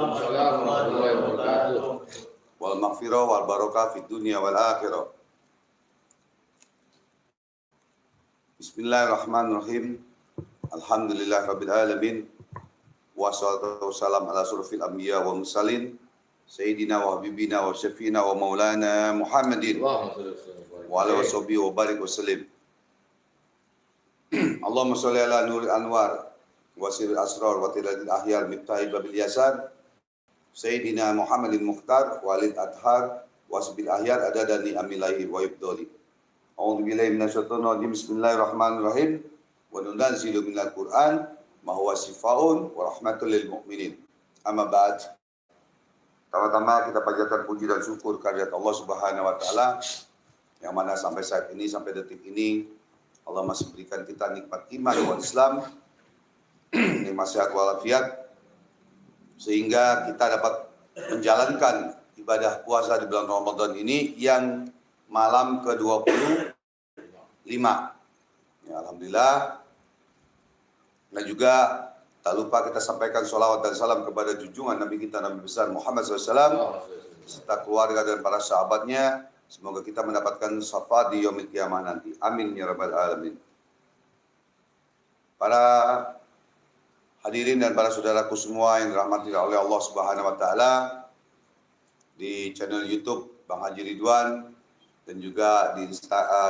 Assalamualaikum warahmatullahi wabarakatuh. Wal maghfirah wal barakah fid dunya wal akhirah. Bismillahirrahmanirrahim. Alhamdulillahirabbil alamin. Wassalatu wassalamu ala asyrofil anbiya wal mursalin sayyidina wa habibina wa syafiina wa maulana Muhammadin wa ala washabihi wa barik wasallim. Allahumma sholli ala nuril anwar wa sirril asrar wa tiladil ahyar miftahil babil yasar sayyidina Muhammadin mukhtar walid adhar wasbil ahyar adadani amilahi wa ibdoli. A'udzu billahi minasyaitonir rajim. Bismillahirrahmanirrahim. Wa nunazzilu minal Qur'an ma huwa shifaa'un wa rahmatul lil mu'minin. Amma ba'd. Pertama kita panjatkan puji dan syukur kehadirat Allah Subhanahu wa taala yang mana sampai saat ini, sampai detik ini Allah masih berikan kita nikmat iman wal Islam, nikmat sehat walafiat, sehingga kita dapat menjalankan ibadah puasa di bulan Ramadan ini yang malam ke-25. Ya, alhamdulillah. Dan juga tak lupa kita sampaikan sholawat dan salam kepada junjungan Nabi kita, Nabi besar Muhammad SAW, serta keluarga dan para sahabatnya. Semoga kita mendapatkan syafaat di yaumil qiyamah nanti. Amin ya rabbal alamin. Para hadirin dan para saudaraku semua yang dirahmati oleh Allah Subhanahu wa taala di channel YouTube Bang Haji Ridwan dan juga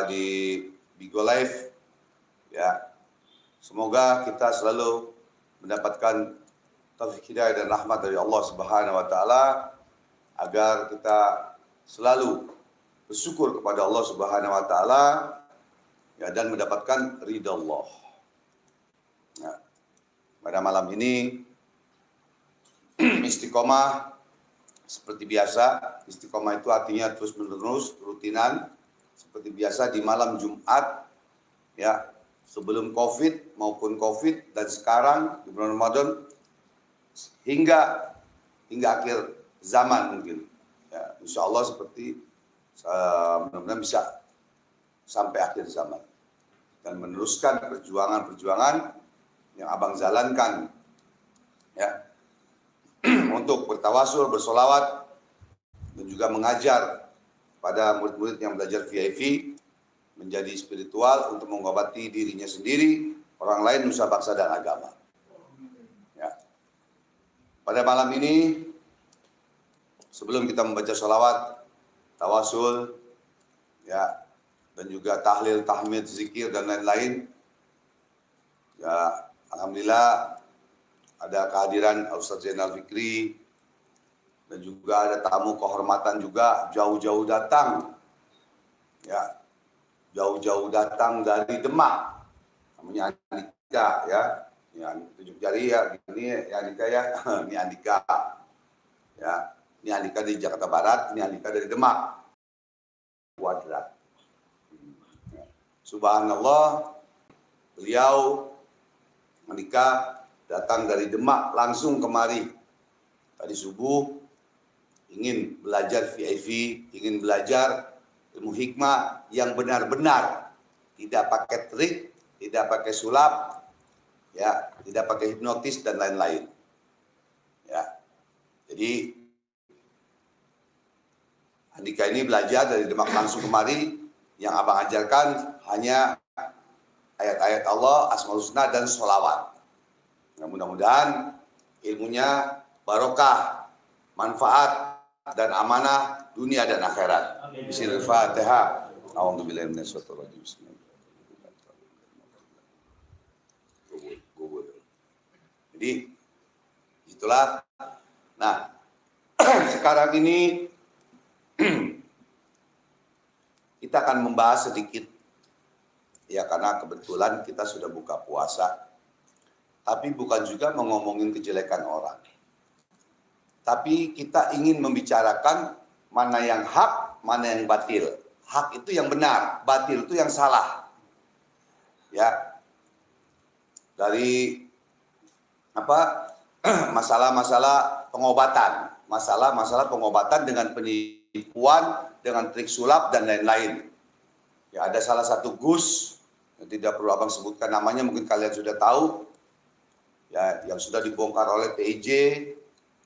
di Bigo Live, ya. Semoga kita selalu mendapatkan taufik hidayah dan rahmat dari Allah Subhanahu wa taala agar kita selalu bersyukur kepada Allah Subhanahu wa taala, ya, dan mendapatkan ridha Allah. Ya. Pada malam ini istiqomah seperti biasa. Istiqomah itu artinya terus-menerus, rutinan seperti biasa di malam Jumat, ya, sebelum Covid maupun Covid, dan sekarang di bulan Ramadan hingga akhir zaman mungkin. Ya, insya Allah seperti mudah-mudahan bisa sampai akhir zaman dan meneruskan perjuangan yang abang jalankan, ya, untuk bertawasul, bersolawat, dan juga mengajar pada murid-murid yang belajar VIP menjadi spiritual untuk mengobati dirinya sendiri, orang lain, nusa bangsa dan agama. Ya. Pada malam ini, sebelum kita membaca sholawat, tawasul, ya, dan juga tahlil, tahmid, zikir dan lain-lain, ya, alhamdulillah ada kehadiran Ustaz Zainal Fikri dan juga ada tamu kehormatan juga jauh-jauh datang, ya, jauh-jauh datang dari Demak, namanya Andika, ya, tunjuk jari ya, ini Andika ya, ini Andika, ya, ini Andika dari Jakarta Barat, ini Andika dari Demak, kuadrat. Subhanallah, beliau Andika datang dari Demak langsung kemari tadi subuh, ingin belajar VIP, ingin belajar ilmu hikmah yang benar-benar, tidak pakai trik, tidak pakai sulap, ya, tidak pakai hipnotis dan lain-lain, ya. Jadi Andika ini belajar dari Demak langsung kemari. Yang abang ajarkan hanya ayat-ayat Allah, Asmaul Husna dan sholawat. Nah, mudah-mudahan ilmunya barokah, manfaat dan amanah dunia dan akhirat. Bismillahirrahmanirrahim. A'udzubillahi minasyaitonir rajim. Jadi itulah. Nah, sekarang ini kita akan membahas sedikit, ya, karena kebetulan kita sudah buka puasa, tapi bukan juga mengomongin kejelekan orang. Tapi kita ingin membicarakan mana yang hak, mana yang batil. Hak itu yang benar, batil itu yang salah. Ya. Dari masalah-masalah pengobatan, masalah-masalah pengobatan dengan penipuan, dengan trik sulap dan lain-lain. Ya, ada salah satu Gus, yang tidak perlu abang sebutkan namanya, mungkin kalian sudah tahu, ya, yang sudah dibongkar oleh TIJ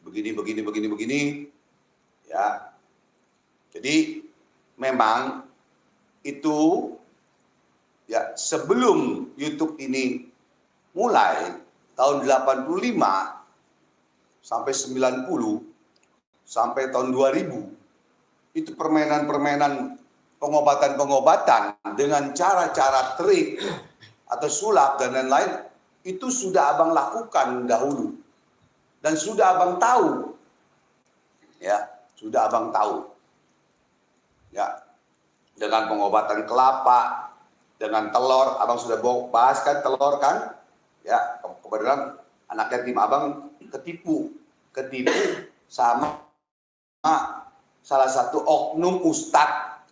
begini, ya. Jadi memang itu ya sebelum YouTube ini mulai tahun 85 sampai 90 sampai tahun 2000 itu permainan-permainan pengobatan-pengobatan dengan cara-cara trik atau sulap dan lain-lain itu sudah abang lakukan dahulu dan sudah abang tahu, ya sudah abang tahu, ya dengan pengobatan kelapa, dengan telur, abang sudah bahas kan telur kan, ya kebetulan anak yatim abang ketipu sama salah satu oknum ustadz,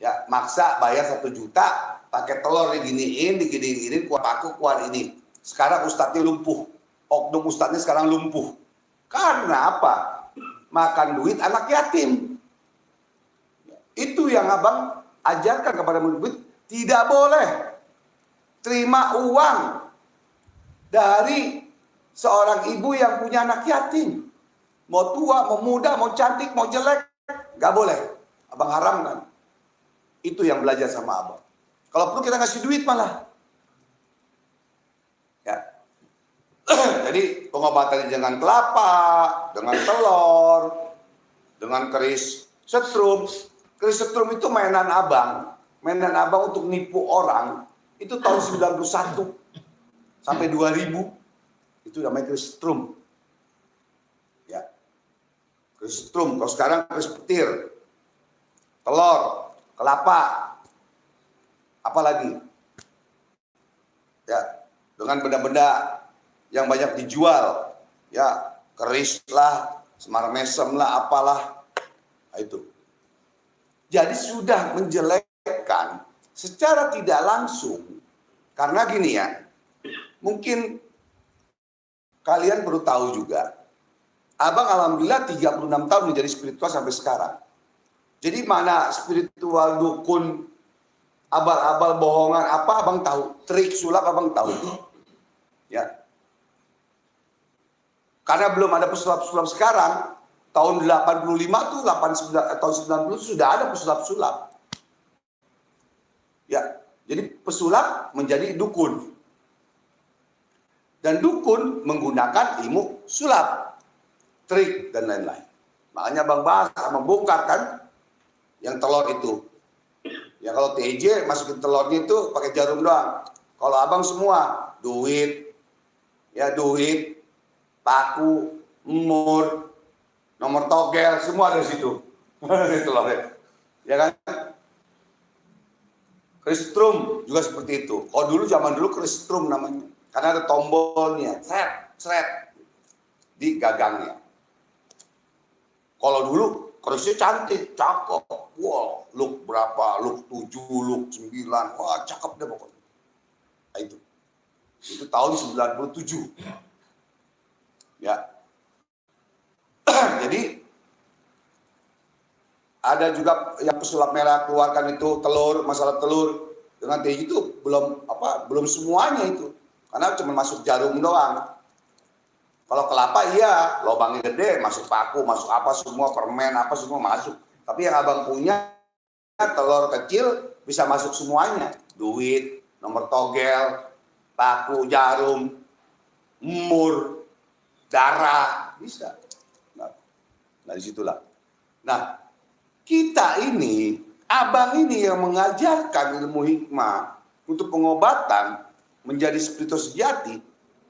ya maksa bayar 1 juta pakai telur diginiin keluar ini. Sekarang ustadznya lumpuh, oknum ustadznya sekarang lumpuh. Karena apa? Makan duit anak yatim. Itu yang abang ajarkan kepada murid, tidak boleh terima uang dari seorang ibu yang punya anak yatim. Mau tua, mau muda, mau cantik, mau jelek, nggak boleh. Abang haramkan. Itu yang belajar sama abang. Kalau perlu kita ngasih duit malah. Ya. Jadi pengobatan dengan kelapa, dengan telur, dengan keris setrum. Keris setrum itu mainan abang. Mainan abang untuk nipu orang. Itu tahun 91 sampai 2000. Itu namanya keris setrum. Ya. Keris setrum. Kalau sekarang keris petir. Telur, kelapa. Apalagi? Ya, dengan benda-benda yang banyak dijual, ya keris lah, semar mesem lah, apalah, nah, itu. Jadi sudah menjelekkan secara tidak langsung, karena gini ya, mungkin kalian perlu tahu juga, abang alhamdulillah 36 tahun menjadi spiritual sampai sekarang. Jadi mana spiritual dukun, abal-abal bohongan apa abang tahu, trik sulap abang tahu, ya. Karena belum ada pesulap-sulap sekarang, tahun 85 tuh, 89 tahun 90 sudah ada pesulap-sulap. Ya, jadi pesulap menjadi dukun. Dan dukun menggunakan ilmu sulap, trik dan lain-lain. Makanya Bang bahas membongkar kan yang telur itu. Ya kalau TJ masukin telurnya itu pakai jarum doang. Kalau abang semua duit, ya duit, paku, umur, nomor togel, semua ada di situ. Telurnya, ya kan? Kristrum juga seperti itu. Kalau dulu zaman dulu kristrum namanya, karena ada tombolnya, seret di gagangnya. Kalau dulu kerisnya cantik, cakep. Wow, look berapa? Look 7, look 9. Wah, cakep deh pokoknya. Nah, itu tahun 97. Ya. Jadi ada juga yang pesulap merah keluarkan itu telur, masalah telur dengan TJ itu belum semuanya itu. Karena cuma masuk jarum doang. Kalau kelapa iya, lubangnya gede, masuk paku, masuk apa semua, permen apa semua masuk. Tapi yang abang punya telur kecil bisa masuk semuanya. Duit, nomor togel, paku, jarum, umur, darah, bisa. Nah disitulah. Nah kita ini, abang ini yang mengajarkan ilmu hikmah untuk pengobatan menjadi spiritual sejati.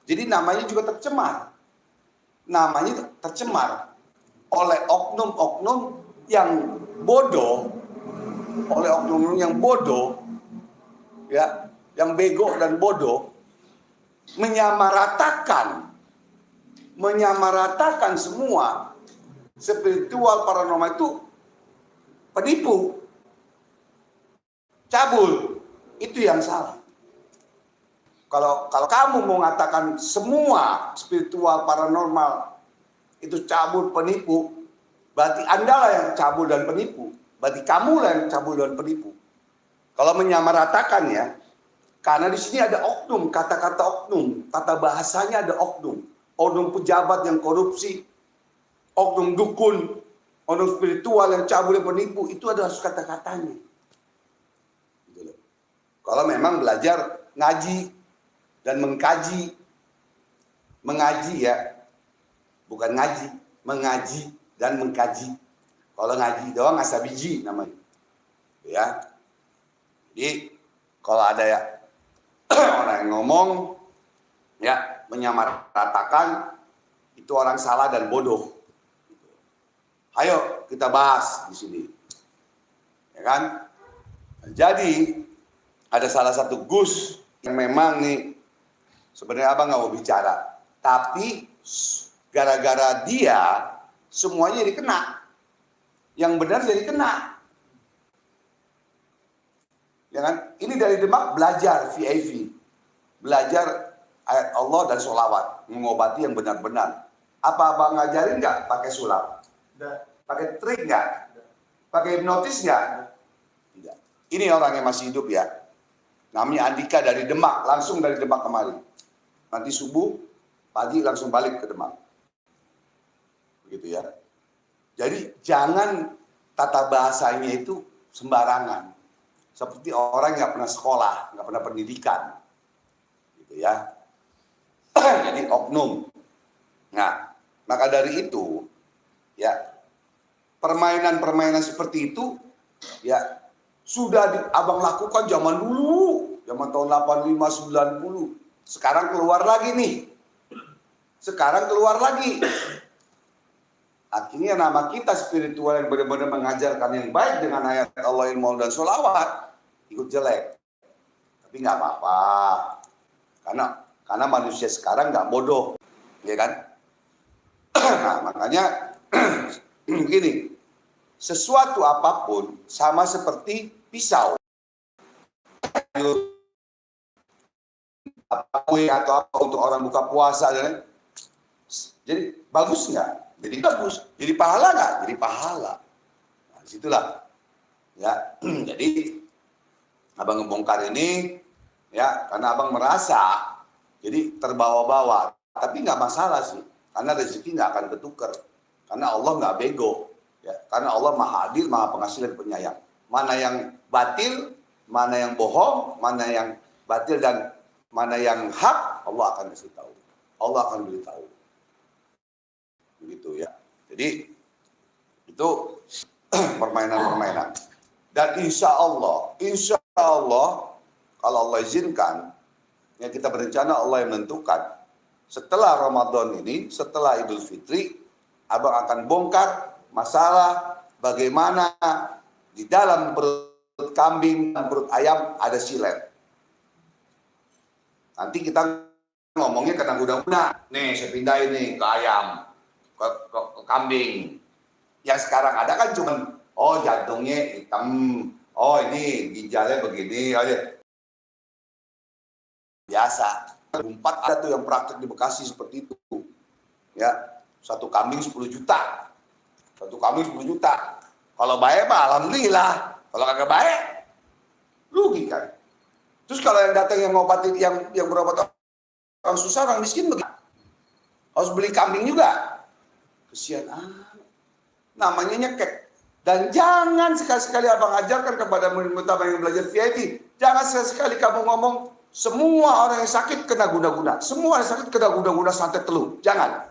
Jadi namanya juga tercemar. Namanya tercemar oleh oknum-oknum yang bodoh, ya, yang bego dan bodoh, menyamaratakan semua spiritual paranormal itu penipu, cabul. Itu yang salah. Kalau kamu mau mengatakan semua spiritual paranormal itu cabul penipu, berarti Anda lah yang cabul dan penipu. Berarti kamu lah yang cabul dan penipu. Kalau menyamaratakan ya, karena di sini ada oknum, kata-kata oknum, tata bahasanya ada oknum pejabat yang korupsi, oknum dukun, oknum spiritual yang cabul, yang penipu, itu adalah kata-katanya. Gitu loh. Kalau memang belajar ngaji dan mengkaji, mengaji ya, bukan ngaji, mengaji dan mengkaji. Kalau ngaji doang asal biji namanya, ya. Jadi kalau ada ya orang yang ngomong ya menyamaratakan, itu orang salah dan bodoh. Ayo kita bahas di sini, ya kan? Jadi ada salah satu Gus yang memang nih sebenarnya abang nggak mau bicara, tapi gara-gara dia semuanya jadi kena, yang benar jadi kena, ya kan? Ini dari Demak belajar VIV, belajar ayat Allah dan sholawat, mengobati yang benar-benar. Apa abang ngajarin nggak pakai sulap? Pakai trik nggak? Pakai hipnotis nggak? Tidak. Ini orang yang masih hidup ya. Namanya Andika dari Demak, langsung dari Demak kemari. Nanti subuh, pagi langsung balik ke Demak. Begitu ya. Jadi jangan tata bahasanya itu sembarangan. Seperti orang yang nggak pernah sekolah, nggak pernah pendidikan. Gitu ya. Jadi oknum. Nah, maka dari itu, ya, permainan-permainan seperti itu, ya, sudah abang lakukan zaman dulu, zaman tahun 85, 90. Sekarang keluar lagi nih. Sekarang keluar lagi. Akhirnya nama kita spiritual yang benar-benar mengajarkan yang baik dengan ayat Allah, ilmu dan sholawat, ikut jelek. Tapi nggak apa-apa. Karena manusia sekarang nggak bodoh, ya kan? Nah, makanya begini, sesuatu apapun sama seperti pisau, apa kue atau apa untuk orang buka puasa, jadi bagus nggak? Jadi bagus. Jadi pahala nggak? Jadi pahala. Nah, disitulah, ya. Jadi abang ngebongkar ini, ya, karena abang merasa jadi terbawa-bawa, tapi nggak masalah sih. Karena rezeki nggak akan ketukar. Karena Allah nggak bego. Ya. Karena Allah maha adil, maha pengasih dan penyayang. Mana yang batil, mana yang bohong, mana yang batil dan mana yang hak, Allah akan kasih tahu. Allah akan beritahu. Begitu ya. Jadi itu permainan-permainan. Dan insya Allah, kalau Allah izinkan, yang kita berencana Allah yang menentukan. Setelah Ramadan ini, setelah Idul Fitri, abang akan bongkar masalah bagaimana di dalam perut kambing dan perut ayam ada silet. Nanti kita ngomongnya kena guna-guna. Nih, saya pindahin nih ke ayam, ke kambing. Yang sekarang ada kan cuma, oh jantungnya hitam, oh ini ginjalnya begini aja. Biasa. 4 ada tuh yang praktek di Bekasi seperti itu. Ya, satu kambing 10 juta. Satu kambing 10 juta. Kalau baik mah alhamdulillah. Kalau kagak baik, rugi kan. Terus kalau yang datang yang ngobatin, yang berobat orang susah, orang miskin begitu. Harus beli kambing juga. Kesian namanya nyekek. Dan jangan sekali-sekali abang ajarkan kepada murid-murid yang belajar VIP, jangan sekali-sekali kamu ngomong semua orang yang sakit kena guna-guna. Semua yang sakit kena guna-guna santet telur. Jangan.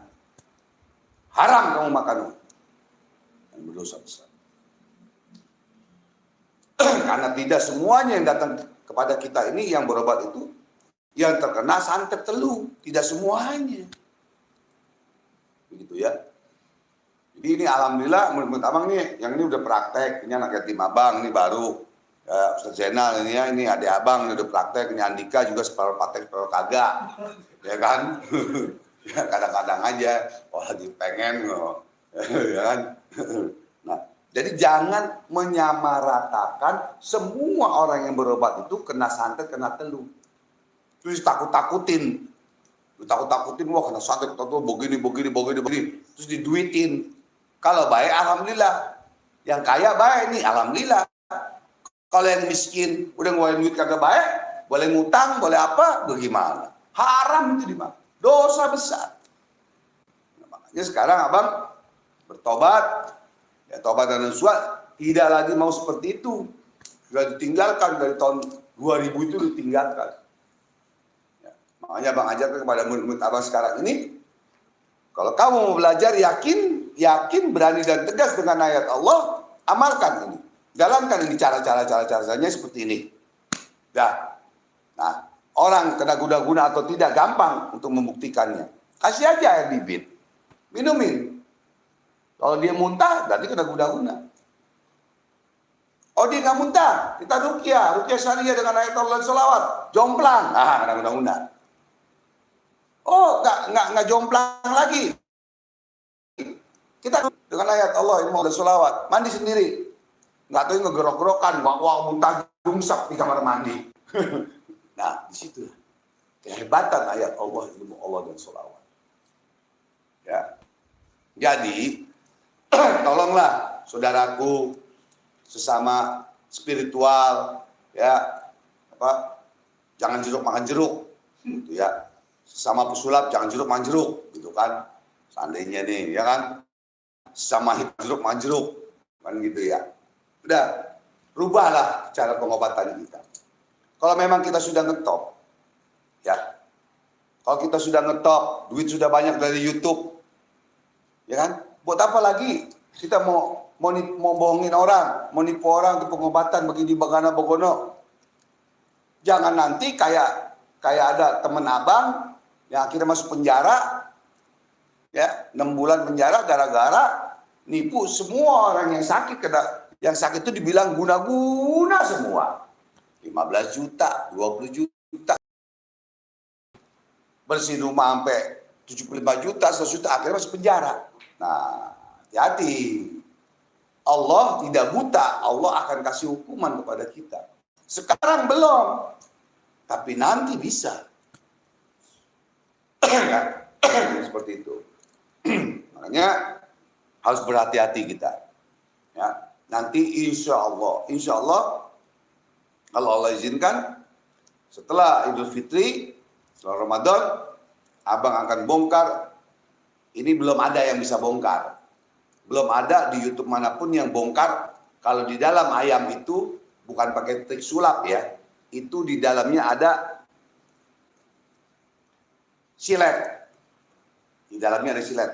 Haram kamu makan. Dan berdosa besar. Karena tidak semuanya yang datang kepada kita ini yang berobat itu yang terkena santet telur. Tidak semuanya. Begitu ya. Jadi ini alhamdulillah menurut abang nih, yang ini udah praktek. Ini anak yatim abang, ini baru. Ustaz Zainal ini ya, ini adik abang, ini udah praktek. Ini Andika juga separuh praktek, separuh kagak. Ya kan? Ya kadang-kadang aja, lagi pengen. Ya kan? Nah, jadi jangan menyamaratakan semua orang yang berobat itu kena santet, kena telur. Terus takut-takutin. Takut-takutin, wah kena santet, begini. Terus diduitin. Kalau baik, alhamdulillah. Yang kaya baik nih, alhamdulillah. Kalau yang miskin, udah ngeluarin duit kagak baik, boleh ngutang, boleh apa, bagaimana? Haram itu dimakan. Dosa besar. Nah, makanya sekarang abang bertobat, ya tobat dan nasuha, tidak lagi mau seperti itu. Sudah ditinggalkan dari tahun 2000 itu ditinggalkan. Ya, makanya Bang ajarkan kepada murid-murid Abang sekarang ini, kalau kamu mau belajar yakin berani dan tegas dengan ayat Allah, amalkan ini. Jalankan ini cara-caranya seperti ini. Dah. Nah, orang kena guna-guna atau tidak gampang untuk membuktikannya. Kasih aja air bibit. Minumin. Kalau dia muntah, berarti kena guna-guna. Oh dia nggak muntah, kita ruqyah syariah dengan ayat Allah dan sholawat, jomplang, kena guna-guna. Oh nggak jomplang lagi, kita dengan ayat Allah dan sholawat, mandi sendiri, nggak tahu ngegerok-gerokan, wah muntah jungsap di kamar mandi. Nah di situ kehebatan ayat Allah, ilmu Allah dan sholawat. Ya, jadi tolonglah saudaraku, sesama spiritual, ya jangan jeruk makan jeruk, gitu ya. Sesama pesulap jangan jeruk makan jeruk, gitu kan. Seandainya nih, ya kan, sesama jeruk makan jeruk, kan gitu ya. Udah, rubahlah cara pengobatan kita. Kalau memang kita sudah ngetop, ya, kalau kita sudah ngetop, duit sudah banyak dari YouTube, ya kan, buat apa lagi kita mau bohongin orang, mau nipu orang untuk pengobatan begini bagana bogono. Jangan nanti kayak ada teman abang yang akhirnya masuk penjara, ya 6 bulan penjara gara-gara nipu semua orang yang sakit. Yang sakit itu dibilang guna-guna semua, 15 juta, 20 juta, bersih rumah sampai 75 juta, 100 juta, akhirnya masuk penjara. Nah, hati-hati. Allah tidak buta, Allah akan kasih hukuman kepada kita. Sekarang belum, tapi nanti bisa. Seperti itu. Makanya harus berhati-hati kita. Ya, nanti insya Allah, kalau Allah izinkan, setelah Idul Fitri, setelah Ramadan, Abang akan bongkar. Ini belum ada yang bisa bongkar. Belum ada di YouTube manapun yang bongkar kalau di dalam ayam itu bukan pakai trik sulap ya. Itu di dalamnya ada silet. Di dalamnya ada silet.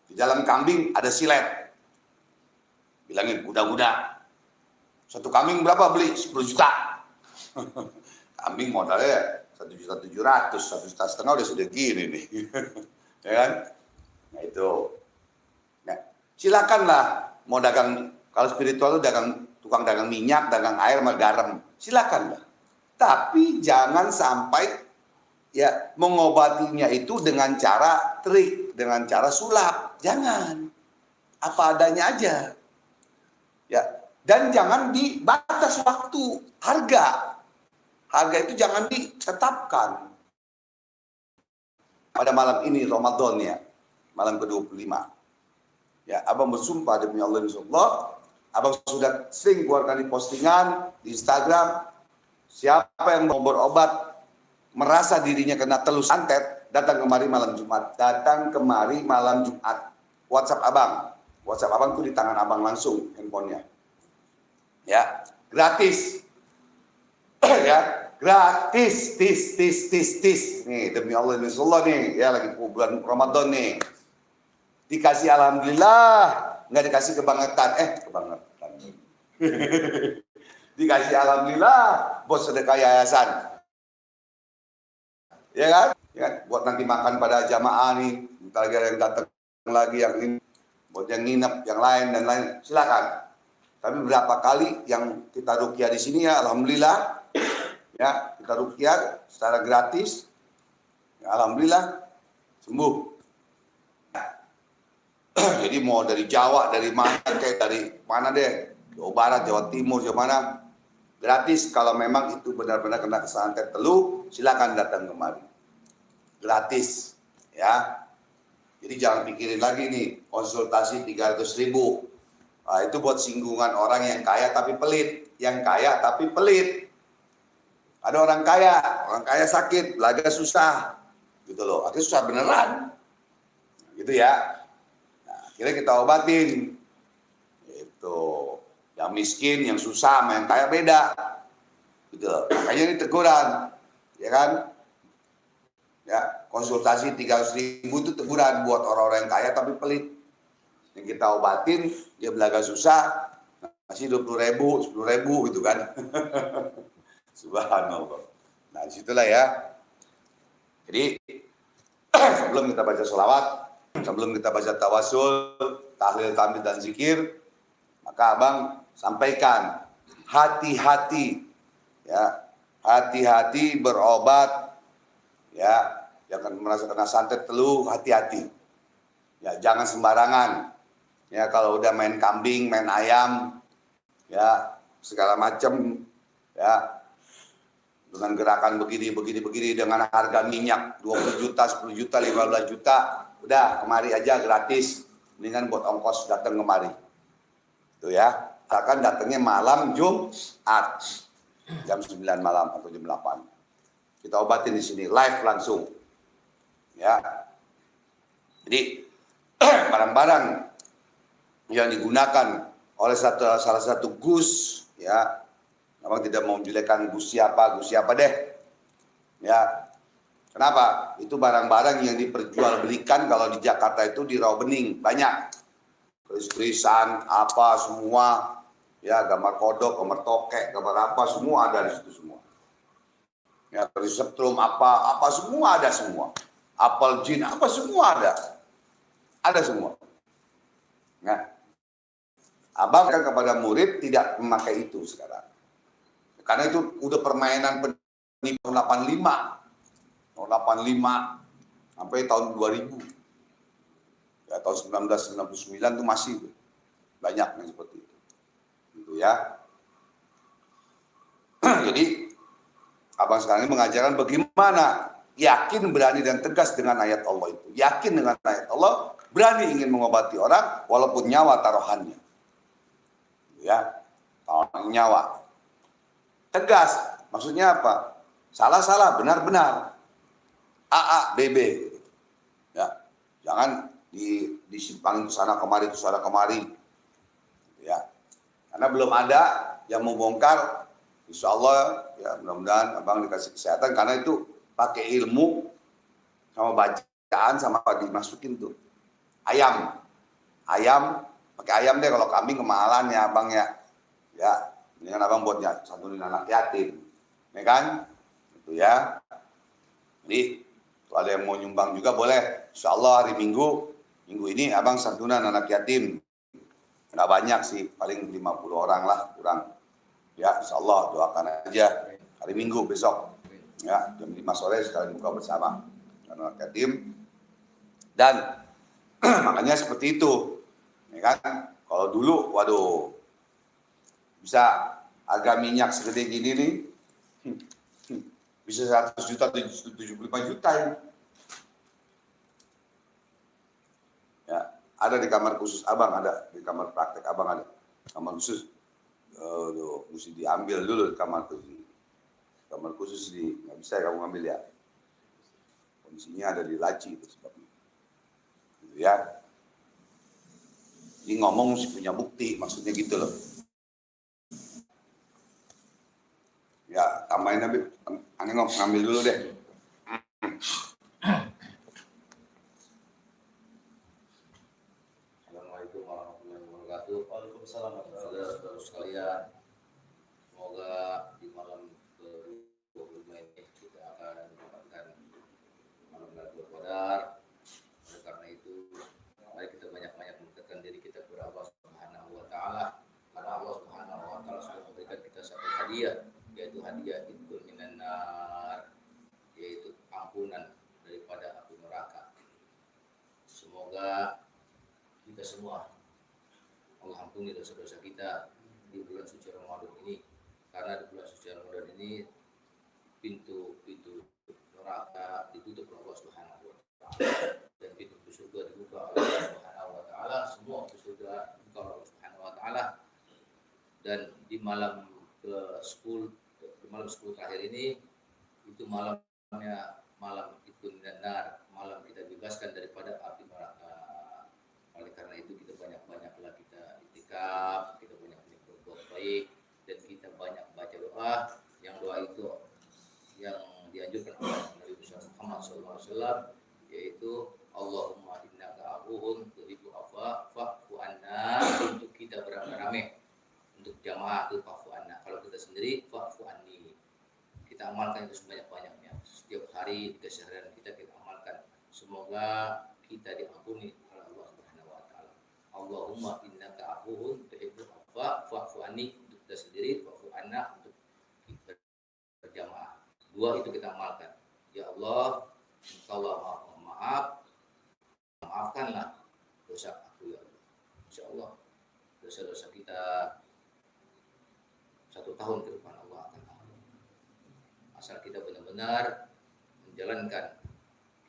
Di dalam kambing ada silet. Bilangin kuda-kuda. Satu kambing berapa beli? 10 juta. Kambing modalnya 1.700.000, 1,5 juta udah sudah gini nih. Ya kan? Nah itu. Nah, silakanlah mau dagang, kalau spiritual itu tukang dagang minyak, dagang air, sama garam, silakanlah. Tapi jangan sampai ya mengobatinya itu dengan cara trik, dengan cara sulap. Jangan. Apa adanya aja. Ya, dan jangan dibatas waktu, harga. Harga itu jangan ditetapkan. Pada malam ini Ramadan ya, malam ke-25. Ya, Abang bersumpah demi Allah insyaallah, Abang sudah sering keluarkan di postingan di Instagram, siapa yang mau berobat merasa dirinya kena telus santet, datang kemari malam Jumat. Datang kemari malam Jumat. WhatsApp Abang tuh di tangan Abang langsung handphonenya. Ya, gratis. Ya, gratis. Tis. Nih, demi Allah insyaallah nih, ya lagi bulan Ramadan nih. Dikasih alhamdulillah, nggak dikasih kebangetan. Dikasih alhamdulillah buat sedekah yayasan. Ya kan? Buat nanti makan pada jamaah nih. Bentar lagi ada yang datang lagi yang ini, buat yang nginep, yang lain dan lain. Silakan. Tapi berapa kali yang kita ruqyah di sini ya, alhamdulillah. Ya, kita ruqyah secara gratis. Ya, alhamdulillah sembuh. Jadi mau dari Jawa, dari mana, kayak dari mana deh, Jawa Barat, Jawa Timur, Jawa mana, gratis. Kalau memang itu benar-benar kena kesantet telu, silakan datang kemari. Gratis, ya. Jadi jangan pikirin lagi nih, konsultasi 300.000. Nah, itu buat singgungan orang yang kaya tapi pelit. Yang kaya tapi pelit. Ada orang kaya sakit, belaga susah. Gitu loh, akhirnya susah beneran. Gitu ya. Kira kita obatin. Itu yang miskin, yang susah, sama yang kaya beda. Gitu. Makanya ini teguran, ya kan? Ya, konsultasi 300.000 itu teguran buat orang-orang yang kaya tapi pelit. Yang kita obatin, dia belaga susah, masih 20.000, 10.000 gitu kan. Subhanallah. Nah, disitulah ya. Jadi, sebelum kita baca sholawat, sebelum kita baca tawasul, tahlil, tahmid, dan zikir, maka abang sampaikan, hati-hati, ya, hati-hati berobat, ya, jangan merasa kena santet teluh, hati-hati. Ya, jangan sembarangan. Ya, kalau udah main kambing, main ayam, ya, segala macam, ya, dengan gerakan begini, dengan harga minyak 20 juta, 10 juta, 15 juta, udah kemari aja gratis. Mendingan buat ongkos datang kemari. Itu ya. Akan datangnya malam Jumat. Jam 9 malam atau jam 8. Kita obatin di sini live langsung. Ya. Jadi barang-barang yang digunakan oleh salah satu Gus, ya, abang tidak mau menjelekkan Gus siapa deh, ya. Kenapa? Itu barang-barang yang diperjualbelikan kalau di Jakarta itu di Rawabening banyak, keris-kerisan apa semua, ya, gambar kodok, gambar tokek, gambar apa semua ada di situ semua. Ya, keris setrum apa semua ada semua, apel jin apa semua ada semua. Nah, abang kan kepada murid tidak memakai itu sekarang. Karena itu udah permainan penipu 85 sampai tahun 2000. Ya, tahun 1999 itu masih banyak yang seperti itu. Gitu ya. Jadi abang sekarang ini mengajarkan bagaimana yakin, berani, dan tegas dengan ayat Allah itu. Yakin dengan ayat Allah, berani ingin mengobati orang walaupun nyawa taruhannya. Ya, taruhan nyawa. Tegas, maksudnya apa? Salah, benar. AA, BB. Ya, jangan disimpang ke sana kemari. Ya, karena belum ada yang membongkar. Insya Allah, ya mudah-mudahan abang dikasih kesehatan karena itu pakai ilmu sama bacaan sama apa dimasukin tuh. Ayam, pakai ayam deh, kalau kambing kemahalan ya abang ya. Ya. Ini kan abang buatnya santunin anak yatim, ya kan? Itu ya. Jadi kalau ada yang mau nyumbang juga boleh. Insya Allah hari Minggu ini abang santunan anak yatim. Nggak banyak sih, paling 50 orang lah kurang. Ya, Insya Allah doakan aja hari Minggu besok. Ya, jam 5 sore sekali buka bersama anak yatim. Dan makanya seperti itu, ya kan? Kalau dulu, waduh. Bisa harga minyak segede gini nih, bisa 100 juta, 75 juta ini. Ya, ada di kamar khusus abang, ada di kamar praktek abang ada. Kamar khusus, mesti diambil dulu kamar khusus. Kamar khusus nggak bisa kamu ambil ya. Kondisinya ada di laci itu sebabnya. Gitu ya. Ini ngomong mesti punya bukti, maksudnya gitu loh. Ya, tambahin tapi aneh ngambil dulu deh. Assalamualaikum warahmatullahi wabarakatuh. Waalaikumsalam warahmatullahi sekalian. Semoga di malam ke-25 ini kita akan mendapatkan malam Lailatul Qadar. Oleh karena itu, mari kita banyak-banyak mendekatkan diri kita kepada Allah Subhanahu wa taala. Karena Allah Subhanahu wa taala sudah memberikan kita satu hadiah, yaitu hadiah itu minan nar, yaitu ampunan daripada api neraka. Semoga kita semua Allah ampuni dosa-dosa kita di bulan suci Ramadan ini, karena di bulan suci Ramadan ini pintu-pintu neraka ditutup oleh Allah Subhanahu wa taala dan pintu surga dibuka oleh Allah Subhanahu wa taala. Semua pintu surga dibuka oleh Allah Subhanahu wa taala. Dan di malam ke-10, di malam 10 terakhir ini, itu malamnya malam itu benar, malam kita bebaskan daripada api neraka. Oleh karena itu amalkan itu sebanyak-banyaknya. Setiap hari keseharian kita amalkan. Semoga kita diampuni oleh Allah Subhanahu wa taala. Allahumma innaka afuwun tuhibbul afwa fa'fu anni, untuk kita sendiri, fa'fu anna untuk kita berjamaah. Dua itu kita amalkan. Ya Allah, Engkau maaf, maafkanlah dosa aku ya Allah. Insyaallah dosa-dosa kita 1 tahun ke depan Allah akan ampuni. Asal kita benar-benar menjalankan,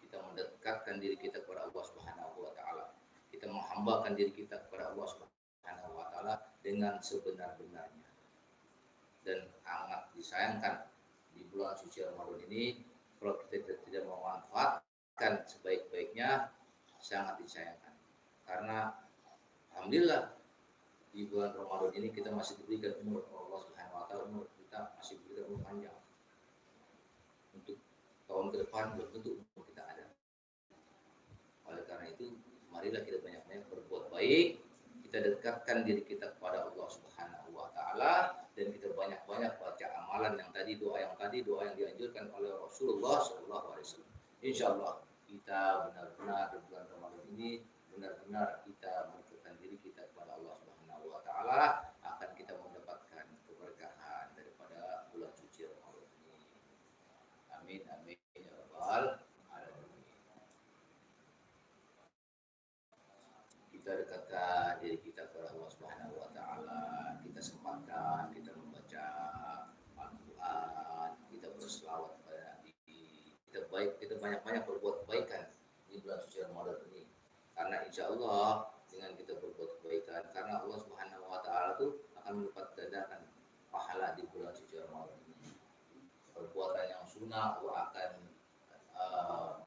kita mendekatkan diri kita kepada Allah Subhanahu wa taala. Kita menghambakan diri kita kepada Allah Subhanahu wa taala dengan sebenar-benarnya. Dan sangat disayangkan di bulan suci Ramadan ini kalau kita tidak memanfaatkan sebaik-baiknya, sangat disayangkan. Karena alhamdulillah di bulan Ramadan ini kita masih diberikan umur Allah Subhanahu wa taala, umur kita masih diberikan umur panjang. Untuk tahun ke depan belum tentu umur kita ada. Oleh karena itu, marilah kita banyak-banyak berbuat baik, kita dekatkan diri kita kepada Allah Subhanahu wa taala, dan kita banyak-banyak baca amalan yang tadi, doa yang dianjurkan oleh Rasulullah sallallahu alaihi wasallam. Insyaallah kita benar-benar di bulan Ramadan ini benar-benar kita mendekatkan diri kita kepada Allah Subhanahu wa taala, akan kita mendapatkan keberkahan daripada bulan suci Ramadan ini. Amin amin ya rabbal alamin. Kita dekatkan diri kita kepada Allah Subhanahu wa taala, kita sempatkan kita membaca Al-Qur'an, kita berselawat kepada Nabi, kita banyak-banyak berbuat kebaikan di bulan suci Ramadan ini. Karena insya Allah dengan kita berbuat kebaikan, karena Allah Subhanahu wa taala itu akan melipat gandakan pahala di bulan suci Ramadan ini. Perbuatan yang sunnah Allah akan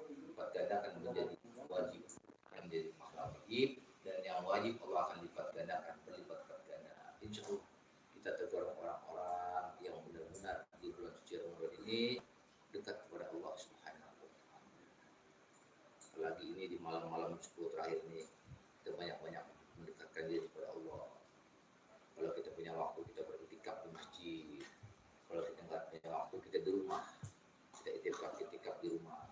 lipat gandakan menjadi wajib, menjadi pahala wajib, dan yang wajib Allah akan lipat gandakan berlipat ganda. Insya Allah kita tergolong orang-orang yang benar-benar di bulan suci Ramadan ini dekat kepada Allah Subhanahu wa taala. Lagi ini di malam-malam 10 terakhir ini kita banyak-banyak mendekatkan diri kepada Allah. Kalau kita punya waktu, kita beriktikaf di masjid. Kalau kita nggak punya waktu, kita di rumah. Kita iktikaf di rumah.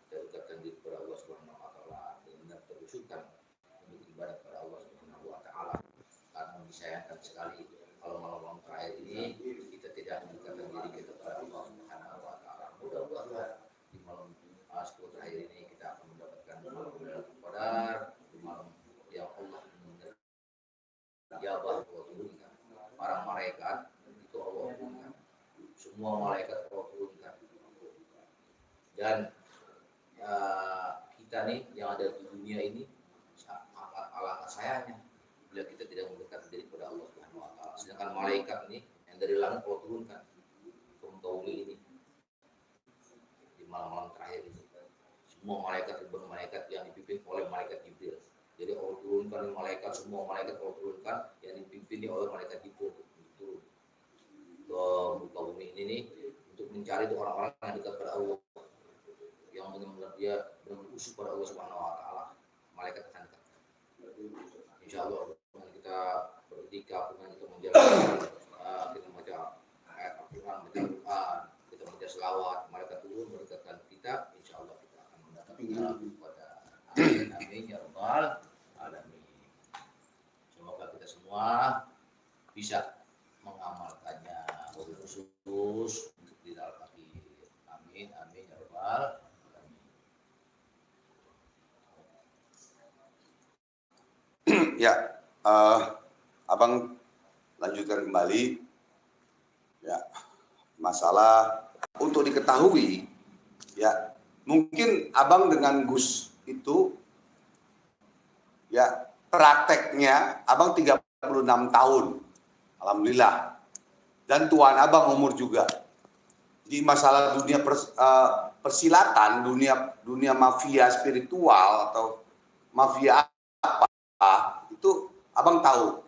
Kita dekatkan diri kepada Allah Subhanahu wa taala, benar-benar terkhusyukkan untuk ibadah kepada Allah Subhanahu wa taala. Karena disayangkan sekali kalau malam-malam terakhir ini kita tidak mendekatkan diri kita kepada Allah Subhanahu wa taala. Mudah-mudahan di malam 10 terakhir ini kita akan mendapatkan malam Lailatul Qadar, di malam yang Allah menjabah Allah turunkan. Para malaikat itu Allah turunkan. Semua malaikat Allah turunkan. Dan kita nih yang ada di dunia ini alangkah sayangnya bila kita tidak mendekatkan diri kepada Allah Subhanahu wa taala. Sedangkan malaikat nih yang dari langit Allah turunkan ke muka bumi ini di malam-malam terakhir ini. Semua malaikat, ribuan malaikat yang dipimpin oleh malaikat Jibril. Jadi Allah turunkan malaikat, semua malaikat Allah turunkan yang dipimpin oleh malaikat Jibril turun ke muka bumi ini nih, untuk mencari itu orang-orang yang dekat pada Allah, yang benar-benar dia berusaha pada Allah Subhanahu wa taala. Malaikat akan dekat. Insyaallah dengan kita beriktikaf, dengan kita menjalankan kita membaca ayat Al-Qur'an, baca Al-Qur'an, kita membaca selawat, malaikat turun mendekatkan kita, insyaallah kita akan mendapatkan kepada amin amin ya rabbal alamin. Semoga kita semua bisa mengamalkannya khusus untuk di dalam hati. Amin amin ya rabbal alamin. Ya, Abang lanjutkan kembali. Ya, masalah untuk diketahui, ya mungkin Abang dengan Gus itu, ya prakteknya Abang 36 tahun, alhamdulillah. Dan tuan Abang umur juga. Di masalah dunia persilatan, dunia mafia spiritual atau mafia apa, itu Abang tahu.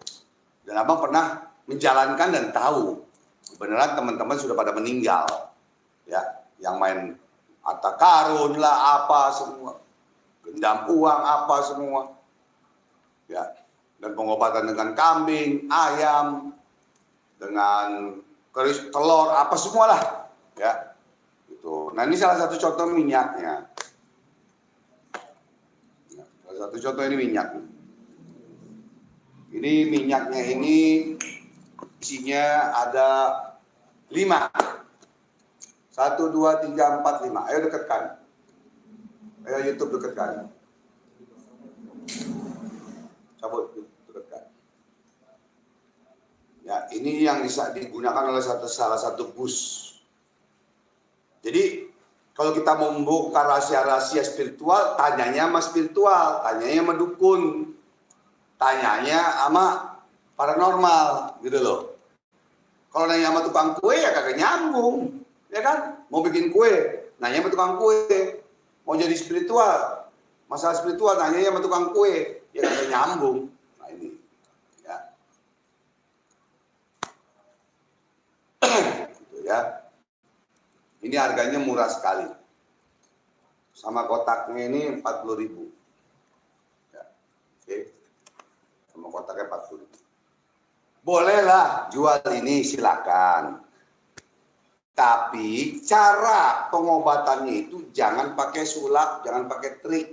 Dan Abang pernah menjalankan dan tahu. Kebenaran teman-teman sudah pada meninggal. Ya, yang main harta karun lah, apa semua. Gendam uang apa semua. Ya, dan pengobatan dengan kambing, ayam, dengan keris telur apa semualah. Ya, gitu. Nah, ini salah satu contoh minyaknya. Salah satu contoh ini minyak. Ini minyaknya ini isinya ada 5. 1, 2, 3, 4, 5. Ayo dekatkan. Ayo YouTube dekatkan. Cabut, dekatkan. Ya, ini yang bisa digunakan oleh salah satu bus. Jadi, kalau kita mau membongkar rahasia-rahasia spiritual, tanyanya sama spiritual, tanyanya sama dukun, tanyanya sama paranormal, gitu loh. Kalau nanya sama tukang kue ya kagak nyambung. Ya kan? Mau bikin kue, nanya sama tukang kue. Mau jadi spiritual, masalah spiritual nanya sama tukang kue, ya kagak nyambung. Nah ini, ya. Gitu ya. Ini harganya murah sekali. Sama kotaknya ini 40.000. Ya. Oke. Sama kotaknya 40.000. Bolehlah jual ini, silakan. Tapi cara pengobatannya itu jangan pakai sulap, jangan pakai trik.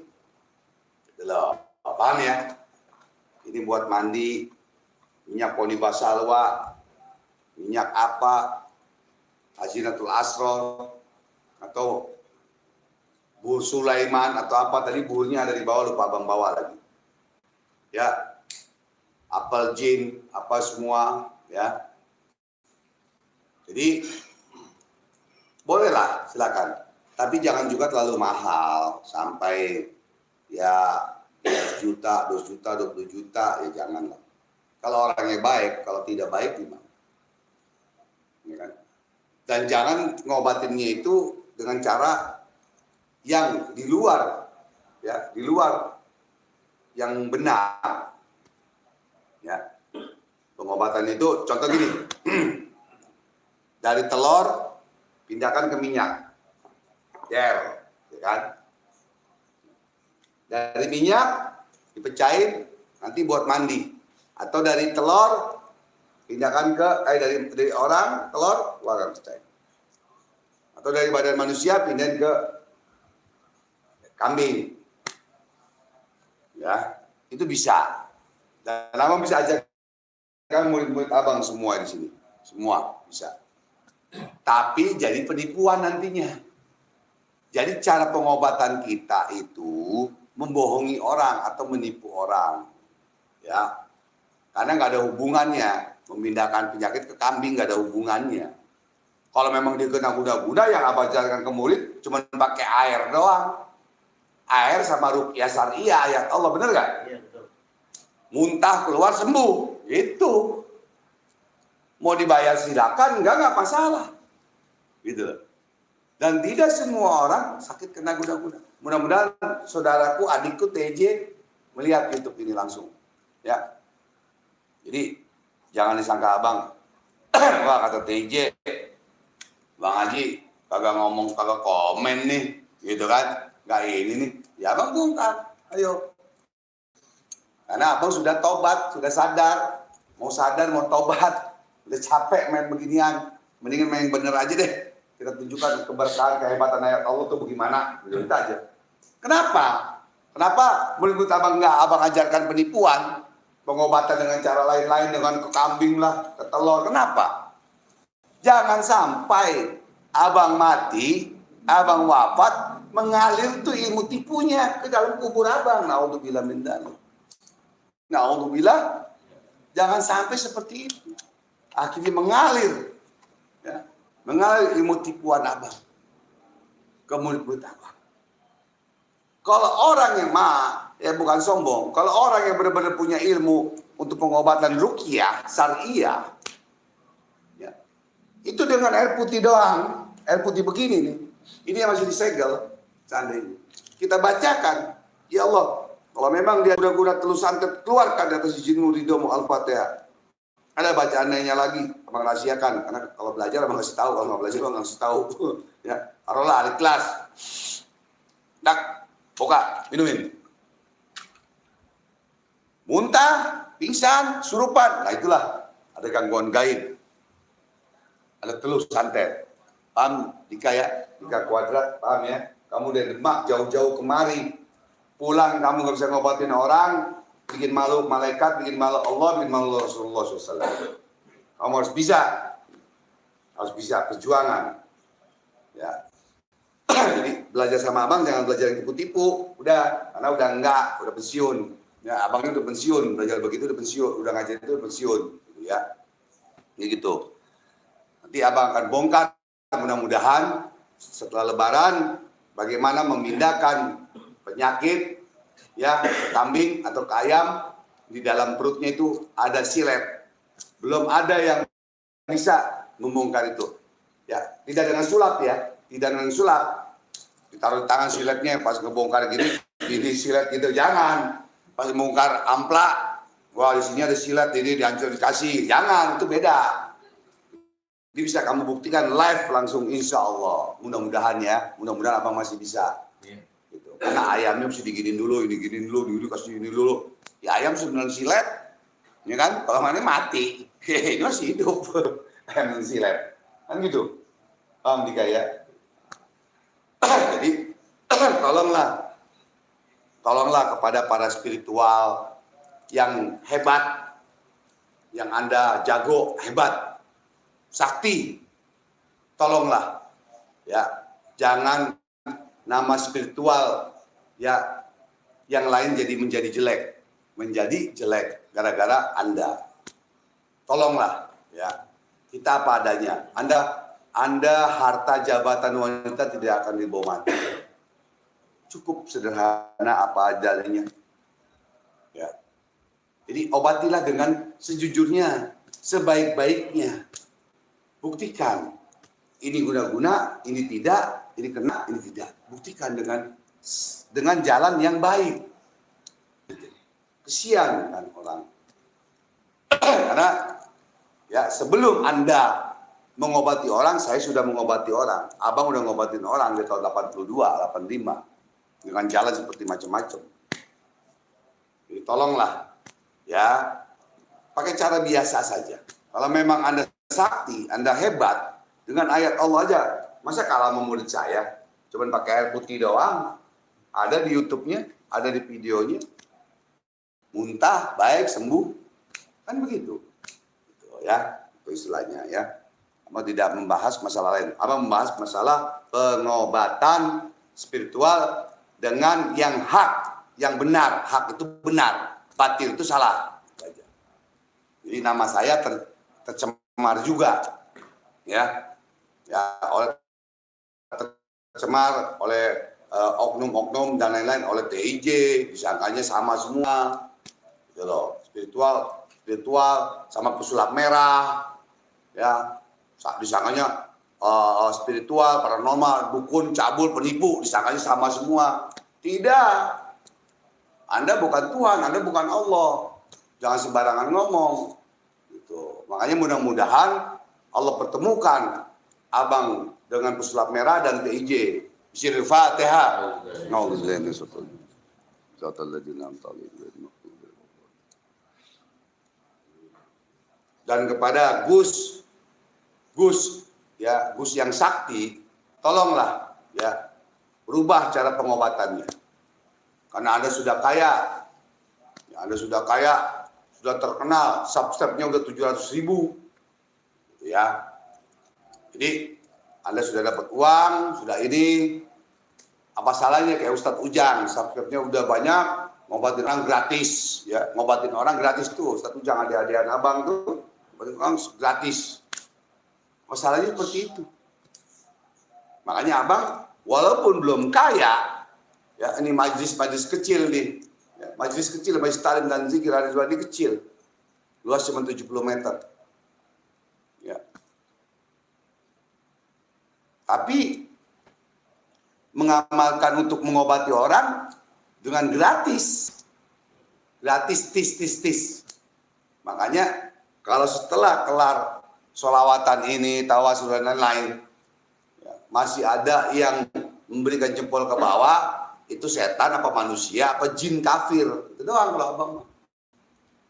Gitu loh. Paham ya? Ini buat mandi, minyak poni basalwa, minyak apa, Hazinatul Asror, atau bur Sulaiman, atau apa tadi burnya ada di bawah, lupa abang bawa lagi. Ya, apel jin, apa semua, ya. Jadi bolehlah, silakan. Tapi jangan juga terlalu mahal sampai ya 1 juta, 2 juta, 20 juta, ya janganlah. Kalau orangnya baik, kalau tidak baik gimana? Ya kan? Dan jangan ngobatinnya itu dengan cara yang di luar, ya, di luar yang benar. Ya. Pengobatan itu contoh gini. Dari telur pindahkan ke minyak. Ya kan? Dari minyak dipecahin nanti buat mandi. Atau dari telur pindahkan ke dari orang telur keluarkan pecahin. Atau dari badan manusia pindahin ke kambing. Ya, itu bisa. Dan abang bisa ajarkan murid-murid abang semua di sini. Semua bisa. Tapi jadi penipuan nantinya. Jadi cara pengobatan kita itu membohongi orang atau menipu orang. Ya. Karena nggak ada hubungannya. Memindahkan penyakit ke kambing nggak ada hubungannya. Kalau memang dia kena guna-guna, yang abang ajarkan ke murid cuma pakai air doang. Air sama ruqyah syariah, ayat Allah, bener nggak? Iya, betul. Muntah keluar sembuh, itu. Mau dibayar silakan, nggak masalah. Gitu. Dan tidak semua orang sakit kena guna-guna. Mudah-mudahan saudaraku, adikku TJ melihat YouTube ini langsung. Ya. Jadi jangan disangka abang, wah kata TJ, Bang Haji kagak ngomong, kagak komen nih, gitu kan? Gak ini nih, ya abang bongkar, ayo. Karena abang sudah tobat, sudah sadar, mau tobat, udah capek main beginian, mendingan main bener aja deh. Kita tunjukkan keberkahan, kehebatan ayat Allah tuh bagaimana, gitu aja. Kenapa? Kenapa menurut abang nggak abang ajarkan penipuan, pengobatan dengan cara lain-lain, dengan ke kambing lah, ke telur? Kenapa? Jangan sampai abang mati, abang wafat, mengalir tuh ilmu tipunya ke dalam kubur abang. Naudzubillah min dzalik. Naudzubillah, jangan sampai seperti itu. Akhirnya mengalir, ya, mengalir ilmu tipuan abang ke murid-murid abang. Kalau orang yang ya bukan sombong, kalau orang yang benar-benar punya ilmu untuk pengobatan ruqyah syariah, ya, itu dengan air putih doang, air putih begini nih, ini yang masih disegel. Seandainya kita bacakan, ya Allah, kalau memang dia guna-guna telur santet, keluarkan di atas izin ridhomu Al-Fatihah. Ada bacaan lainnya lagi, abang rahasiakan, karena kalau belajar abang ngasih tahu, kalau nggak belajar abang ngasih tahu. Ya, taruhlah adik kelas, dak, buka, minumin. Muntah, pingsan, surupan, nah itulah ada gangguan gaib, ada telur santet. Paham Dika ya? Dika Kuadrat, paham ya? Kamu dari Demak jauh-jauh kemari, pulang kamu nggak bisa ngobatin orang, bikin malu malaikat, bikin malu Allah, bikin malu Rasulullah SAW. Kamu harus bisa perjuangan. Ya. Jadi belajar sama abang jangan belajar yang tipu-tipu, karena udah pensiun. Ya, abangnya udah pensiun, belajar begitu udah pensiun, udah ngajar itu udah pensiun, gitu ya. Ini gitu. Nanti abang akan bongkar mudah-mudahan setelah Lebaran bagaimana memindahkan penyakit ya ke kambing atau ke ayam, di dalam perutnya itu ada silet. Belum ada yang bisa membongkar itu. Ya, tidak dengan sulap ya, tidak dengan sulap. Ditaruh di tangan siletnya pas ngebongkar gini silet gitu, jangan. Pas membongkar amplak, wah di sini ada silet, ini dihancur dikasih, jangan, itu beda. Ini bisa kamu buktikan live langsung insya Allah. Mudah-mudahan ya, mudah-mudahan abang masih bisa. Gitu. Karena ayamnya mesti diginin dulu, ini kasih ini dulu. Ya ayam sebenarnya silet, ya kan? Kalau mana mati, ini masih hidup. Ayam silet, kan gitu. Paham Dika ya? Jadi tolonglah kepada para spiritual yang hebat, yang Anda jago hebat, sakti, tolonglah ya, jangan nama spiritual ya yang lain menjadi jelek gara-gara Anda. Tolonglah ya, kita apa adanya. Anda harta jabatan wanita tidak akan dibawa mati. Cukup sederhana apa adanya. Ya. Jadi obatilah dengan sejujurnya, sebaik-baiknya. Buktikan. Ini guna-guna, ini tidak, ini kena, ini tidak. Buktikan dengan jalan yang baik. Kesian kan orang. Karena ya sebelum Anda mengobati orang, saya sudah mengobati orang. Abang udah ngobatin orang di tahun 82, 85. Dengan jalan seperti macam-macam. Jadi tolonglah ya, pakai cara biasa saja. Kalau memang Anda sakti, Anda hebat, dengan ayat Allah aja, masa kalah sama murid saya? Cuman pakai air putih doang. Ada di YouTube-nya, ada di videonya. Muntah, baik, sembuh. Kan begitu. Gitu, ya, itu istilahnya ya. Abang tidak membahas masalah lain. Abang membahas masalah pengobatan spiritual dengan yang hak, yang benar. Hak itu benar, batil itu salah. Jadi nama saya tercemar juga, ya tercemar oleh oknum-oknum dan lain-lain, oleh TIJ, disangkanya sama semua, gitu loh. Spiritual sama pesulap merah, ya. Disangkanya spiritual, paranormal, dukun, cabul, penipu, disangkanya sama semua. Tidak. Anda bukan Tuhan, Anda bukan Allah. Jangan sembarangan ngomong. Gitu. Makanya mudah-mudahan Allah pertemukan abang dengan pesulap merah dan TIJ. Bismillahirrahmanirrahim. Fatihah. Dan kepada Gus yang sakti, tolonglah ya berubah cara pengobatannya. Karena Anda sudah kaya, ya, sudah terkenal, subscribe-nya udah 700.000, gitu ya. Jadi Anda sudah dapat uang, sudah ini, apa salahnya kayak Ustadz Ujang, subscribe-nya udah banyak, ngobatin orang gratis, ya, ngobatin orang gratis tuh, Ustadz Ujang adik-adikan abang tuh, ngobatin orang gratis. Masalahnya seperti itu. Makanya abang walaupun belum kaya, ya ini majlis kecil nih, ya, majlis kecil, majlis talim dan zikir ada dua ini kecil, luas cuma 70 meter, ya. Tapi mengamalkan untuk mengobati orang dengan gratis tis. Makanya kalau setelah kelar sholawatan ini, tawasul dan lain-lain, ya, masih ada yang memberikan jempol ke bawah, itu setan apa manusia apa jin kafir, itu doang kalau abang.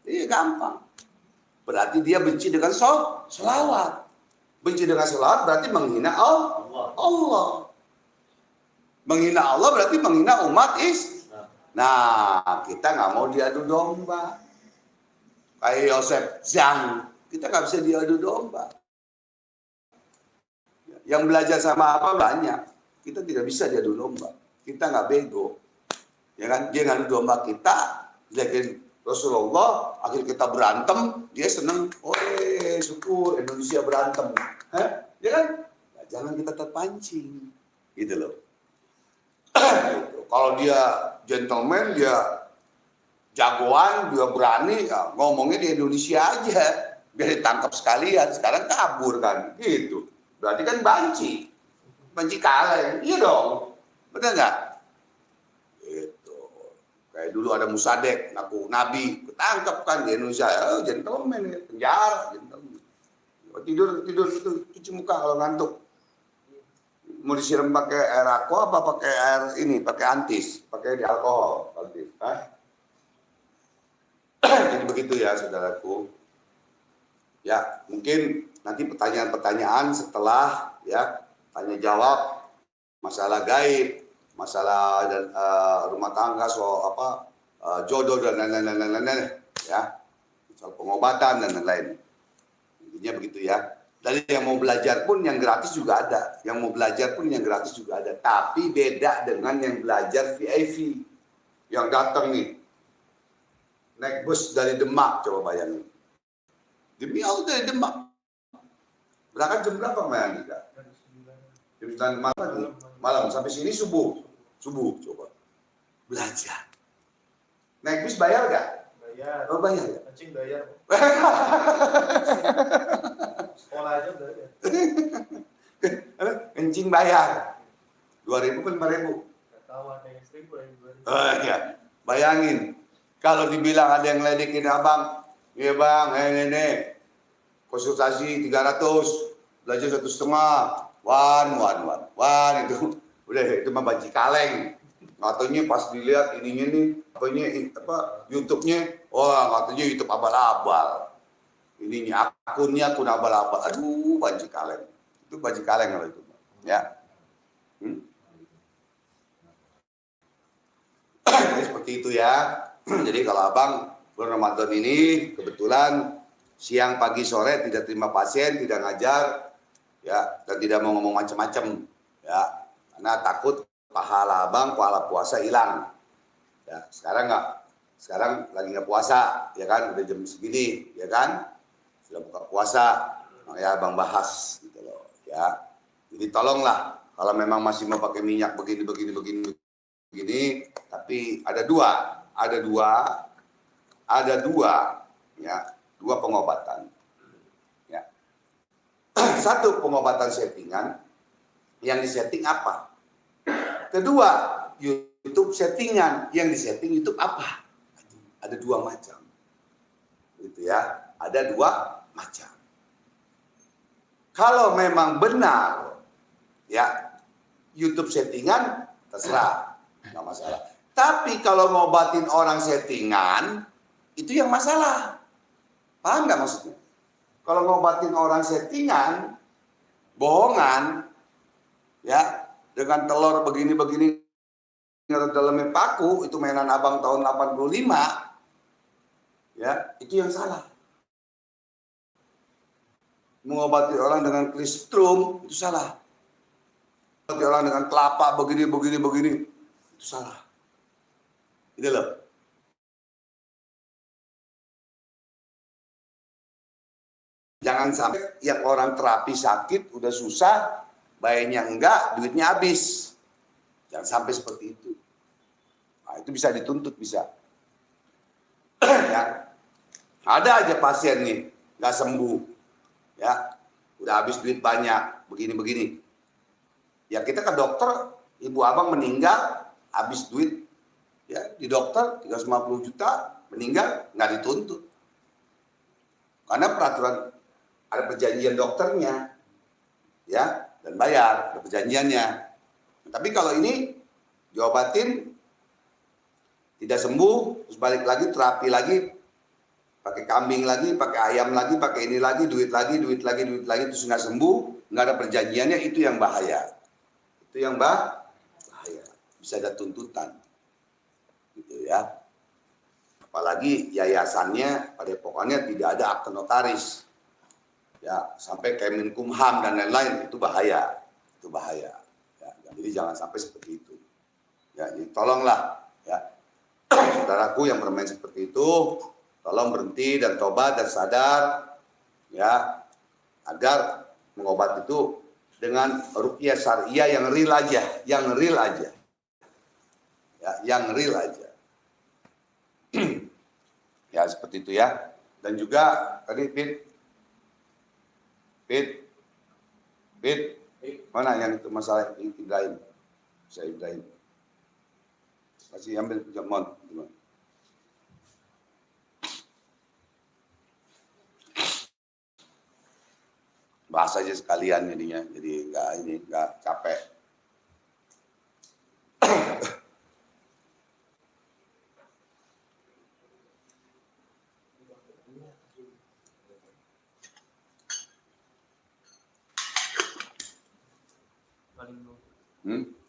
Iya gampang. Berarti dia benci dengan sholawat, Benci dengan selawat berarti menghina Allah. Menghina Allah berarti menghina umat Islam. Nah, kita nggak mau diadu domba. Kayak Yosef Zhang, kita nggak bisa diadu domba. Yang belajar sama apa banyak, kita tidak bisa diadu domba. Kita nggak bego, ya kan? Dia ngadu domba kita, jelekin Rasulullah, akhirnya kita berantem, dia seneng, syukur Indonesia berantem, ya kan? Nah, jangan kita terpancing, gitu loh. Gitu. Kalau dia gentleman, dia jagoan, dia berani, ya, ngomongnya di Indonesia aja, biar ditangkap sekalian. Sekarang kabur kan, gitu. Berarti kan banci kalah, iya dong, benar nggak? Gitu. Kayak dulu ada Musadek, ngaku nabi, ketangkap kan di Indonesia, gentleman ya, penjara, gentleman. Tidur itu cuci muka kalau ngantuk. Mau disiram pakai air aqua apa pakai air ini, pakai antis, pakai di alkohol, antis. Jadi begitu ya saudaraku. Ya mungkin nanti pertanyaan-pertanyaan setelah ya tanya jawab masalah gaib, masalah dan rumah tangga, soal jodoh dan lain-lain ya, soal pengobatan dan lain-lain. Intinya begitu ya. Dari yang mau belajar pun yang gratis juga ada, yang mau belajar pun yang gratis juga ada. Tapi beda dengan yang belajar VIP, yang datang nih naik bus dari Demak, coba bayangin. Demi Allah dari Demak. Berangkat jam berapa main kita? Jam 9 malam sampai sini subuh coba. Belajar. Naik bis bayar nggak? Bayar. Oh bayar ya? Kencing bayar. Sekolah aja bayar. Kencing bayar. 2.000 kan 5.000? Nggak tahu ada yang 1.000 ada yang 2.000. Oh iya. Bayangin. Kalau dibilang ada yang ledekin abang, iya bang, ini konsultasi 300, belajar 1,5, one itu udah itu mah banci kaleng. Katanya pas dilihat ininya nih, YouTube-nya, katanya YouTube abal-abal. Ininya akunnya akun abal-abal. Aduh, banci kaleng. Itu banci kaleng kalau itu, ya. Jadi seperti itu ya. Jadi kalau abang bulan Ramadan ini kebetulan siang, pagi, sore tidak terima pasien, tidak ngajar, ya, dan tidak mau ngomong macam-macam, ya, karena takut pahala abang, pahala puasa hilang. Ya, sekarang lagi nggak puasa, ya kan, udah jam segini, ya kan, sudah buka puasa, makanya abang bahas, gitu loh, ya. Jadi tolonglah, kalau memang masih mau pakai minyak begini, tapi ada dua, ya, dua pengobatan. Ya. Satu pengobatan settingan, yang disetting apa? Kedua, YouTube settingan, yang disetting YouTube apa? Ada dua macam. Gitu ya, ada dua macam. Kalau memang benar, ya, YouTube settingan, terserah, nggak masalah. Tapi kalau ngobatin orang settingan, itu yang masalah. Paham nggak maksudnya? Kalau ngobatin orang settingan, bohongan, ya, dengan telur begini, dalamnya paku, itu mainan abang tahun 85, ya, itu yang salah. Mengobati orang dengan klistrum, itu salah. Mengobati orang dengan kelapa begini, itu salah. Gitu loh. Jangan sampai yang orang terapi sakit, udah susah, bayarnya enggak, duitnya habis. Jangan sampai seperti itu. Nah, itu bisa dituntut, bisa. Ya. Ada aja pasien nih, nggak sembuh. Ya, udah habis duit banyak, begini. Ya kita ke dokter, ibu abang meninggal, habis duit. Ya, di dokter 350 juta, meninggal, nggak dituntut. Karena peraturan, ada perjanjian dokternya, ya, dan bayar, ada perjanjiannya. Tapi kalau ini diobatin, tidak sembuh, terus balik lagi, terapi lagi, pakai kambing lagi, pakai ayam lagi, pakai ini lagi, duit lagi, terus nggak sembuh, nggak ada perjanjiannya, itu yang bahaya. Itu yang bahaya. Bisa ada tuntutan, gitu ya. Apalagi yayasannya, pada pokoknya tidak ada akte notaris, ya sampai Kemenkumham dan lain-lain, itu bahaya, Ya, jadi jangan sampai seperti itu. Ya, jadi tolonglah, ya, saudaraku yang bermain seperti itu. Tolong berhenti dan tobat dan sadar, ya, agar mengobat itu dengan ruqyah syariah yang real aja, Ya, yang real aja. Ya, seperti itu ya. Dan juga tadi Pit, mana yang itu masalah Ibrahim? Saya Ibrahim. Masih ambil jamon. Bahas aja sekalian jadinya, jadi nggak capek.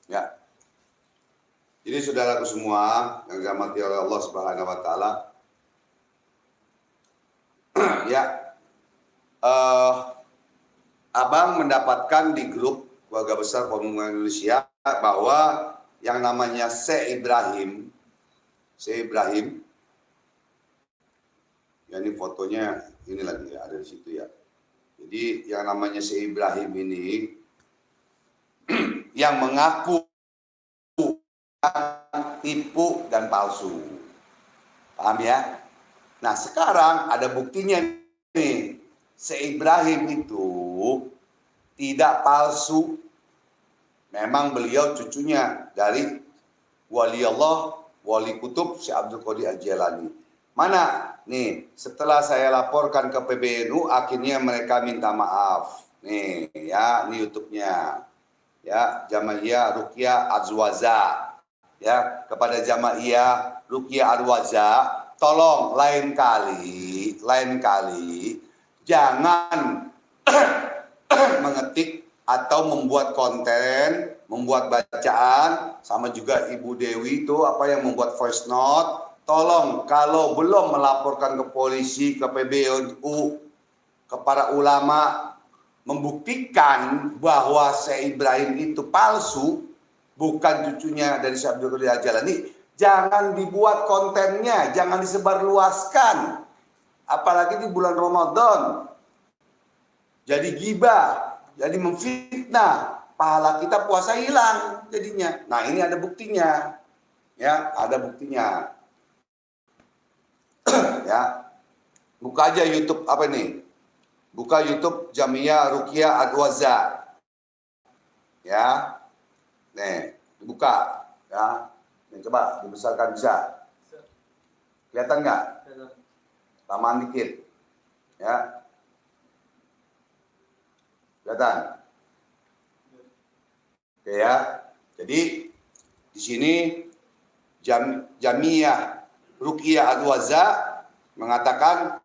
Ya. Jadi saudaraku semua yang dirahmati oleh Allah Subhanahu wa taala, ya, Abang mendapatkan di grup Keluarga Besar Pemuda Indonesia bahwa yang namanya Syekh Ibrahim, ya ini fotonya ini lagi ya, ada di situ ya. Jadi yang namanya Syekh Ibrahim ini yang mengaku tipu dan palsu. Paham ya? Nah, sekarang ada buktinya nih. Syekh Ibrahim itu tidak palsu. Memang beliau cucunya dari wali Allah, wali kutub Syekh Abdul Qadir Al-Jailani. Mana? Nih, setelah saya laporkan ke PBNU, akhirnya mereka minta maaf. Nih, ya, ini YouTube-nya. Ya, Jamaiyah Ruqyah Azwaja. Ya, kepada Jamaiyah Ruqyah Azwaja, tolong lain kali jangan mengetik atau membuat konten, membuat bacaan, sama juga Ibu Dewi itu yang membuat voice note. Tolong kalau belum melaporkan ke polisi, ke PBNU, ke para ulama, membuktikan bahwa Syekh Ibrahim itu palsu, bukan cucunya dari Syekh Abdul Qadir Al-Jailani, jangan dibuat kontennya, jangan disebarluaskan. Apalagi di bulan Ramadan. Jadi gibah, jadi memfitnah, pahala kita puasa hilang jadinya. Nah, ini ada buktinya. Ya, ada buktinya. Ya. Buka aja YouTube Buka YouTube Jamaiyah Ruqyah Azwaja. Ya. Nih, dibuka ya. Nih, coba dibesarkan bisa. Kelihatan nggak? Tambahan dikit. Ya. Kelihatan? Oke ya. Jadi di sini Jamaiyah Ruqyah Azwaja mengatakan,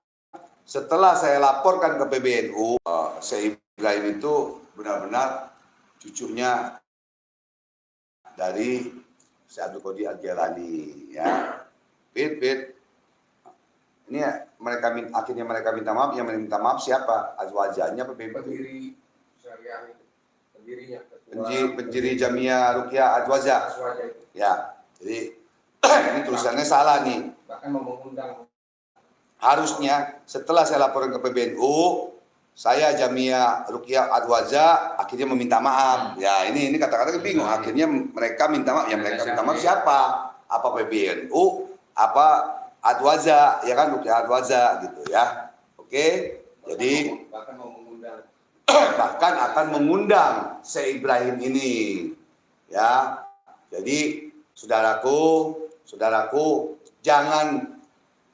setelah saya laporkan ke PBNU, Syekh Ibrahim itu benar-benar cucunya dari Syekh Abdul Qadir Al-Jailani, ya. Ini ya, akhirnya mereka minta maaf. Yang minta maaf siapa? Azwajanya apa PBNU? Pendiri syariah itu, pendirinya. Pendiri Jamaiyah Ruqyah Azwaja. Ya, jadi ini tulisannya salah nih. Bahkan mengundang. Harusnya setelah saya laporan ke PBNU, saya Jamaiyah Ruqyah Azwaja akhirnya meminta maaf. Ya, ini kata-kata bingung. Akhirnya mereka minta maaf. Yang mereka minta maaf siapa? Apa PBNU? Apa Azwaja? Ya kan, Ruqyah Azwaja gitu ya. Oke. Jadi bahkan akan mengundang Syekh Ibrahim ini. Ya. Jadi saudaraku, jangan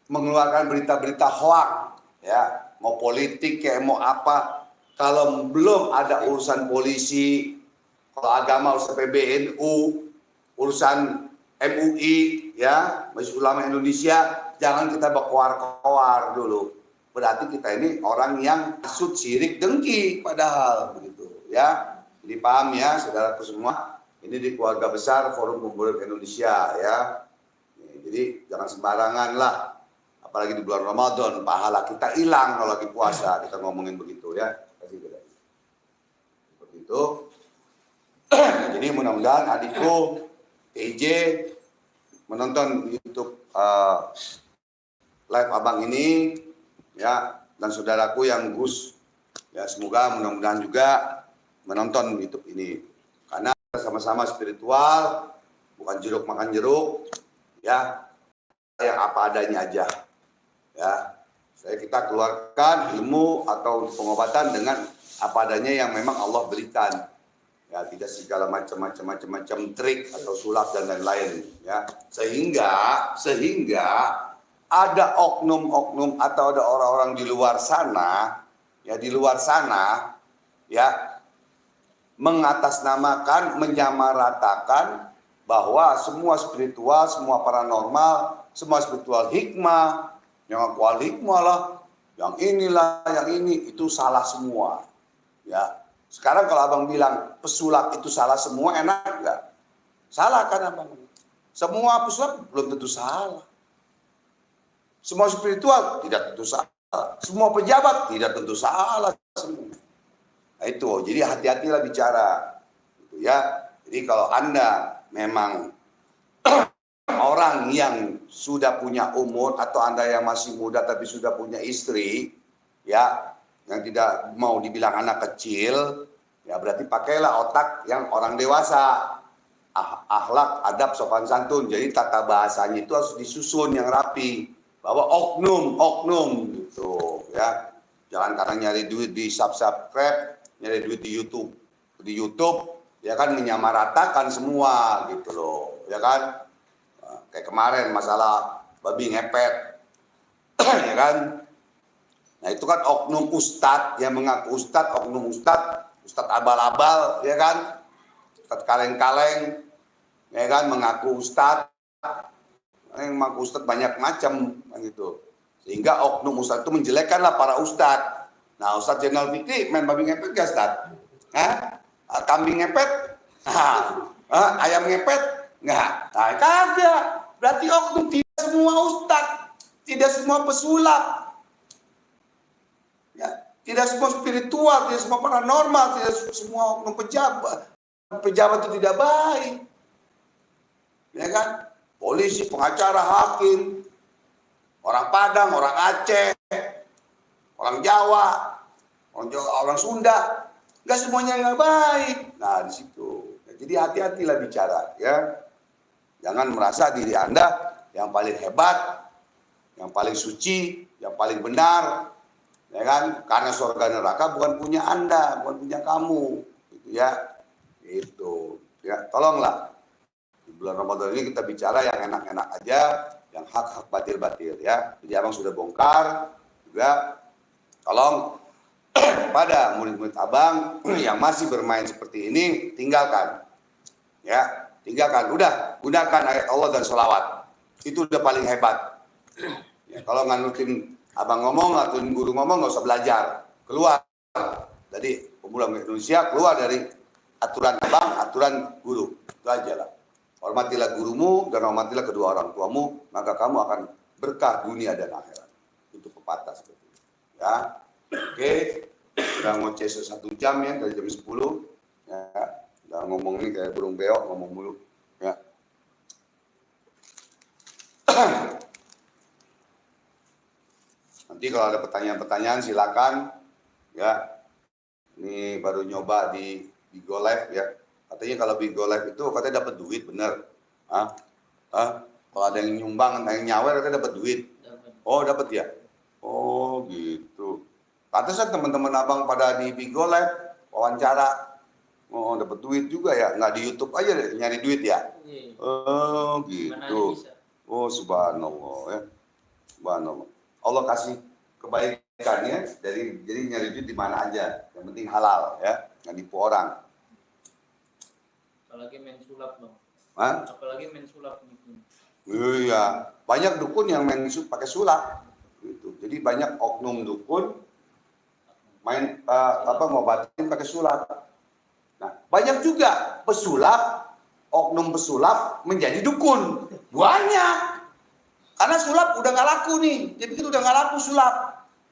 mengeluarkan berita-berita hoak, ya, mau politik kayak mau apa, kalau belum ada urusan polisi, kalau agama urusan PBNU, urusan MUI, ya, Majelis Ulama Indonesia, jangan kita berkoar-koar dulu. Berarti kita ini orang yang hasud, syirik, dengki padahal begitu ya. Jadi paham ya saudaraku semua, ini di keluarga besar Forum Pemuda Indonesia ya. Jadi jangan sembarangan lah, apalagi di bulan Ramadan, pahala kita hilang kalau lagi puasa, kita ngomongin begitu ya. Seperti itu. Jadi mudah-mudahan adikku TJ menonton YouTube live abang ini ya, dan saudaraku yang Gus ya, semoga mudah-mudahan juga menonton YouTube ini, karena sama-sama spiritual, bukan jeruk makan jeruk ya, yang apa adanya aja ya. Kita keluarkan ilmu atau pengobatan dengan apa adanya yang memang Allah berikan ya, tidak segala macam trik atau sulap dan lain-lain ya, sehingga ada oknum-oknum atau ada orang-orang di luar sana ya mengatasnamakan, menyamaratakan bahwa semua spiritual, semua paranormal, semua spiritual hikmah, yang aku hikmah lah, yang inilah, yang ini, itu salah semua ya. Sekarang kalau abang bilang pesulap itu salah semua, enak nggak? Salah kan abang? Semua pesulap belum tentu salah. Semua spiritual tidak tentu salah. Semua pejabat tidak tentu salah semua. Nah, itu, jadi hati-hatilah bicara. Gitu ya. Jadi kalau Anda memang orang yang sudah punya umur, atau Anda yang masih muda tapi sudah punya istri, ya, yang tidak mau dibilang anak kecil, ya berarti pakailah otak yang orang dewasa. Akhlak, adab, sopan santun. Jadi tata bahasanya itu harus disusun yang rapi. Bahwa oknum gitu ya. Jangan karena nyari duit di subscribe, nyari duit di YouTube. Di YouTube ya kan menyamaratakan semua gitu loh, ya kan. Kayak kemarin masalah babi ngepet. Ya kan. Nah itu kan oknum ustadz yang mengaku ustadz, oknum ustadz abal-abal, ya kan, ustadz kaleng-kaleng, ya kan, mengaku ustadz, yang mengaku ustadz banyak macam, gitu. Sehingga oknum ustadz itu menjelekkanlah para ustadz. Nah Ustadz Zainal Fikri main babi ngepet gak ustadz? Kambing ngepet? Ayam ngepet? Nggak. Nah kagak. Berarti oknum tidak semua ustadz, tidak semua pesulap. Ya, tidak semua spiritual, tidak semua paranormal, tidak semua oknum pejabat itu tidak baik, ya kan? Polisi, pengacara, hakim, orang Padang, orang Aceh, orang Jawa, orang Sunda, nggak semuanya nggak baik. Nah di situ, jadi hati-hatilah bicara, ya. Jangan merasa diri Anda yang paling hebat, yang paling suci, yang paling benar. Ya kan, karena surga neraka bukan punya Anda, bukan punya kamu, gitu ya. Itu ya, tolonglah di bulan Ramadan ini kita bicara yang enak-enak aja, yang hak-hak batil-batil ya. Jadi abang sudah bongkar juga, tolong pada murid-murid abang yang masih bermain seperti ini, tinggalkan ya, tinggalkan. Udah, gunakan ayat Allah dan sholawat, itu udah paling hebat ya. Kalau nganutin abang ngomong atau guru ngomong, nggak usah belajar, keluar. Jadi pemuda Indonesia keluar dari aturan abang, aturan guru, itu aja lah. Hormatilah gurumu dan hormatilah kedua orang tuamu, maka kamu akan berkah dunia dan akhirat. Itu pepatah seperti itu. Ya, oke. Udah ngoceh 1 jam ya, dari jam 10. Ya, udah ngomong ini kayak burung beok, ngomong mulu. Ya. Nanti kalau ada pertanyaan-pertanyaan silakan ya. Ini baru nyoba di Go Live ya. Katanya kalau di Go Live itu katanya dapat duit, bener? Kalau ada yang nyumbang, ada yang nyawer katanya dapat duit. Oh dapat ya? Oh gitu. Pantesan teman-teman abang pada di Go Live wawancara. Oh dapat duit juga ya? Nggak di YouTube aja deh, nyari duit ya? Oh gitu. Oh subhanallah ya. Subhanallah. Allah kasih kebaikannya jadi nyari duit di mana aja, yang penting halal ya, nggak nipu orang. Apalagi main sulap dong. Hah? Apalagi main sulap gitu. Iya, banyak dukun yang main pakai sulap. Gitu. Jadi banyak oknum dukun main ngobatin pakai sulap. Nah, banyak juga pesulap, oknum pesulap menjadi dukun. Banyak. Karena sulap udah nggak laku nih. Jadi itu udah nggak laku sulap.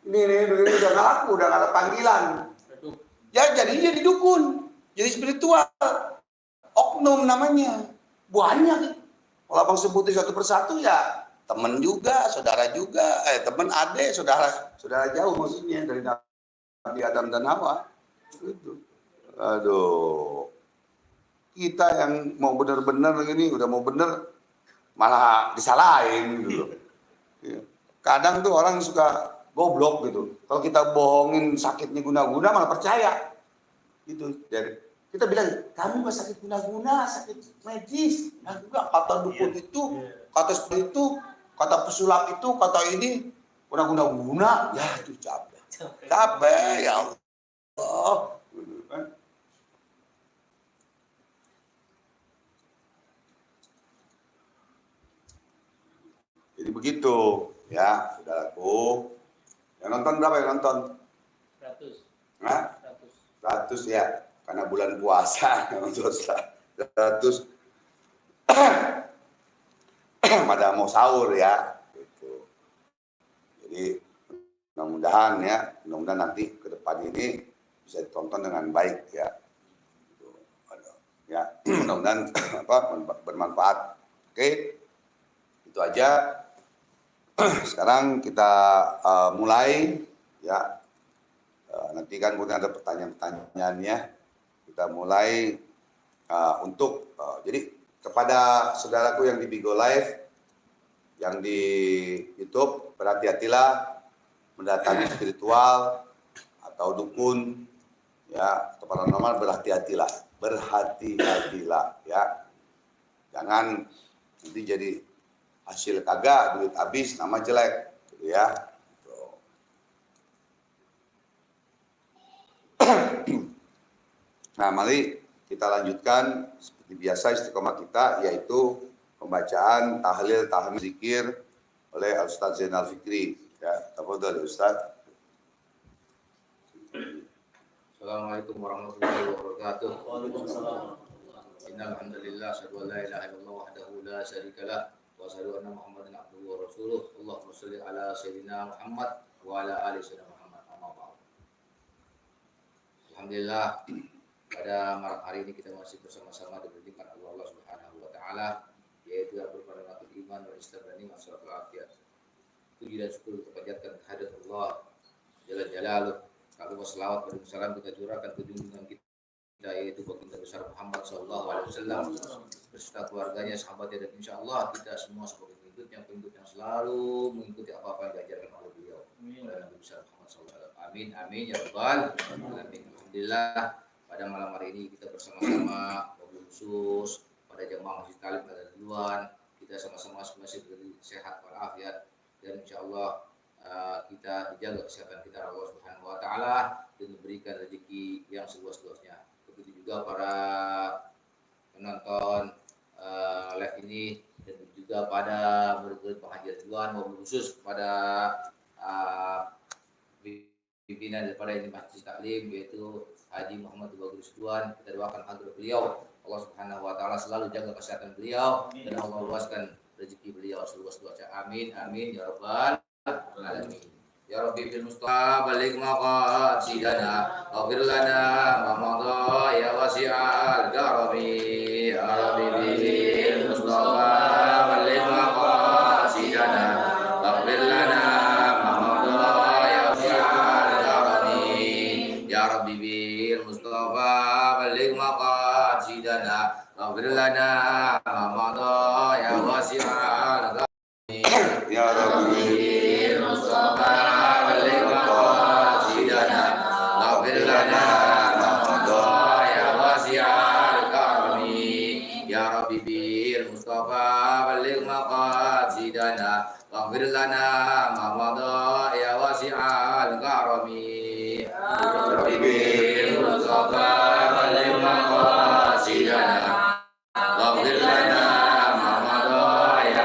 Ini udah nggak laku, udah nggak ada panggilan. Ya jadinya jadi dukun, jadi spiritual. Oknum namanya. Banyak. Kalau abang sebutin satu persatu ya teman juga, saudara juga, teman adik, saudara jauh maksudnya dari Nabi Adam dan Hawa. Gitu. Aduh, kita yang mau benar-benar ini udah mau benar malah disalahin gitu. Ya. Kadang tuh orang suka goblok gitu. Kalau kita bohongin sakitnya guna-guna malah percaya. Gitu. Jadi kita bilang, kamu gak sakit guna-guna, sakit medis. Nah juga kata dukun itu, kata seperti itu, kata pesulap itu, kata ini guna-guna. Ya itu capek. Capek ya Allah. Gitu kan. Jadi begitu ya, saudaraku. Yang nonton berapa yang nonton? 100. Hah? 100 ya, karena bulan puasa nonton 100. Pada mau sahur ya. Gitu. Jadi mudah-mudahan nanti ke depan ini bisa ditonton dengan baik ya. Gitu. Ya, mudah-mudahan bermanfaat. Oke. Itu aja. Sekarang kita mulai ya. Nanti kan mungkin ada pertanyaan-pertanyaannya. Kita mulai untuk jadi kepada saudaraku yang di Bigo Live, yang di YouTube, berhati-hatilah mendatangi spiritual atau dukun ya atau paranormal, berhati-hatilah ya. Jangan nanti jadi hasil kagak, duit habis, nama jelek gitu ya. Nah, mari kita lanjutkan seperti biasa istiqomah kita, yaitu pembacaan tahlil, tahmid, zikir oleh Ustaz Zainal Fikri. Ya, tafadhol Ustaz. Assalamualaikum warahmatullahi wabarakatuh. Innal hamdalillah asyhadu an la ilaha illallah wahdahu la syarikalah wa asyhadu anna Muhammadan abduhu wa rasuluh. Allahumma shalli ala sayyidina Muhammad wa ala ali sayyidina Muhammad. Amma ba'd. Alhamdulillah, pada malam hari ini kita masih bersama-sama diberi nikmat Allah Subhanahu wa taala, yaitu yang berupa nikmatul iman wal Islam dan nikmat suratul afiyat. Puji dan syukur kita panjatkan kehadirat Allah Jalla Jalaluh. Kalau selawat dan salam kita curahkan ke junjungan kita, yaitu baginda besar Muhammad sallallahu alaihi wasallam beserta keluarganya, sahabatnya, dan insyaallah kita semua sebagai pengikut yang selalu mengikuti apa-apa yang diajarkan oleh beliau, oleh Nabi besar Muhammad sallallahu alaihi wasallam. Amin amin ya rabbal alamin. Alhamdulillah, pada malam hari ini kita bersama-sama wabil khusus pada jemaah Masjid Talib pada duluan, kita sama-sama masih berdiri sehat walafiat, dan insyaallah kita dijaga kesehatan kita Allah Subhanahu wa taala dan diberikan rezeki yang seluas-luasnya. Begitu juga para penonton live ini, dan juga pada murid-murid pengajian duluan, wabil khusus pada pimpinan daripada ini Masjid Taklim, yaitu Haji Muhammad Bagus Duan. Kita doakan hadir beliau, Allah Subhanahu wa taala selalu jaga kesehatan beliau dan Allah luaskan rezeki beliau seluas-luasnya. Amin amin ya rabbal alamin. Ya Rabbi bil Mustafa balik maqasidana waghfir lana ma madha ya wasi'al karami. Ya Rabbi bil Mustafa balik maqasidana waghfir lana ma madha ya wasi'al karami. Ya Rabbi bil Mustafa balik maqasidana waghfir lana ma madha ya wasi'al karami. Ya Rabbi Mustafa balik maqasidana waghfir lana ma madha ya wasi'al karami. Ya Rabbi bil Mustafa balik maqasidana waghfir lana ma madha ya wasi'al karami. Ya Rabbi bil Mustafa balik maqasidana waghfir lana ma madha ya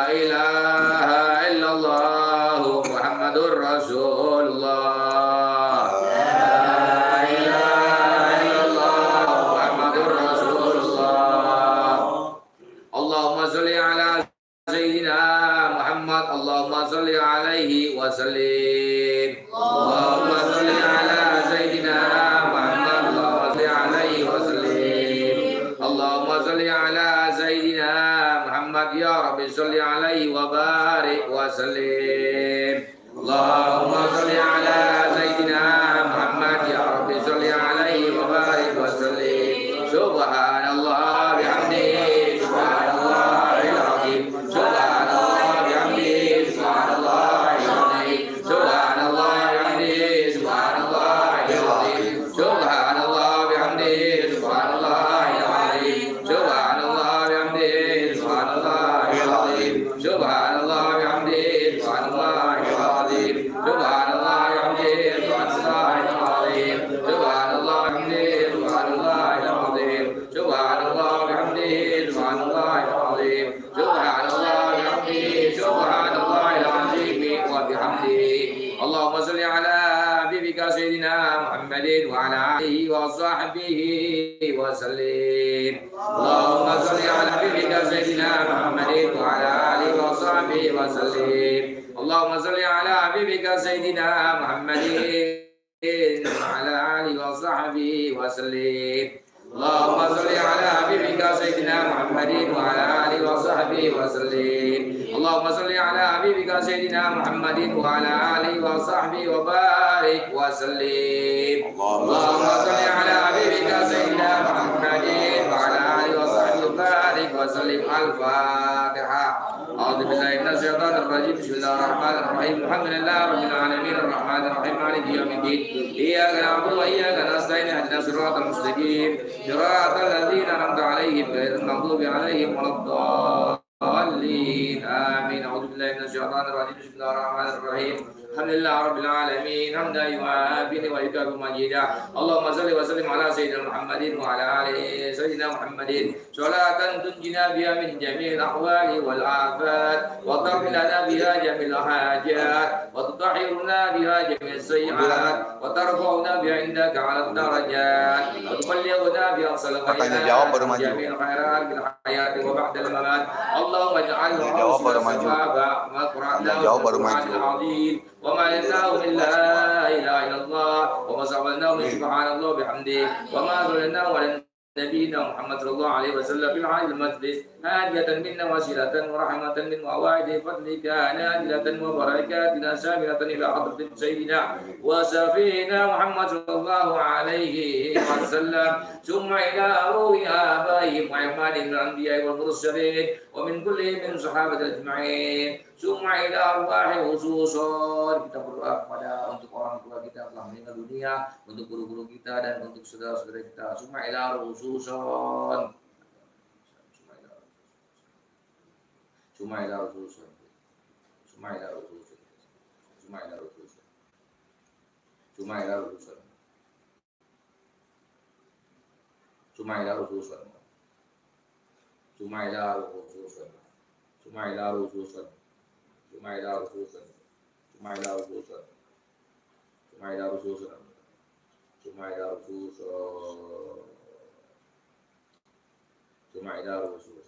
Muhammad Allahumma sholli alaihi wa sallim. Allahumma sholli ala Sayyidina Muhammad Allahumma sholli alaihi wa sallim. Allahumma sholli ala Sayyidina Muhammad ya Rabbi sholli alaihi wa barik wa sallim. Allahumma sholli ala Sayyidina Muhammad ya Rabbi sholli alaihi wa barik wa sallim. Subhanallah bihamdihi subhanallahil azim. Subhanallah bihamdihi subhanallahil azim. Subhanallah bihamdihi subhanallahil azim. Subhanallah bihamdihi subhanallahil azim. Subhanallah bihamdihi subhanallahil azim. Subhanallah bihamdihi subhanallahil azim. Subhanallah bihamdihi subhanallahil azim. Subhanallah bihamdihi subhanallahil azim. Subhanallah bihamdihi subhanallahil azim. Subhanallah bihamdihi subhanallahil azim wa bihamdihi. Allahumma shalli ala habibika sayyidina Muhammadin wa ala alihi wa sahbihi wa sallim. Allahumma shalli ala habibika sayyidina Muhammadin wa ala alihi wa sahbihi wa sallim. Allahumma shalli ala habibika sayyidina Muhammadin wa ala alihi wa sahbihi wa sallim. Allahumma shalli ala habibika sayyidina Muhammadin wa ala alihi wa sahbihi wa sallim. Allahumma shalli ala habibika sayyidina Muhammadin wa ala alihi wa sahbihi wa barik wa sallim. Allahumma shalli ala habibika sayyidina Muhammadin wa ala alihi wa sahbihi wa barik wa sallim. Al-Fatihah. A'udzu billahi minasy syaithanir rajim. Bismillahir rahmanir rahim. Alhamdulillahi rabbil alamin arrahmanir rahim maliki yaumiddin. Iyyaka na'budu wa iyyaka nasta'in ihdinas siratal mustaqim. Siratal ladzina an'amta 'alaihim ghairil maghdubi 'alaihim waladdallin. Amin. A'udzu billahi minasy syaithanir rajim. Bismillahir rahmanir rahim. Alhamdulillah rabbil alamin hamdan yu'afini wa yukafi majida. Allahumma salli wa sallim ala sayyidina Muhammadin wa ala ali sayyidina Muhammadin salatan tunjina biha min jami'il ahwali wal afat wa tarfi lana biha jami'il hajat wa tutahhiruna biha jami'is sayyi'at wa tarfa'una biha indaka 'ala darajat wa tuballighuna biha aqsal khairat jami'il khairat bil hayati wa ba'dal mamat. Allahumma ij'alhu sababa ma qura'nahu al-Qur'anil 'azim وما لله من لا إله إلا الله وما صبرناه من سبحان الله بحمده وما ظلمناه ولا نبينا محمد صلى الله عليه وسلم في العالم المجلس هادية منا وسيلة ورحمة من وواعد فضلك نازلة وبركاتنا سامرة إلى حضرة سيدنا وسفينا محمد صلى الله عليه وسلم ثم إلى روح آبائهم وإخوانهم الأنبياء والمرسلين ومن كل من صحابة أجمعين ثم إلى أرواح خصوصا. Kita berdoa kepada untuk orang tua kita telah meninggal dunia, untuk guru-guru kita dan untuk saudara-saudara kita. Summa ila khususan. Summa ila khususan. Summa ila khususan. Summa ila khususan. Summa ila khususan. Summa ila khususan. Summa ila khususan. Summa ila khususan. Summa ila khususan. Summa ila khususan. Summa ila khususan. Summa ila khususan. Summa ila khususan.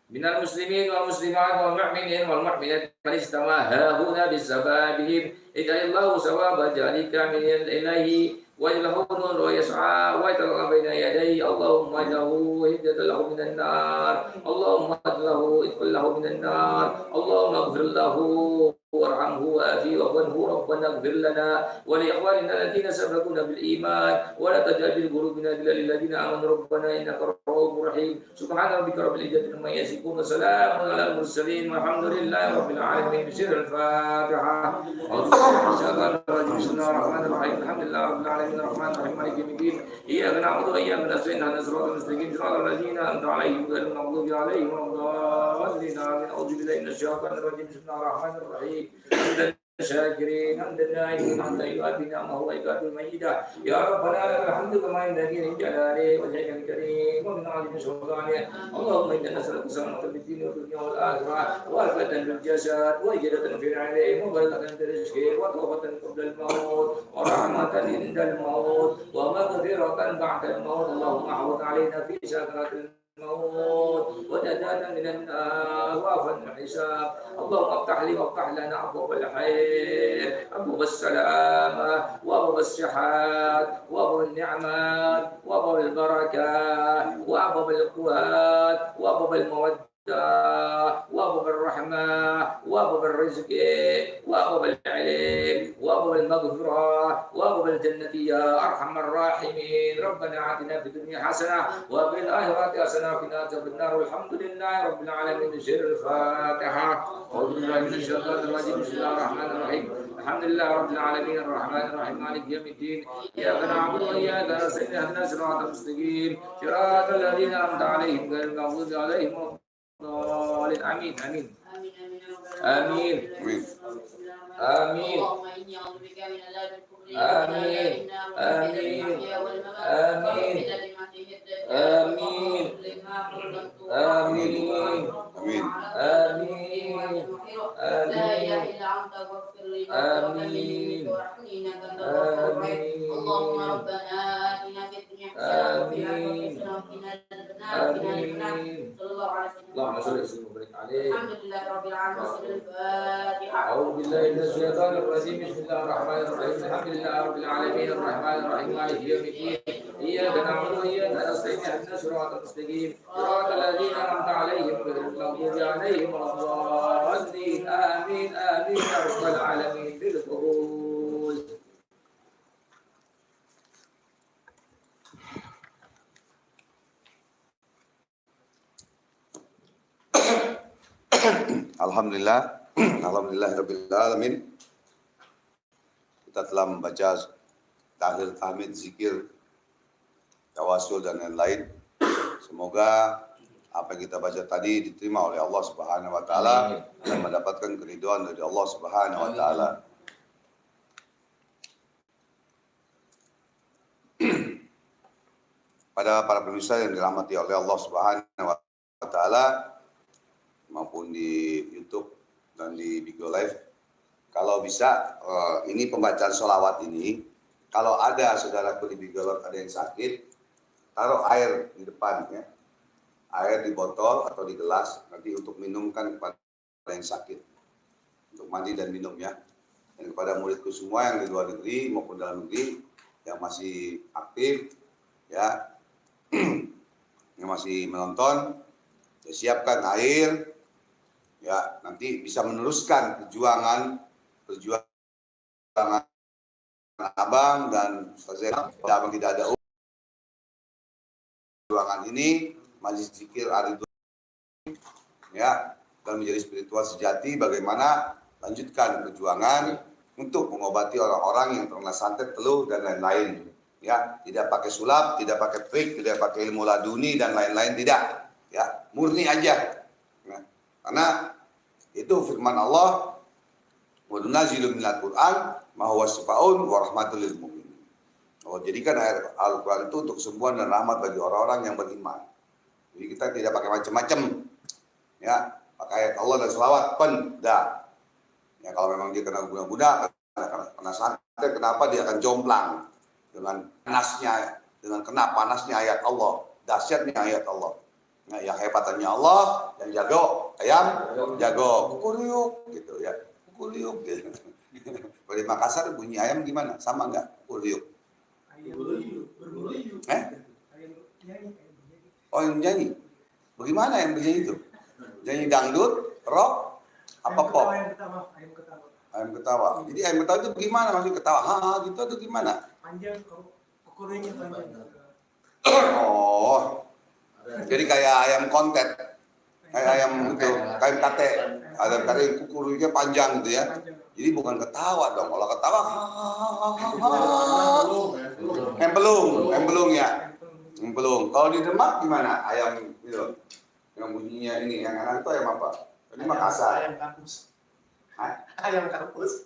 Minal muslimin wal muslimat wal mu'minin wal mu'minat man istama hahuna bisababihim idallahu sawaba jalika min ilahi wajlahu nur wa yas'a wa yatalaqa baina yadayhi Allahumma lahu hidayatan lahu minan nar Allahumma lahu itqal lahu minan nar Allahumma ighfir lahu warhamhu wa'afi wa'anhu rabbana ighfir lana wa li ikhwanina alladhina sabaquna bil iman wa la taj'al fi qulubina ghillan lil ladzina amanu rabbana innaka ra'ufur rahim. Subhana rabbika rabbil izzati amma yasifun wa salamun alal mursalin walhamdulillahi rabbil alamin. Al-Fatihah. Bismillahirrahmanirrahim. Alhamdulillahi rabbil alamin arrahmanir rahim maliki yawmiddin. Iyyaka na'budu wa iyyaka nasta'in ihdinas siratal mustaqim siratal ladzina an'amta 'alaihim ghairil maghdubi 'alaihim waladdallin. A'udzu billahi minasy syaithanir rajim. Bismillahirrahmanirrahim. شاكرين حمدا نائمين حمدا يؤدي نعمه ويكافئ مجيدا يا ربنا لك الحمد كما ينبغي لجلاله وجهك الكريم ومن عظيم سلطانه اللهم انا نسالك سلامة في الدين والدنيا والاخره وعافية بالجسد وإجابة في العلم وبركة في الرزق وتوبة قبل الموت ورحمة عند الموت ومغفرة بعد الموت اللهم اعوذ علينا في سكرات الموت الموت ونجاة من النار وعفوا عن الحساب. اللهم افتح لي وافتح لنا أبواب الخير، أبواب السلامة وأبواب الصحات وأبواب النعمات وأبواب البركات وأبواب القوات وأبواب المودة وأبواب الرحمة وأبواب الرزق وأبواب العلم وأبواب المغفرة وأبواب الجنة يا أرحم الراحمين. ربنا آتنا في الدنيا حسنة وفي الآخرة حسنة وقنا عذاب النار والحمد لله رب العالمين. سر الفاتحة. أعوذ بالله من الشيطان الرجيم. بسم الله الرحمن الرحيم. الحمد لله رب العالمين الرحمن الرحيم مالك يوم الدين. إياك نعبد وإياك نستعين اهدنا الصراط المستقيم صراط الذين أنعمت عليهم غير المغضوب عليهم ولا الضالين. آمين آمين آمين آمين اللهم إني أعوذ بك من عذاب القبر آمين. آمين آمين. آمين. آمين. آمين. لا إله إلا أنت فاغفر لي آمين. وارحمني إنك أنت الغفور الرحيم. اللهم ربنا آتنا في الدنيا حسنة وفي الآخرة حسنة وقنا عذاب النار. صلى الله عليه وسلم. اللهم صل وسلم وبارك عليه. الحمد لله رب العالمين. سر الفاتحة. أعوذ بالله من الشيطان الرجيم. بسم الله الرحمن الرحيم. الحمد لله رب العالمين الرحمن الرحيم مالك يوم الدين. إياك نعبد وإياك نستعين اهدنا الصراط المستقيم صراط الذين أنعمت عليهم غير المغضوب عليهم ولا الضالين. آمين آمين يا رب العالمين بالقبول. Alhamdulillah, alhamdulillahirabbil alamin. Kita telah membaca tahlil, tahmid, zikir, tawasul dan lain-lain. Semoga apa yang kita baca tadi diterima oleh Allah Subhanahu wa taala dan mendapatkan keridhaan dari Allah Subhanahu wa taala. Pada para pemirsa yang dirahmati oleh Allah Subhanahu wa taala maupun di YouTube dan di Bigo Live, kalau bisa ini pembacaan sholawat ini, kalau ada saudaraku di Bigo Live ada yang sakit, taruh air di depan ya, air di botol atau di gelas nanti untuk minumkan kepada yang sakit, untuk mandi dan minum ya. Dan kepada muridku semua yang di luar negeri maupun dalam negeri yang masih aktif ya, yang masih menonton, ya, siapkan air ya, nanti bisa meneruskan perjuangan abang dan Ustaz Zainal. Abang tidak ada perjuangan ini, majlis zikir Aridul ya, dan menjadi spiritual sejati. Bagaimana lanjutkan perjuangan untuk mengobati orang-orang yang terkena santet, teluh dan lain-lain ya, tidak pakai sulap, tidak pakai trik, tidak pakai ilmu laduni dan lain-lain, tidak ya, murni aja ya. Karena itu firman Allah, wa nunazzilu minal Qur'an ma huwa syifaa'un wa rahmatul lil mu'minin. Oh, jadikan ayat Al-Qur'an itu untuk kesembuhan dan rahmat bagi orang-orang yang beriman. Jadi kita tidak pakai macam-macam ya, pakai ayat Allah dan selawat dah. Ya, kalau memang dia kena guna-guna, kena santet, kenapa dia akan jomplang dengan panasnya, dengan kena panasnya ayat Allah, dahsyatnya ayat Allah. Nah, yang hebatannya Allah, yang jago ayam, jago kukuruyuk gitu ya, kukuruyuk gitu. Kalau di Makassar bunyi ayam gimana? Sama nggak? Kukuruyuk. Oh, yang nyanyi. Bagaimana yang bernyanyi itu? Nyanyi dangdut, rock, apa pop? Ayam ketawa. Jadi ayam ketawa itu bagaimana? Maksudnya ketawa, ha gitu atau gimana? Panjang, kukuruyuknya panjang. Oh. Jadi kayak ayam kontet, kayak ayam itu, kayak kate, ayam kate yang kukuruyuknya panjang gitu ya. Jadi bukan ketawa dong, kalau ketawa, empelung ya, empelung. Kalau di Demak gimana? Ayam itu, yang bunyinya ini, yang anak itu ayam apa? Ini Makassar. Ayam kampus. Ayam kampus.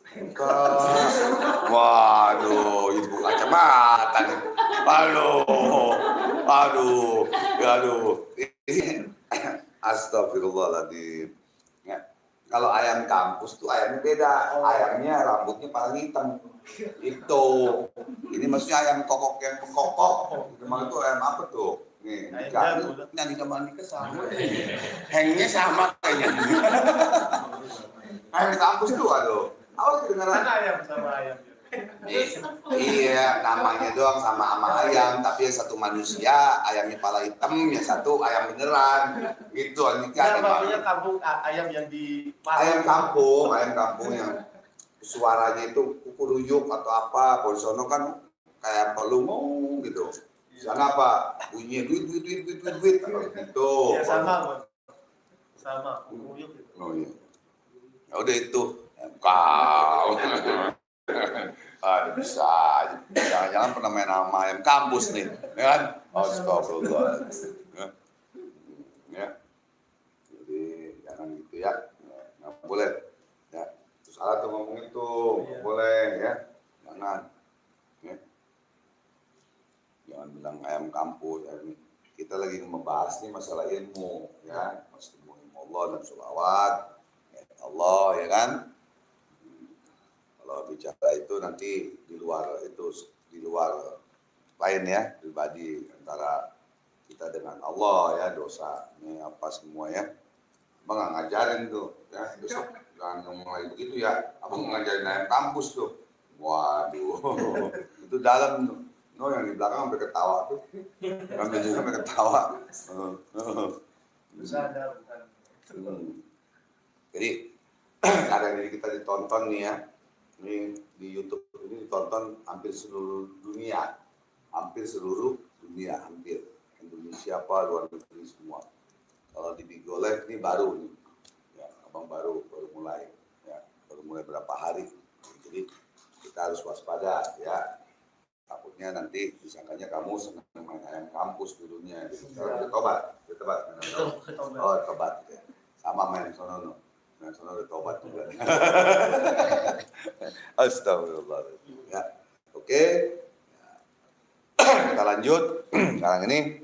Waduh, itu bukan kacamata nih. Aduh. Astagfirullahaladzim. Ya. Kalau ayam kampus tuh ayamnya beda. Ayamnya rambutnya paling hitam. Itu. Ini maksudnya ayam kokok yang pekokok. Memang itu ayam apa tuh? Ini Nih, Ayam nikah. Nah, nikah sama nikah sama. Hangnya sama kayaknya. Ayam kampus tuh, aduh. Awas kedengaran. Mana ayam sama ayam? Iya, namanya doang sama ayam, tapi yang satu manusia, ayamnya pala hitam, yang satu ayam beneran. Gitu, nikah. Maksudnya kampung ayam yang di Ayam kampung yang suaranya itu kukuruyuk atau apa. Kalau di sono kan kayak pelumung gitu. Di sana apa? Bunyinya duit gitu. Ya sama, kuyuk gitu. Oh iya. Ya udah itu. Kau. Aduh, bisa aja. Jangan-jangan pernah main sama ayam kampus nih, ya kan? Astagfirullah. Ya. Jadi jangan gitu ya. Nggak boleh. Ya. Terus salah tuh ngomong itu, nggak boleh ya. Jangan. Ya. Jangan bilang ayam kampus. Ya. Kita lagi membahas nih masalah ilmu, ya. Masalah ilmu Allah dan sholawat. Ya Allah, ya kan? Kalau bicara itu nanti di luar lain ya, pribadi antara kita dengan Allah ya, dosa ini apa semua ya. Abang nggak ngajarin tuh ya, besok jangan ngomong lagi begitu ya. Abang ngajarin ayam kampus tuh. Waduh, itu dalam tuh. No, yang di belakang sampai ketawa tuh. Sampai ketawa. Bercanda bukan. Jadi kadang ini kita ditonton nih ya. Ini di YouTube ini ditonton hampir seluruh dunia, hampir Indonesia apa luar negeri semua. Kalau di Bigo Live ini baru nih, ya, abang baru mulai, ya, baru mulai berapa hari. Jadi kita harus waspada ya. Takutnya nanti disangkanya kamu senang main ayam kampus dulunya. Tobat. Oh tobat ya. Sama main sono. Nah, sono udah tobat juga. Astagfirullahaladzim. Ya, oke. Kita lanjut. Sekarang ini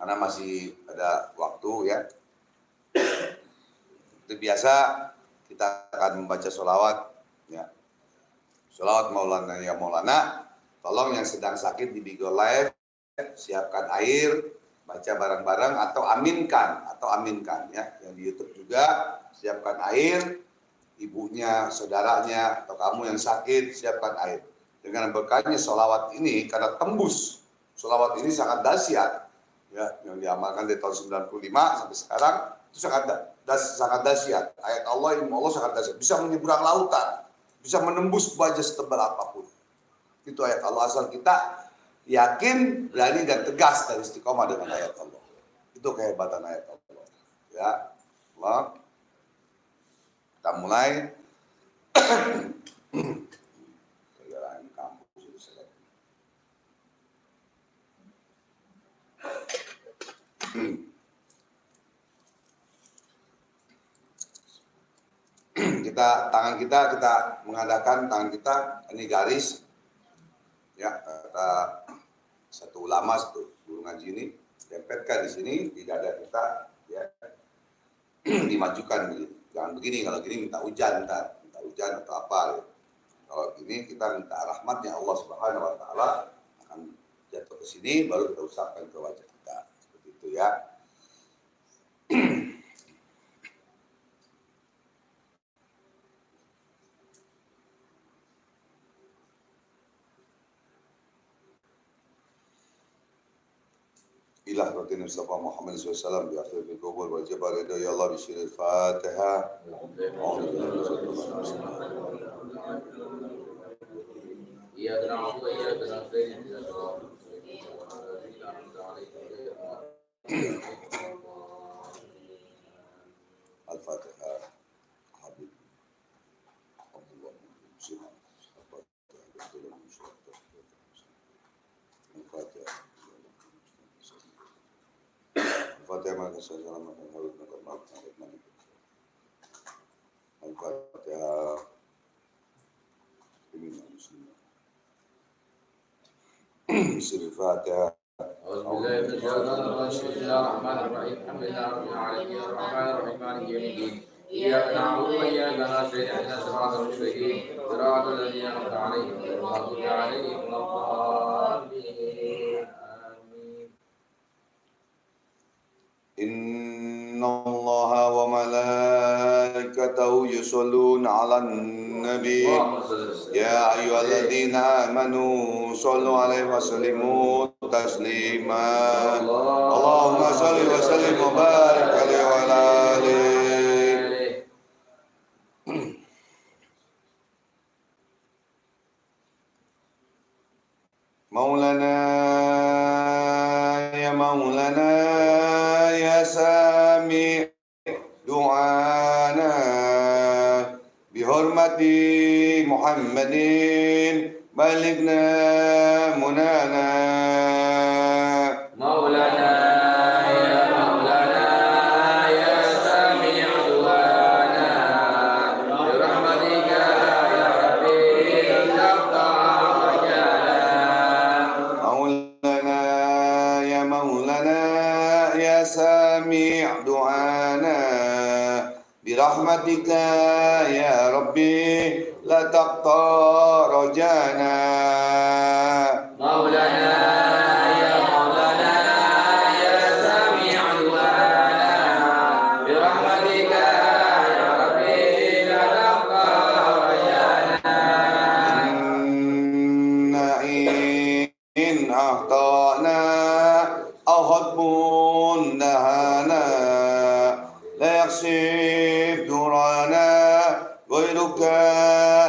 karena masih ada waktu ya. Seperti biasa kita akan membaca sholawat. Ya. Sholawat Maulana ya Maulana. Tolong yang sedang sakit di Bigo Live siapkan air, baca bareng-bareng atau aminkan ya. Yang di YouTube juga siapkan air, ibunya, saudaranya, atau kamu yang sakit, siapkan air. Dengan berkahnya sholawat ini, karena tembus, sholawat ini sangat dahsyat, ya, yang diamalkan dari tahun 95 sampai sekarang, itu sangat dahsyat. Ayat Allah, ilmu Allah sangat dahsyat. Bisa menyeberang lautan, bisa menembus baja setebal apapun. Itu ayat Allah, asal kita yakin, berani, dan tegas dan istiqomah dengan ayat Allah. Itu kehebatan ayat Allah. Ya, Allah. Kita mulai. kita mengadakan tangan kita ini garis ya, kata satu ulama, satu guru ngaji ini tempelkan di sini di dada kita ya, dimajukan begitu. Jangan begini, kalau gini minta hujan atau apa ya. Kalau gini kita minta rahmatnya Allah Subhanahu wa taala akan jatuh ke sini, baru kita usapkan ke wajah kita. Seperti itu ya. إلى حضرة المصطفى محمد صلى الله عليه وسلم بأخير في القبور والجبر رضي الله بشير الفاتحة. إياك نعبد وإياك نستعين الفاتحة. حبيب عبد الله الفاتحة. الفاتحة مع السلام الفاتحة. بسم الفاتحة. أعوذ بالله من الشيطان الرجيم. بسم الله الرحمن الرحيم. الحمد لله رب العالمين الرحمن الرحيم مالك يوم الدين. إياك نعبد وإياك نستعين اهدنا الصراط المستقيم صراط الذين أنعمت عليهم غير المغضوب عليهم ولا الضالين. آمين. Innallaha wa malaikatahu yusholluna 'alan nabi. Ya ayyuhalladzina amanu shollu 'alaihi wa sallimu taslima. Allahumma shalli wa sallim wa barik 'alaihi wa ala alihi. Maulana ya sami du'ana bihormati Muhammadin balighna munana. Maulana ya sami du'ana birahmatika ya rabbi Maulana ya sami du'ana birahmatika ya rabbi la taqta rajana. Maulana ya sami du'ana birahmatika ya rabbi la taqta rajana. In ahtana aw hadbun nahana la yaksif durana ghairuka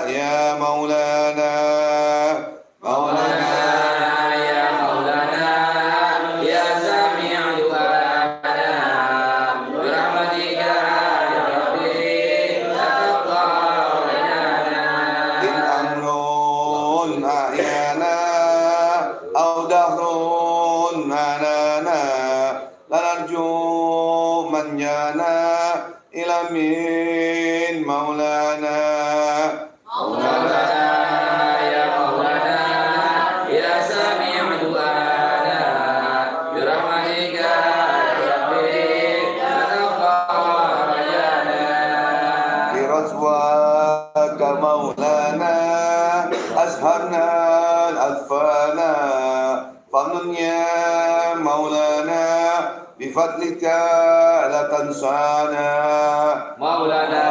ya maulana. Maulana ya sami du'ana birahmatika ya rabbi la taqta rajana. in amrun ahyana aw dahrun hanana la narju manjana ila min maulana. Maulana ya sami du'ana birahmatika ya rabbi la taqta rajana. Fi razwaka maulana azharna al-adfana famnun ya maulana bifadlika la tansana. Maulana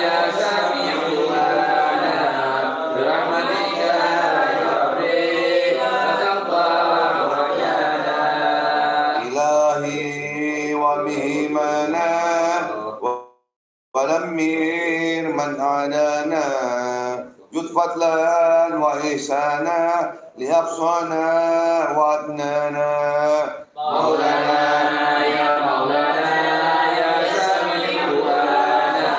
ya sami du'ana birahmatika ya rabbi la taqta rajana. Ilahi wa mihimana wa lammir man adana jud fadlan wa ihsana lihafsana wa adnana. Maulana ya sami du'ana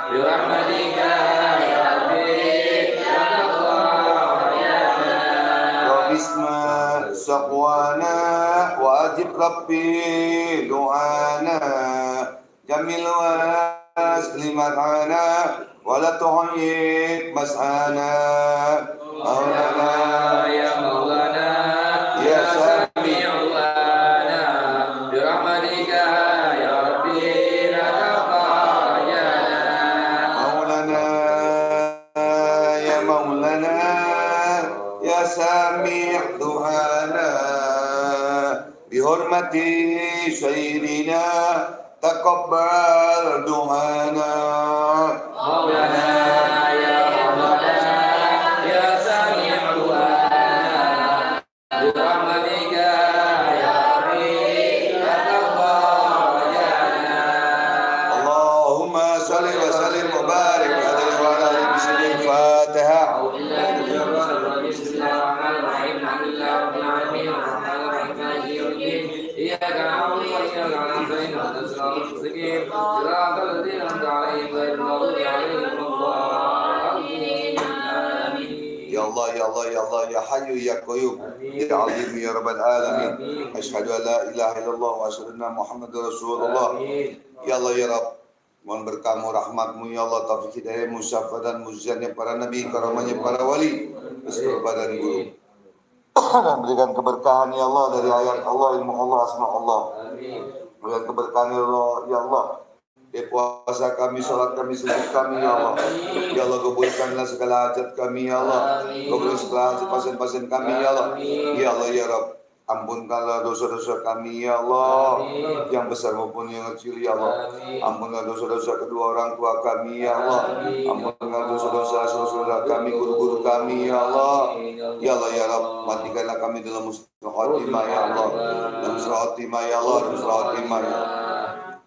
birahmatika ya rabbi la taqta rajana. Bisma saqwana wa ajib rabbi du'ana jamil waslimatana wa la tuhayyid mas'ana. Maulana ya sami du'ana birahmatika ya rabbi la taqta rajana. Maulana ya sami' du'ana bihormati sayyidina taqabbal du'ana. Maulana ya sami du'ana birahmatika ya rabbi la taqta rajana. Allahumma salli wa sallim wa barik alaihi wa ala alihi Al-Fatihah. Bismillahirrahmanirrahim. Alhamdulillahirabbil alamin. Arrahmanirrahim. Maliki yaumiddin. Iyyaka na'budu wa iyyaka nasta'in. Ihdinas siratal mustaqim. Siratal ladzina an'amta 'alaihim ghairil maghdubi 'alaihim waladdallin. Amin. Ya Allah, ya Allah, ya Allah, ya Hayyu ya Qayyum, ya Azim ya Rabbal Alamin. Asyhadu an la ilaha illallah wa asyhadu anna Muhammadar Rasulullah. Ya Allah ya Rabb, mohon berkamu rahmatmu ya Allah, taufik hidayahmu, syafaat dan mujizatnya para nabi, karamanya para wali, beserta dan guru. Dan berikan keberkahan ya Allah dari ayat Allah, ilmu Allah, asma Allah. Berikan keberkahan ya Allah, ya Allah. Puasa kami, salat kami, sujud kami ya Allah. Ya Allah, kabulkanlah segala hajat kami ya Allah. Kabulkan segala hajat pasien-pasien kami ya Allah. Ya Allah ya Rabb. Ampunkanlah dosa-dosa kami ya Allah, Amin. yang besar maupun yang kecil ya Allah. Amin. Ampunkanlah dosa-dosa kedua orang tua kami ya Allah. Amin. Ampunkanlah dosa-dosa saudara kami, guru-guru kami ya Allah. Ya Allah ya Rabb, matikanlah kami dalam husnul khatimah ya Allah. Dalam husnul khatimah ya Allah, dalam husnul khatimah ya Allah.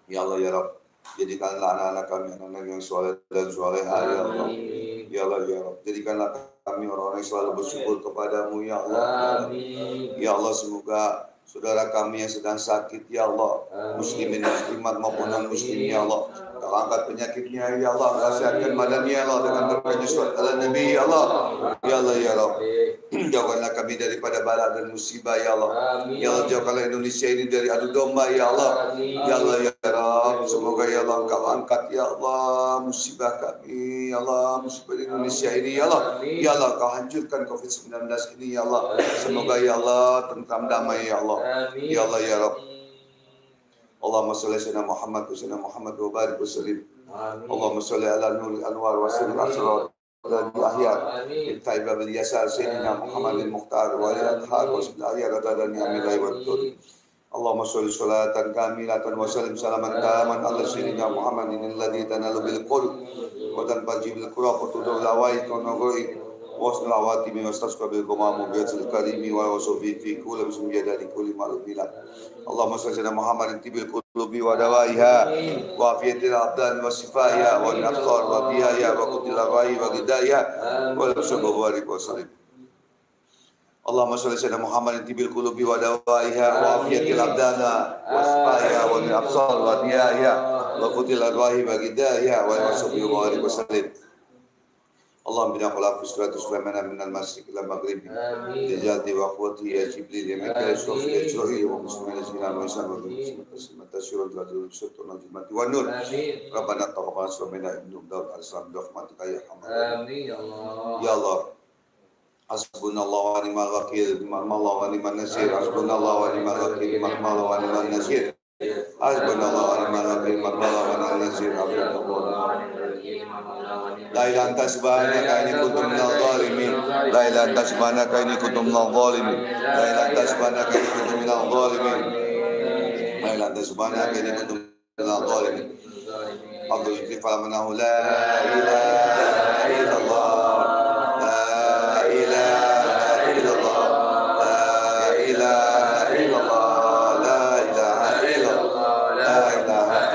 Ya Allah ya Rabb, jadikanlah anak-anak kami anak-anak yang soleh dan solehah ya Allah. Ya Allah ya Rabb, jadikanlah kami orang-orang yang selalu bersyukur kepadamu ya Allah. Amin. Ya Allah, semoga saudara kami yang sedang sakit ya Allah, muslimin muslimat maupun non muslim ya Allah, Kau angkat penyakitnya ya Allah, Kau sehatkan badannya ya Allah dengan berkahnya surat ala Nabi ya Allah. Ya Allah ya Rabb, jauhkanlah kami daripada bala dan musibah ya Allah. Amin. Ya Allah, jauhkanlah Indonesia ini dari adu domba ya Allah. Ya Allah ya Rabb, semoga ya Allah Kau angkat ya Allah musibah kami ya Allah, musibah di Indonesia ini ya Allah. Ya Allah, Kau hancurkan COVID-19 ini ya Allah. Semoga ya Allah tentram damai ya Allah. Amin. Ya Allah ya Rabb. Allahumma salli ala sayyidina Muhammad wa sayyidina Muhammad wa barik wa sallim. Allahumma salli ala nuril anwar wa sallim asrar dan ahya. Intai babil yasar sayyidina Muhammadin mukhtar wa ala athar wa sallim ahya radadan ya amilai wa tur. Allahumma salli salatan kamilatan wa sallim salaman taman ala sayyidina Muhammadin alladhi tanalu bil qulub wa tanfaji bil qurab wa tudur lawai tonogoi. Wasnul awatimi wastasqa bil ghamam bi'atil karimi wa wasufi fi kulli bismi yadali kulli ma'lum bilad. Allahumma salli ala Muhammadin tibil qulubi wa dawaiha wa afiyatil abdan wa sifaiha wa nafsar wa biha wa qutil ghai wa gidaiha wa sallallahu alaihi wasallam. Allahumma salli ala Muhammadin tibil qulubi wa dawaiha wa afiyatil abdan wa sifaiha wa nafsar wa biha wa qutil ghai wa gidaiha wa sallallahu alaihi wasallam. اللهم بنا خلاف سورة سليمان من المشرق إلى المغرب لجلد وقوته يا جبريل يا ميكائيل الصوفي يا إسرائيل ومسلمين الذين وإنسان والمسلمين تسير الجلد والشرط والجمال والنور ربنا تقبل صومنا ابن داود عليه السلام برحمتك يا أرحم الراحمين يا الله حسبنا الله ونعم الوكيل نعم الله ونعم النصير حسبنا الله ونعم الوكيل نعم الله ونعم النصير حسبنا الله ونعم الوكيل نعم الله ونعم النصير حسبنا الله La ilaha anta subhanaka inni kuntu minadh dhalimin. La ilaha anta subhanaka inni kuntu minadh dhalimin. La ilaha anta subhanaka inni kuntu minadh dhalimin. La ilaha anta subhanaka inni kuntu minadh dhalimin. Allahu ighfir lahu la ilaha illallah. La ilaha illallah. La ilaha illallah. La ilaha illallah. La ilaha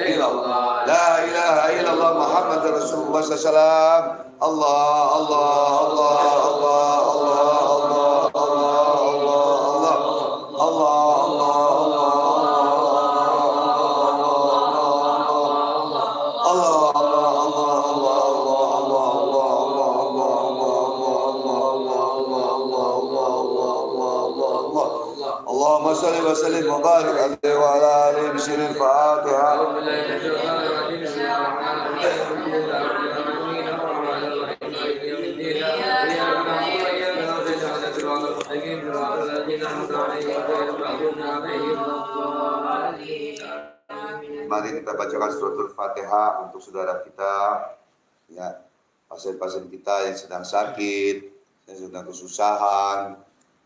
illallah. La ilaha illallah Muhammad Rasulullah SAW. Allah Allah Allah Allah Allah Allah Allah Allah Allah Allahumma salli wa sallim wa barik alaihi wa ala alihi bismil Fatiha. Mari kita bacakan suratul Fatihah untuk saudara kita, ya, pasien-pasien kita yang sedang sakit, yang sedang kesusahan,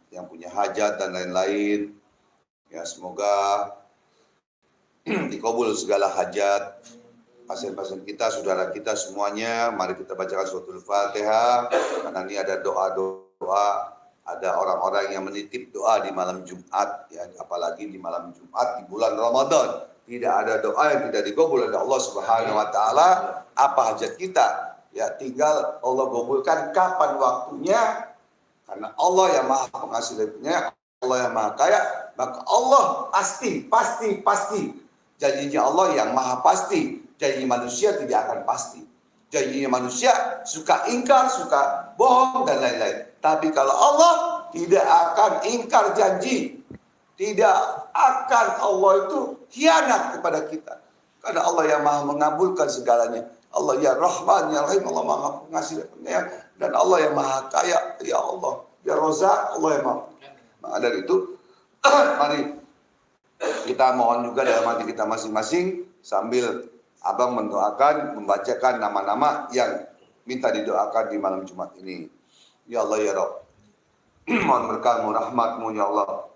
yang punya hajat dan lain-lain. Ya, semoga dikabul segala hajat pasien-pasien kita, saudara kita semuanya. Mari kita bacakan suratul Fatihah, karena ini ada doa-doa, ada orang-orang yang menitip doa di malam Jumat, ya, apalagi di malam Jumat di bulan Ramadan. Tidak ada doa yang tidak dikabul oleh Allah Subhanahu wa taala. Apa hajat kita? Ya, tinggal Allah kabulkan kapan waktunya. Karena Allah yang Maha Pengasih dan Penyayang, Allah yang Maha Kaya, maka Allah pasti. Janjinya Allah yang Maha pasti. Janji manusia tidak akan pasti. Janjinya manusia suka ingkar, suka bohong dan lain-lain. Tapi kalau Allah tidak akan ingkar janji. Tidak akan Allah itu khianat kepada kita. Karena Allah yang Maha mengabulkan segalanya. Allah ya Rahman, ya Rahim, Allah Maha Pengasih dan Penyayang. Dan Allah yang Maha Kaya, ya Allah. Ya Razak, Allah yang Maha. Maka dari itu, mari kita mohon juga dalam hati kita masing-masing sambil abang mendoakan, membacakan nama-nama yang minta didoakan di malam Jumat ini. Ya Allah ya Rabb, mohon berkahmu, rahmatmu ya Allah,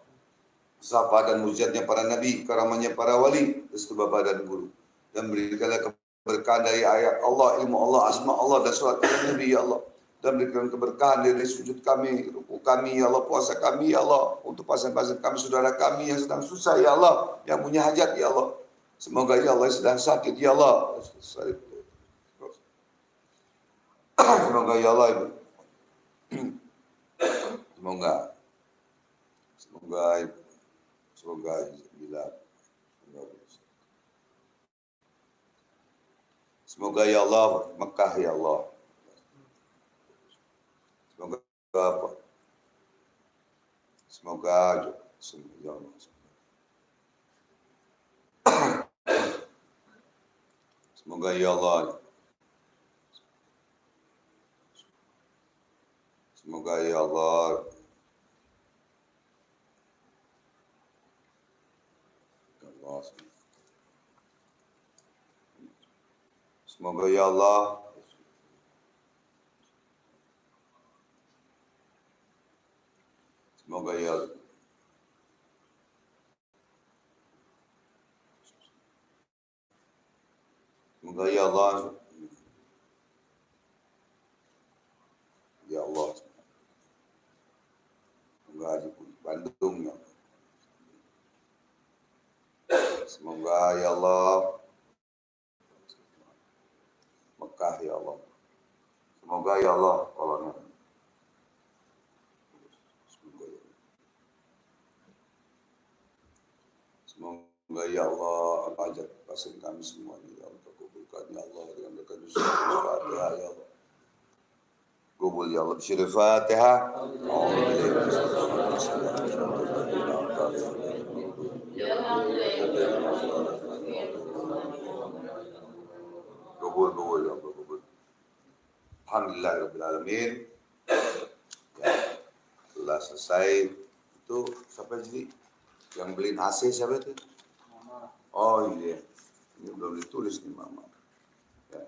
syafaat dan mujizatnya para nabi, karamahnya para wali, restu bapa dan guru, dan berikanlah keberkahan dari ayat Allah, ilmu Allah, asma Allah, dan surat Nabi ya Allah, dan berikan keberkahan dari sujud kami, ruku kami ya Allah, puasa kami ya Allah, untuk pasien-pasien kami, saudara kami yang sedang susah ya Allah, yang punya hajat ya Allah, semoga ya Allah yang sedang sakit ya Allah, semoga ya Allah, semoga bila semoga ya Allah Mekah ya Allah, semoga ya Allah, semoga ya Allah, semoga ya Allah, semoga ya Allah, semoga ya Allah, semoga ya Allah, ya Allah, semoga di Bandung ya Allah. Semoga ya Allah Mekah ya Allah. Semoga ya Allah tolongnya. Semoga ya Allah hajat pasien kami semuanya ya Allah, kabulkan ya Allah dengan berkat Al-Fatihah ya Allah. Kabul ya Allah. Al-Fatihah. Kabul ya Allah, kabul. Alhamdulillahirabbil alamin. Ya, telah selesai. Itu siapa jadi yang beliin AC siapa itu? Oh iya, ini belum ditulis nih Mama. Ya,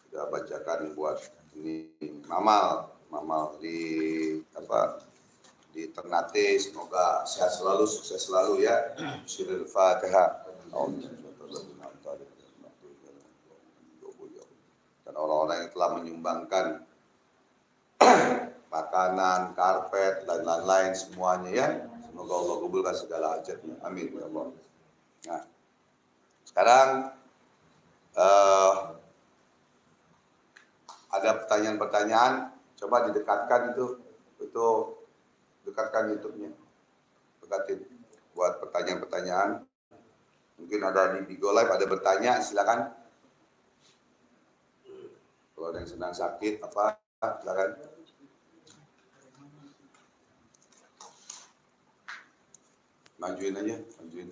kita bacakan buat ini Mamal di apa? Di Ternate, semoga sehat selalu, sukses selalu ya. Surah Al-Fatihah. Dan orang-orang yang telah menyumbangkan makanan, karpet, dan lain-lain semuanya ya. Semoga Allah kabulkan segala hajatnya. Amin ya Allah. Nah, sekarang ada pertanyaan-pertanyaan. Coba didekatkan itu dekatkan YouTube-nya. Dekatin buat pertanyaan-pertanyaan. Mungkin ada di Bigo Live ada bertanya, silakan. Kalau ada yang sedang sakit apa, silakan. Majuin aja, majuin.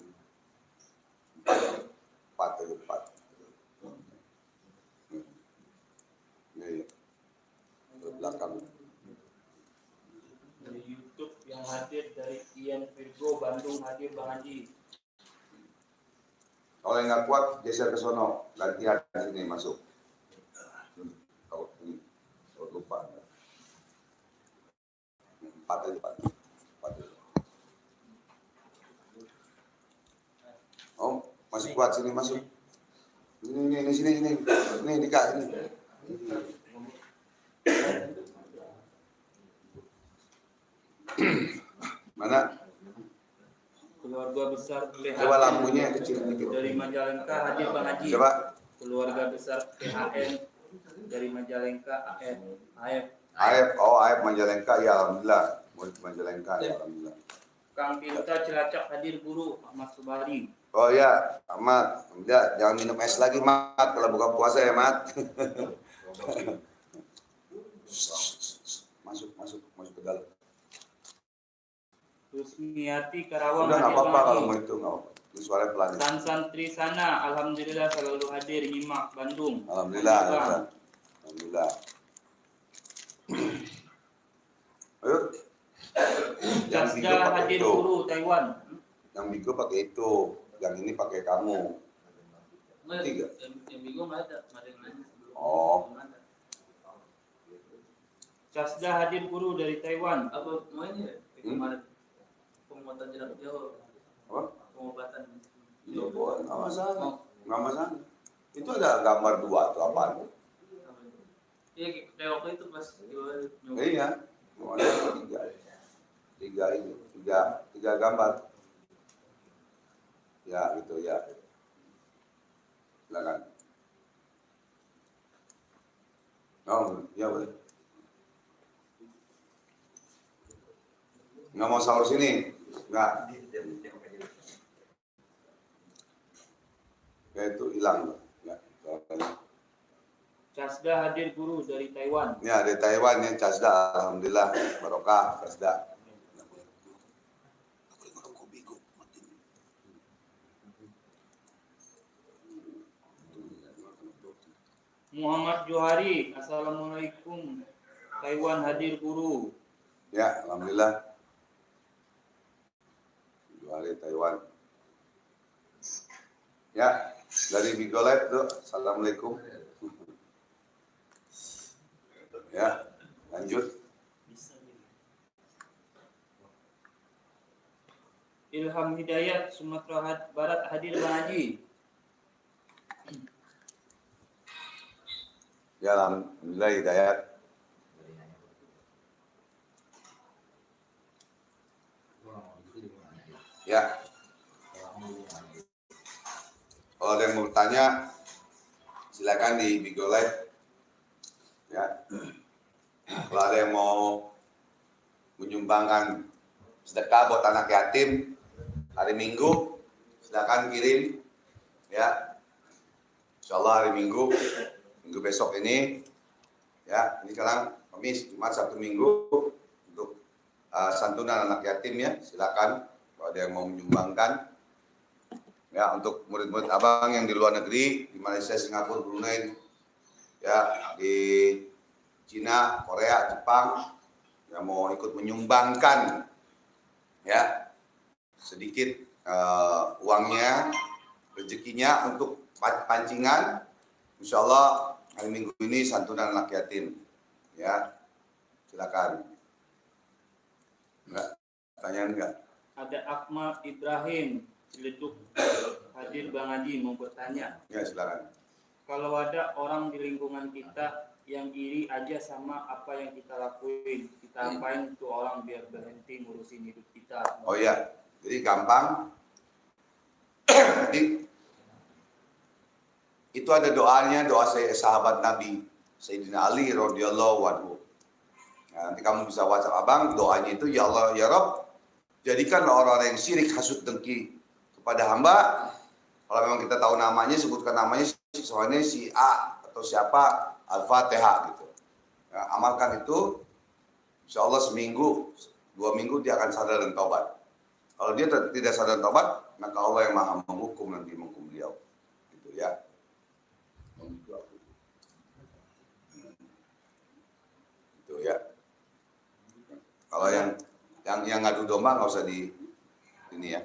4. Ini ke belakang. Dari YouTube yang hadir dari Ian Virgo Bandung hadir Bang Haji. Kalau yang nggak kuat geser ke sono, gantian sini masuk. Kalau ini, kalau lupa. 4 aja. Oh, masih kuat sini masuk. Ini sini. Ini Dika sini. Mana? Keluarga besar PHN. Coba lampunya kecil dikit. Dari Majalengka hadir Bang Haji. Coba. Keluarga besar PHN dari Majalengka AF. AF Majalengka ya alhamdulillah. Murid Majalengka ya alhamdulillah. Kang Tirta Cilacap hadir guru Ahmad Subari. Oh ya, Mat, jangan minum es lagi, Mat, kalau buka puasa ya, Mat. masuk ke dalam. Rusmiati Karawang Udah nggak hadir apa-apa Bang kalau Haji. mau itu nggak apa-apa. Itu suara pelan. Sansan Trisana alhamdulillah selalu hadir nyimak Bandung. Alhamdulillah. Alhamdulillah. Ayo. Yang Bigo Jasda pakai hadir itu. guru Taiwan. Yang Bigo pakai itu. Yang ini pakai kamu. Tiga. Yang bingung nggak ada yang nanya sebelum. Oh. Belum ada. Jasda hadir guru dari Taiwan. Apa mau ini ya? Kemarin pengobatan jarak jauh. Apa? Pengobatan. Iya, boleh. Nggak masalah. Mau Nggak masalah. Itu ada gambar 2 atau apaan? iya kayak waktu itu pas nyoba. Iya. Mau ada 3. Tiga gambar. Ya, gitu ya. Silakan. Oh, ya boleh. Nggak mau sahur sini? Nggak. Ya itu hilang. Ya, Jasda hadir guru dari Taiwan. ya dari Taiwan ya, Casda. Alhamdulillah. Barokah, Casda. Muhammad Johari, Assalamualaikum. Taiwan hadir guru. Ya, alhamdulillah. Juara Taiwan. Ya, dari Bigo Live tuh. Assalamualaikum. Ya, lanjut. Ilham Hidayat, Sumatera Barat hadir Bang Haji. Ya, alhamdulillah hidayat. Ya. Kalau ada yang mau bertanya, silakan di Bigo Live. Ya. Kalau ada yang mau menyumbangkan sedekah buat anak yatim hari Minggu, silakan kirim. Ya. Insyaallah hari Minggu besok ini, ya, ini sekarang Kamis, Jumat, Sabtu, Minggu untuk santunan anak yatim ya, silakan kalau ada yang mau menyumbangkan, ya, untuk murid-murid abang yang di luar negeri, di Malaysia, Singapura, Brunei, ya, di Cina, Korea, Jepang, yang mau ikut menyumbangkan, ya, sedikit uangnya, rezekinya untuk pancingan, insya Allah hari Minggu ini santunan anak yatim, ya, silakan. Enggak, pertanyaan enggak? Ada Akmal Ibrahim, Ciledug hadir Bang Haji mau bertanya. Ya, silakan. Kalau ada orang di lingkungan kita yang iri aja sama apa yang kita lakuin, kita apain tuh orang biar berhenti ngurusin hidup kita. Oh ya, jadi gampang. Jadi itu ada doanya, doa sahabat Nabi Sayyidina Ali radhiyallahu anhu. Nah, nanti kamu bisa WhatsApp abang, doanya itu, ya Allah, ya Rabb, jadikanlah orang-orang yang syirik, hasud, dengki kepada hamba. Kalau memang kita tahu namanya, sebutkan namanya, soalnya si A atau siapa, Al-Fatihah gitu. Nah, amalkan itu, insya Allah seminggu, 2 minggu dia akan sadar dan taubat. Kalau dia tidak sadar dan taubat, maka Allah yang maha menghukum nanti menghukum beliau. Gitu ya. Itu ya. Kalau yang ngadu domba nggak usah di ini ya,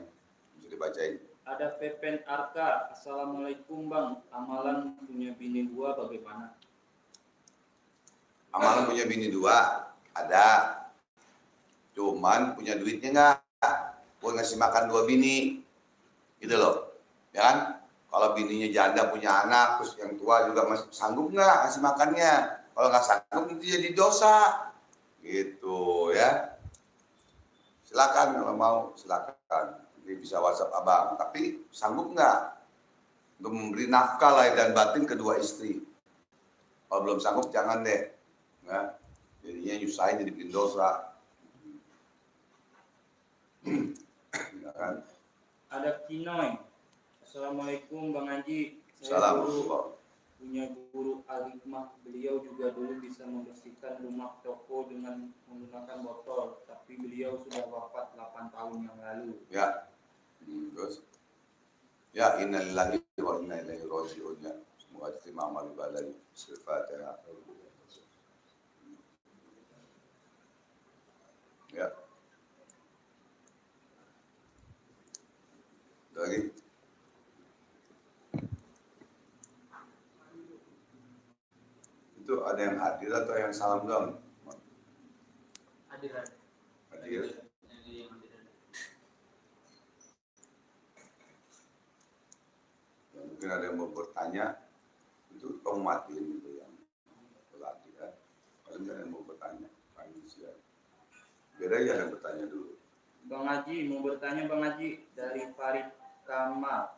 bisa dibacain. Ada Pepen Arka, Assalamualaikum Bang, amalan punya bini 2 bagaimana? Amalan punya bini 2 ada, cuman punya duitnya nggak buat ngasih makan 2 bini, gitu loh, ya kan? Kalau bininya janda punya anak, terus yang tua juga masih sanggup nggak ngasih makannya? Kalau nggak sanggup itu jadi dosa, gitu ya. Silakan kalau mau, silakan. Nanti bisa WhatsApp abang. Tapi sanggup nggak untuk memberi nafkah lahir dan batin kedua istri? Kalau belum sanggup jangan deh. Ya. Jadinya nyusahin, jadi bikin dosa. Ya kan? Ada Kinoy, Assalamualaikum Bang Haji. Salam. Punya guru Al-Hikmah, beliau juga dulu bisa membersihkan rumah toko dengan menggunakan botol, tapi beliau sudah wafat 8 tahun yang lalu. Ya. Terus. Ya, innalillahi wa inna ilaihi raji'un. Ya. Semoga diterima amal ibadah. Al-Fatihah. Ya. Lagi. Itu ada yang hadir atau yang salam doang? Hadir. Hadir. Ya, mungkin ada yang mau bertanya, itu kamu matiin gitu yang berlatih ya. Kalau ada yang mau bertanya, manusia. Biar aja yang bertanya dulu. Bang Haji mau bertanya Bang Haji dari Farid Kamal.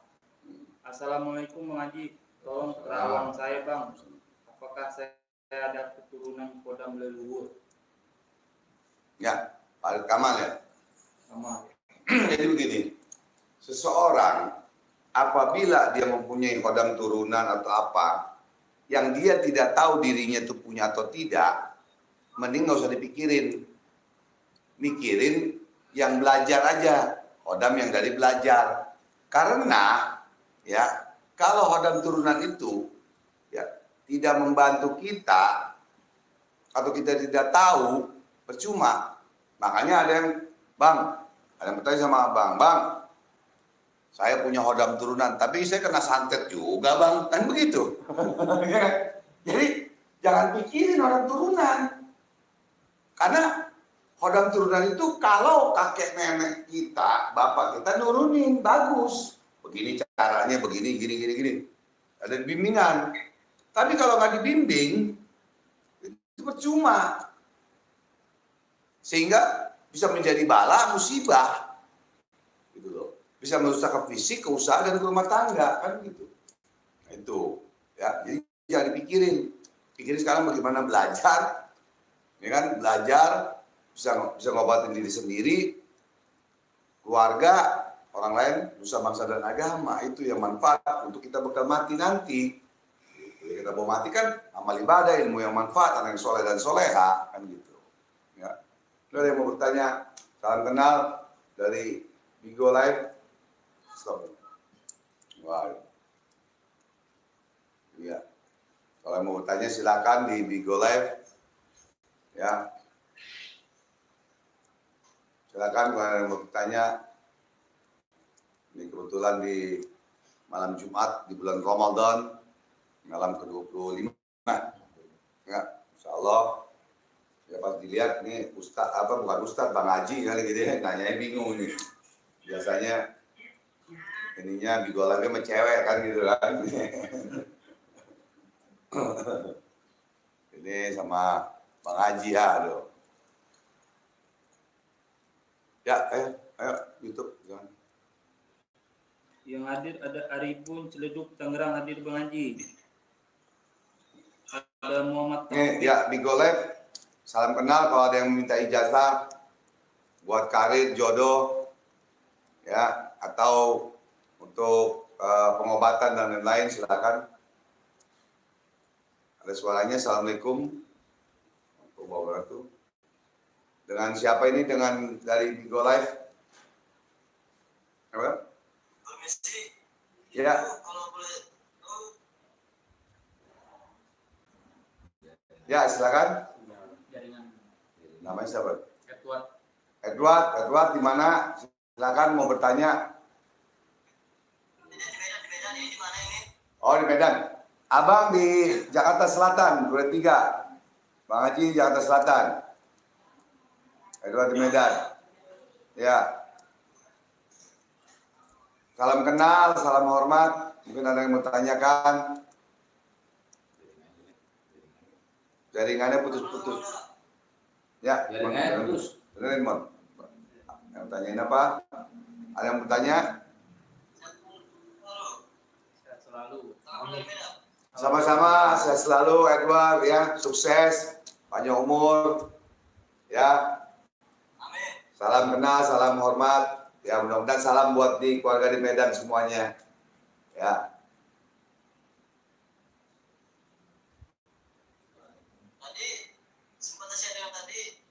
Assalamualaikum Bang Haji, tolong terawang saya Bang. Apakah saya ada keturunan kodam leluhur? Ya, Farid Kamal ya. Kamal. Jadi begini, seseorang apabila dia mempunyai kodam turunan atau apa, yang dia tidak tahu dirinya itu punya atau tidak, mending nggak usah dipikirin. Mikirin yang belajar aja, kodam yang dari belajar. Karena ya, kalau kodam turunan itu ya tidak membantu kita atau kita tidak tahu, percuma. Makanya ada yang, Bang, ada yang bertanya sama Bang, saya punya kodam turunan, tapi saya kena santet juga Bang, kan begitu. Jadi jangan pikirin kodam turunan. Karena kodam turunan itu kalau kakek nenek kita, bapak kita nurunin, bagus. Begini caranya, begini, gini. Ada bimbingan. Tapi kalau nggak dibimbing, itu percuma. Sehingga bisa menjadi bala, musibah. Gitu loh. Bisa merusak ke fisik, ke usaha, dan ke rumah tangga. Kan gitu. Nah, itu. Ya, jadi jangan dipikirin. Pikirin sekarang bagaimana belajar. Ya kan, belajar. Bisa ngobatin diri sendiri, keluarga, orang lain, nusa bangsa dan agama. Itu yang manfaat untuk kita bakal mati nanti. Jadi kita mau mati kan amal ibadah, ilmu yang manfaat, anak yang soleh dan soleha, kan gitu. Ya. Ada yang mau bertanya, salam kenal dari Bigo Live. Stop. Wah. Iya. Kalau mau bertanya silakan di Bigo Live. Ya. Silakan kalau ada yang mau bertanya. Ini kebetulan di malam Jumat di bulan Ramadan, malam ke-25. Ya, insya Allah. Ya pas dilihat nih Ustadz bukan Ustadz, Bang Haji kali gitu ya, nanyanya bingung nih. Biasanya ininya bigolannya sama cewek kan gitu kan. Ini sama Bang Haji ya, aduh. Ya, ayo YouTube jangan. Yang hadir ada Arifun Ciledug Tangerang, hadir Bang Haji. Ada Muhammad Nih, ya Bigo Live. Salam kenal kalau ada yang meminta ijazah buat karir, jodoh, ya, atau untuk pengobatan dan lain-lain, silakan. Ada suaranya. Assalamualaikum warahmatullahi wabarakatuh. Dengan siapa ini? Dengan dari Bigo Live. Apa? Ya. Ya, silakan. Jaringan. Namanya siapa? Edward. Edward di mana? Silakan mau bertanya. Oh, di Medan. Abang di Jakarta Selatan, 23. Bang Haji Jakarta Selatan. Edward di Medan. Ya. Salam kenal, salam hormat. Mungkin ada yang mau tanyakan. Jaringannya putus-putus. Ya, Jaringannya putus. Benerin, Mon. Yang tanyain apa? Ada yang bertanya? Sehat selalu. Sama-sama, sehat selalu Edward ya, sukses, panjang umur. Ya. Salam kenal, salam hormat. Ya, mudah-mudahan salam buat di keluarga di Medan semuanya. Ya. Tadi sempat saya dengar tadi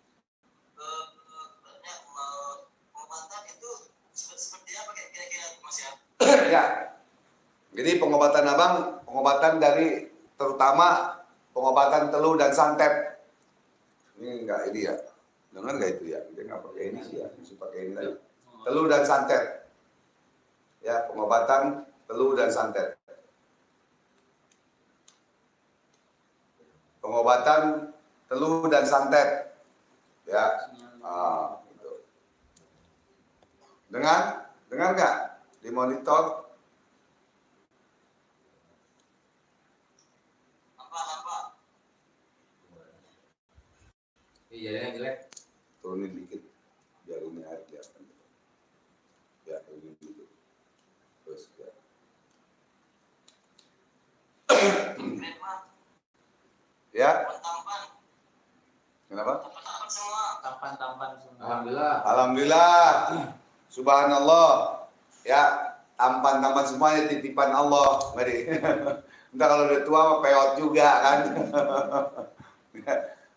pengobatan itu seperti apa kira-kira Mas ya? Ya. Jadi pengobatan abang, pengobatan dari terutama pengobatan teluh dan santet. Ini enggak ini ya. Dengar nggak itu ya? Dia nggak pakai ini sih ya, mesti pakai ini lagi. Teluh dan santet. ya, pengobatan teluh dan santet. Pengobatan teluh dan santet, ya. Gitu. Dengar nggak di monitor? Iya, yang jelek. Turunin dikit biar ini air kelihatan. Ya, turunin dikit. Terus ya. Ya. Kenapa? Tampan semua. Alhamdulillah. Alhamdulillah. Subhanallah. Ya, tampan-tampan semuanya titipan Allah. Mari. Entah kalau udah tua mah peot juga kan.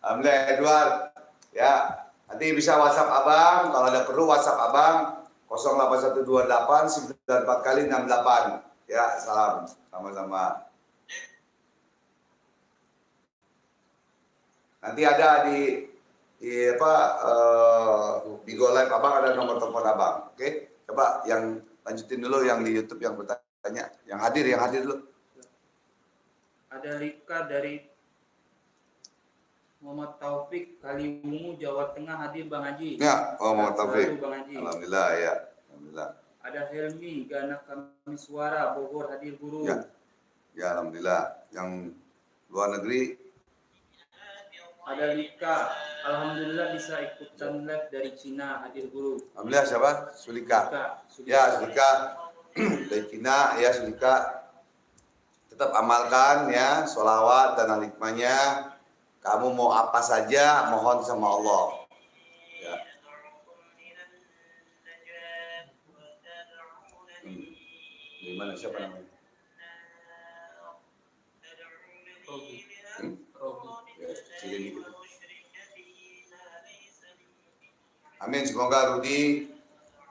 Alhamdulillah Edward. Ya, nanti bisa WhatsApp Abang. Kalau ada perlu WhatsApp Abang 08128 94 kali 68. Ya, salam. Sama-sama. Nanti ada di Go Live Abang ada nomor telepon Abang. Oke? Coba yang lanjutin dulu yang di YouTube yang bertanya, yang hadir dulu. Ada Rika dari Muhammad Taufik Kaliwungu Jawa Tengah hadir Bang Haji. Ya, Muhammad Taufik. Bang Haji. Alhamdulillah ya. Alhamdulillah. Ada Helmi Gana Kami Suara Bogor hadir guru. Ya. Ya, alhamdulillah. Yang luar negeri Ada Rika, alhamdulillah bisa ikutan live dari Cina hadir guru. alhamdulillah siapa? Sulika. Ya, Sulika dari Cina ya, Sulika. Tetap amalkan ya sholawat dan hikmahnya. Kamu mau apa saja mohon sama Allah. Ya. Dari mana siapa namanya? Ya, sini dikit. Amin, semoga Rudi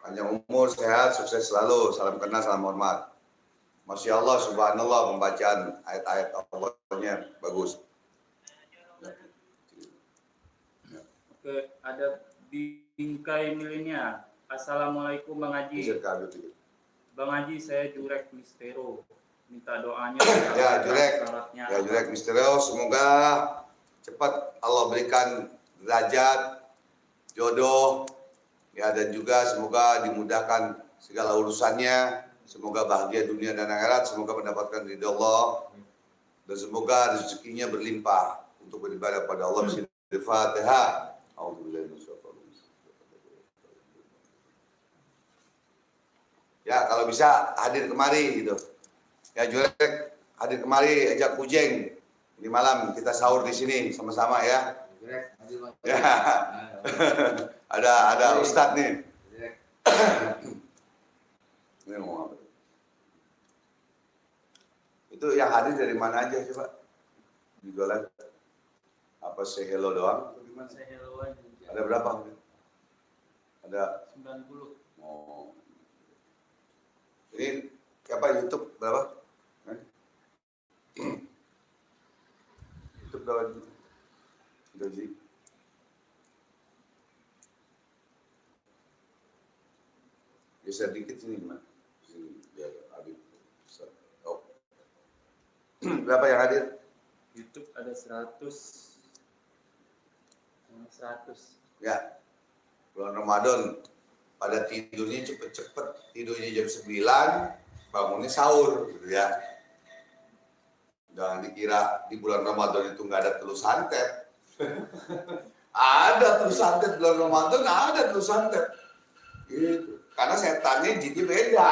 panjang umur, sehat, sukses selalu. Salam kenal, salam hormat. Masya Allah, subhanallah, pembacaan ayat-ayat Allahnya bagus. Oke, ada Bingkai Milenia. Assalamualaikum Bang Haji. Bang Haji, saya Jurek Mistero. Minta doanya. Ya, Jurek Mistero. Semoga cepat Allah berikan derajat, jodoh, ya, dan juga semoga dimudahkan segala urusannya. Semoga bahagia dunia dan akhirat. Semoga mendapatkan ridha Allah. Dan semoga rezekinya berlimpah untuk beribadah pada Allah. Bismillahirrahmanirrahim. Ya, kalau bisa hadir kemari gitu. Ya, Jurek hadir kemari, ajak Kujeng. Ini malam kita sahur di sini sama-sama ya. Ya. ada Ustadz nih. Ini ngomong apa? Itu yang hadir dari mana aja coba? Di Golan. Apa say hello doang? Saya hello aja. Ada berapa? Ada 90. Oh. Ini apa YouTube berapa? YouTube berapa? Gaji. Geser dikit sini gimana? Sini biar hadir. Oh. Berapa yang hadir? YouTube ada 100. Ya. Bulan Ramadan pada tidurnya cepet-cepet, tidurnya jam 9, bangunnya sahur gitu ya. Jangan dikira di bulan Ramadan itu nggak ada telur santet. Ada telur santet bulan Ramadan, ada telur santet. Gitu. Karena setannya jinnya beda.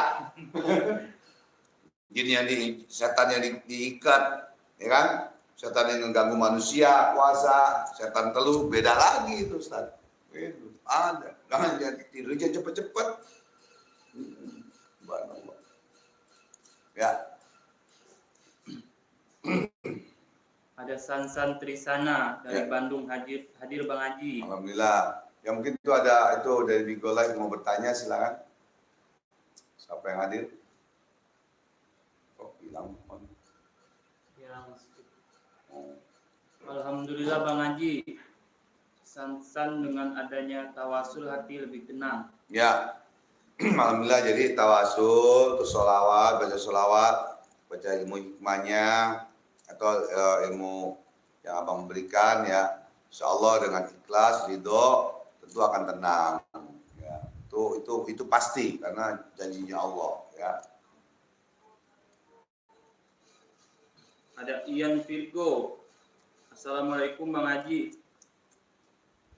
Setan yang diikat, ya kan? Setan yang mengganggu manusia, puasa, setan teluh, beda lagi itu, Ustaz. Gitu. Ada. Jangan jadi tidurnya cepet-cepet. Ya. Ada Sansan Trisana dari Bandung hadir Bang Haji. Alhamdulillah. Ya mungkin itu ada itu dari Bigo Live mau bertanya silakan. Siapa yang hadir? Kok hilang? Oh. Alhamdulillah Bang Haji. Sansan dengan adanya tawasul hati lebih tenang. Ya. Alhamdulillah, jadi tawasul, terus sholawat, baca ilmu hikmahnya atau ilmu yang abang berikan ya, insya Allah dengan ikhlas, ridho, tentu akan tenang. Ya, itu pasti karena janjinya Allah. Ya. Ada Ian Virgo. Assalamualaikum Bang Haji.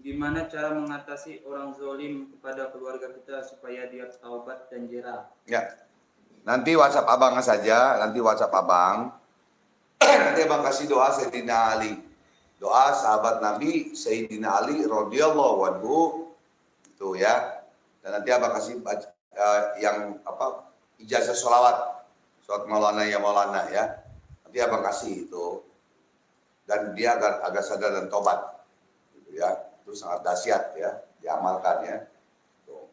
Gimana cara mengatasi orang zolim kepada keluarga kita supaya dia taubat dan jerah? Ya, nanti WhatsApp abang saja, nanti WhatsApp abang. Nanti abang kasih doa Sayyidina Ali, doa sahabat Nabi Sayyidina Ali radhiyallahu anhu itu ya. Dan nanti abang kasih yang apa ijazah sholawat Maulana ya Maulana ya. Nanti abang kasih itu dan dia agak sadar dan tobat, gitu ya. Itu sangat dahsyat ya, diamalkan ya. Tuh.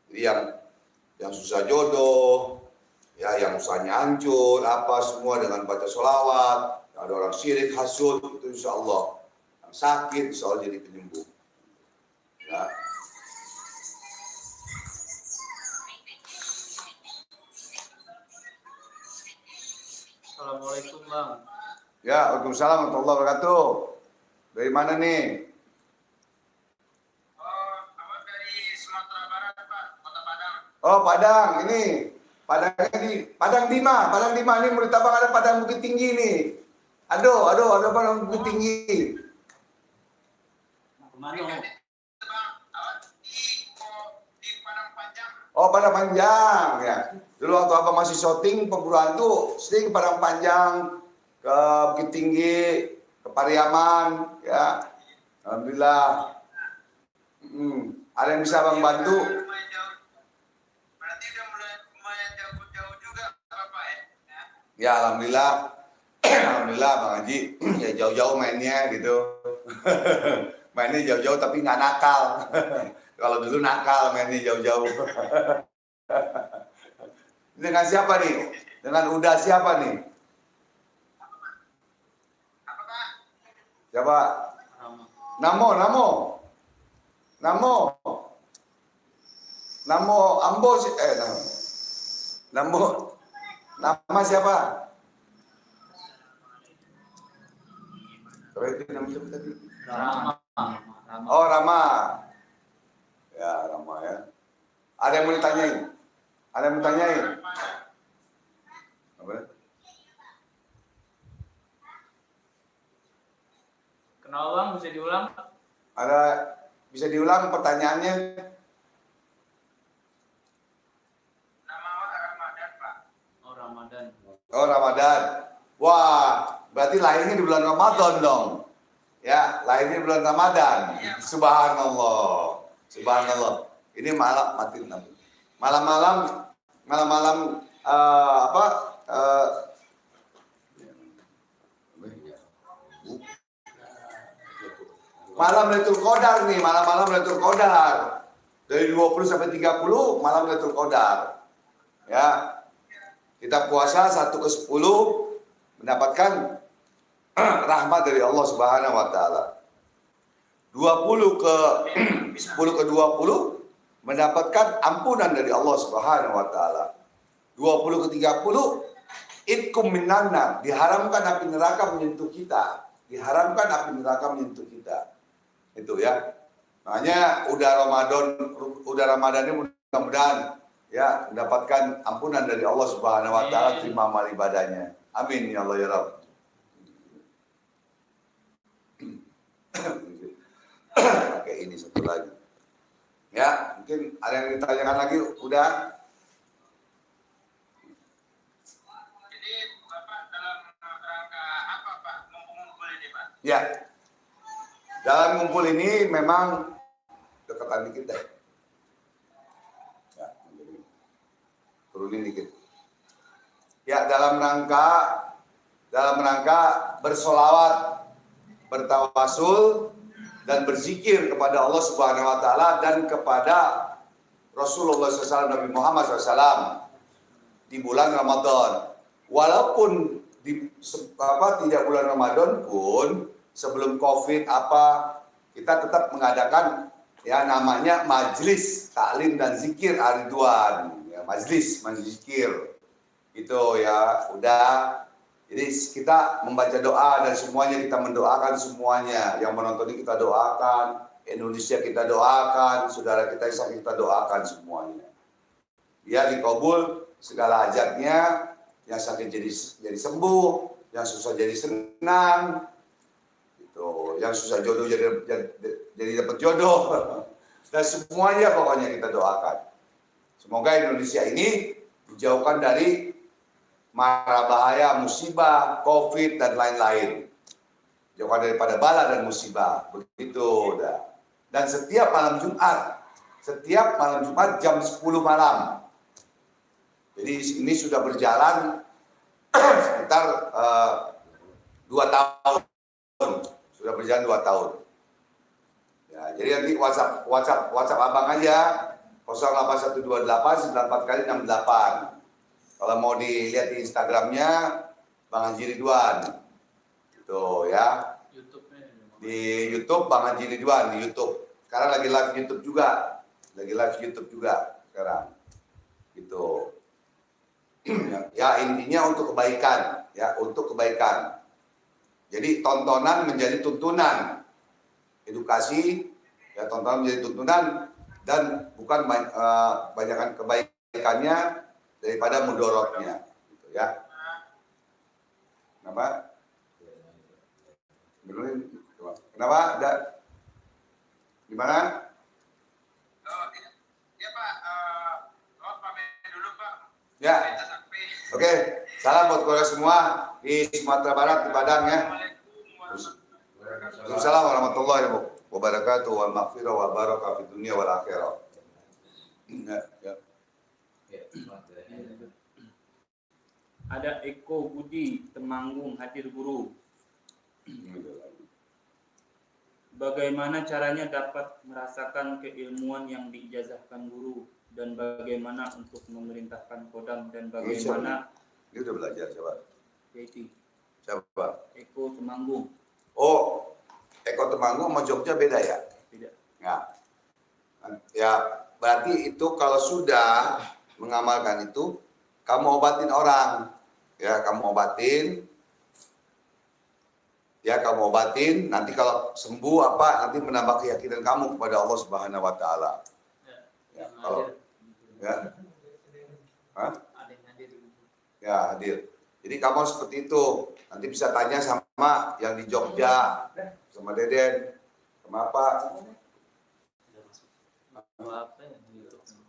Jadi yang susah jodoh, ya yang usahanya hancur, apa semua dengan baca sholawat. Ada orang syirik, hasud, itu insya Allah. Yang sakit, insya Allah jadi penyembuh. Ya. Assalamualaikum Bang. Ya, waalaikumsalam warahmatullahi wabarakatuh. Dari mana nih? Oh, Padang ini. Padang Dima ini menurut abang ada Padang Bukit Tinggi nih. Aduh, ada Padang Bukit Tinggi. Kemana? Oh, Padang Panjang ya. Dulu waktu abang masih syuting pemburu hantu, sering Padang Panjang ke Bukit Tinggi, ke Pariaman ya. Alhamdulillah. Ada yang bisa abang bantu? Ya alhamdulillah, alhamdulillah Bang Haji, ya jauh-jauh mainnya gitu, mainnya jauh-jauh tapi nggak nakal. Kalau dulu nakal mainnya jauh-jauh. Dengan siapa nih? Dengan Uda siapa nih? Siapa? Namo Ambo Nama siapa? Nama siapa tadi? Rama. Oh, Rama. Ya, Rama ya. Ada yang mau ditanyain? Apa? Kenal Bang, bisa diulang? Bisa diulang pertanyaannya? Oh, Ramadan. Wah, berarti lahirnya di bulan Ramadan dong. Ya, lahirnya di bulan Ramadan. Subhanallah. Ini malam-malam malam Lailatul Qadar nih, malam Lailatul Qadar. Dari 20 sampai 30 malam Lailatul Qadar. Ya. Kita puasa 1/10 mendapatkan rahmat dari Allah Subhanahu wa taala. 10 ke 20 mendapatkan ampunan dari Allah Subhanahu wa taala. 20 ke 30 itkum minanna, diharamkan api neraka menyentuh kita. Itu ya. Makanya udah Ramadan ini mudah-mudahan ya mendapatkan ampunan dari Allah Subhanahu wa taala, terima amal ibadahnya. Amin ya Allah ya Rabb. Oke, ini satu lagi. Ya, mungkin ada yang ditanyakan lagi, udah. Jadi Bapak dalam rangka apa Pak mengumpul ini Pak? Ya. Dalam ngumpul ini memang dekatan dikit deh. Turunin dikit. Ya, dalam rangka bersolawat, bertawasul dan berzikir kepada Allah Subhanahu wa taala dan kepada Rasulullah SAW, Nabi Muhammad SAW di bulan Ramadan. Walaupun tidak bulan Ramadan pun sebelum Covid kita tetap mengadakan ya namanya Majelis Taklim dan Zikir Ar-Ridwan, ya, majelis zikir itu ya udah. Jadi kita membaca doa dan semuanya kita mendoakan semuanya, yang menonton ini kita doakan, Indonesia kita doakan, saudara kita yang sakit kita doakan semuanya. Biar dikabul segala hajatnya, yang sakit jadi sembuh, yang susah jadi senang, gitu. Yang susah jodoh jadi dapat jodoh, dan semuanya pokoknya kita doakan. Semoga Indonesia ini dijauhkan dari mara bahaya, musibah, COVID dan lain-lain. Jauhkan daripada bala dan musibah, begitu udah. Dan setiap malam Jumat jam 10 malam. Jadi ini sudah berjalan sekitar 2 tahun. Sudah berjalan 2 tahun. Ya, jadi nanti WhatsApp abang aja 08128 94 kali 68. Kalau mau dilihat di Instagramnya Bang Haji Ridwan. Gitu ya. Di YouTube Bang Haji Ridwan di YouTube. Sekarang lagi live YouTube juga. Sekarang. Gitu. Ya intinya untuk kebaikan, ya untuk kebaikan. Jadi tontonan menjadi tuntunan. Edukasi ya tontonan menjadi tuntunan dan bukan banyakkan kebaikannya daripada mudorotnya, gitu ya. Kenapa? Kenapa? Gimana? Iya Pak, pamit dulu Pak. Ya. Oke, salam buat keluarga semua di Sumatera Barat, di Padang ya. Assalamualaikum warahmatullahi wabarakatuh, wal maghfirah wal barakah fid dunya wal akhirah. Ya. Ada Eko Budi Temanggung hadir guru. Bagaimana caranya dapat merasakan keilmuan yang diijazahkan guru, dan bagaimana untuk memerintahkan kodam, dan bagaimana Dia udah belajar siapa? Yaitu Siapa? Eko Temanggung. Oh, Eko Temanggung sama Jogja beda ya? Tidak. Ya, berarti itu kalau sudah mengamalkan itu, kamu obatin orang. Ya, kamu obatin, nanti kalau sembuh nanti menambah keyakinan kamu kepada Allah Subhanahu wa taala. Ya, kalau ya hadir. Jadi kamu seperti itu. Nanti bisa tanya sama yang di Jogja, sama Deden, sama apa?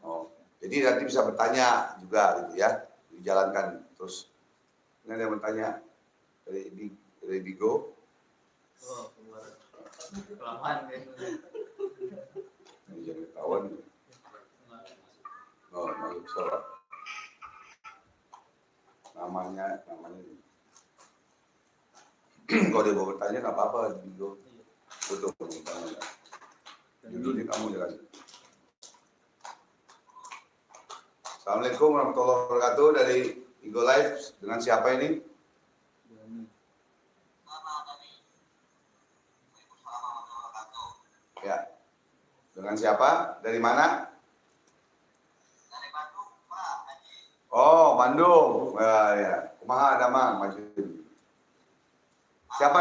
Oh, jadi nanti bisa bertanya juga gitu ya, dijalankan terus. Ini ada yang bertanya dari Bigo. Oh, keluar. Kelamaan kayaknya. Ini jangan ketahuan. Oh, masuk sholat. Namanya. Kalau dia mau bertanya nggak apa-apa di Bigo. Betul bertanya. Judulnya kamu jangan. Assalamualaikum warahmatullahi wabarakatuh dari Bigo Live. Dengan siapa ini? Ya. Dengan siapa? Dari mana? Dari Bandung Pak Haji. Oh, Bandung. Ya. Kumaha ada mah maju. Siapa?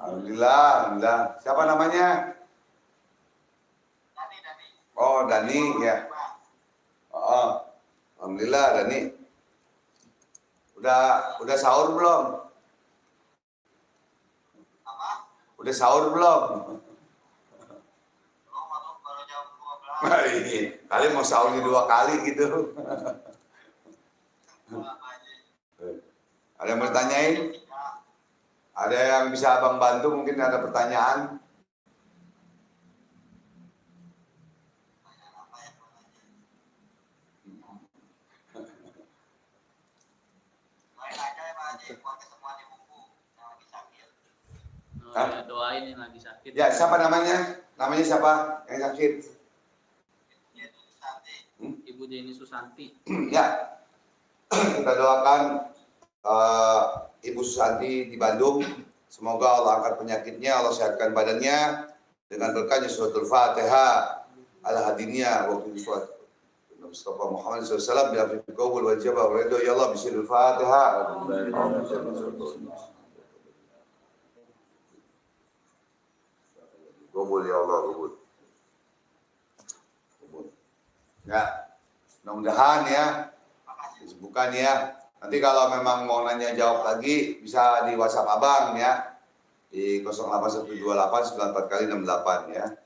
Alhamdulillah. Siapa namanya? Dani. Oh, Dani ya. Oh, alhamdulillah Dani. Udah sahur belum? Apa? Udah sahur belum? Baru jam 12. Kali mau sahurnya 2 kali gitu. Ada yang bertanyain? Ada yang bisa abang bantu? Mungkin ada pertanyaan? Ya, doain yang lagi sakit. Ya, siapa namanya? Namanya siapa yang sakit? Ibu Deni Susanti. Ya, kita doakan Ibu Susanti di Bandung. Semoga Allah angkat penyakitnya, Allah sehatkan badannya, dengan berkahnya suratul Fatihah al-hadiniyah wa qul Mustafa Muhammad SAW bi afi qaul wal jaba wa ridha ya Allah bi sirril Fatihah. Qabul ya Allah, qabul. Qabul. Ya, mudah-mudahan ya disebutkan ya. Nanti kalau memang mau nanya jawab lagi bisa di WhatsApp Abang ya. Di 0812894 ya.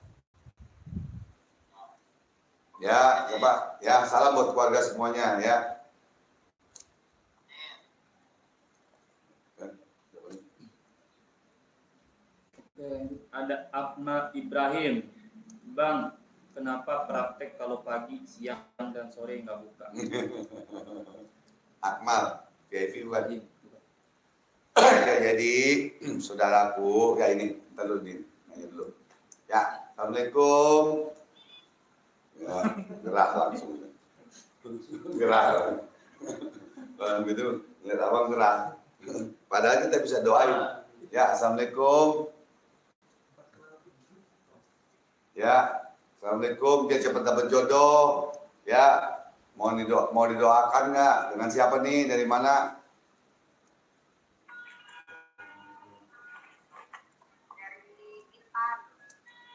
Ya, coba ya, salam buat keluarga semuanya ya. Ada Abna Ibrahim. Bang, kenapa praktek kalau pagi, siang, dan sore nggak buka? Akmal, VIP bukan? Ya, jadi saudaraku, ya ini dulu nih, nanya dulu. Ya, assalamualaikum. Ya, gerah langsung. Gerah. Kalau gitu, lihat abang gerah. Padahal kita bisa doain. Ya, assalamualaikum. Ya, assalamualaikum. Biar cepat dapat jodoh. Ya, mau didoakan nggak? Dengan siapa nih? Dari mana?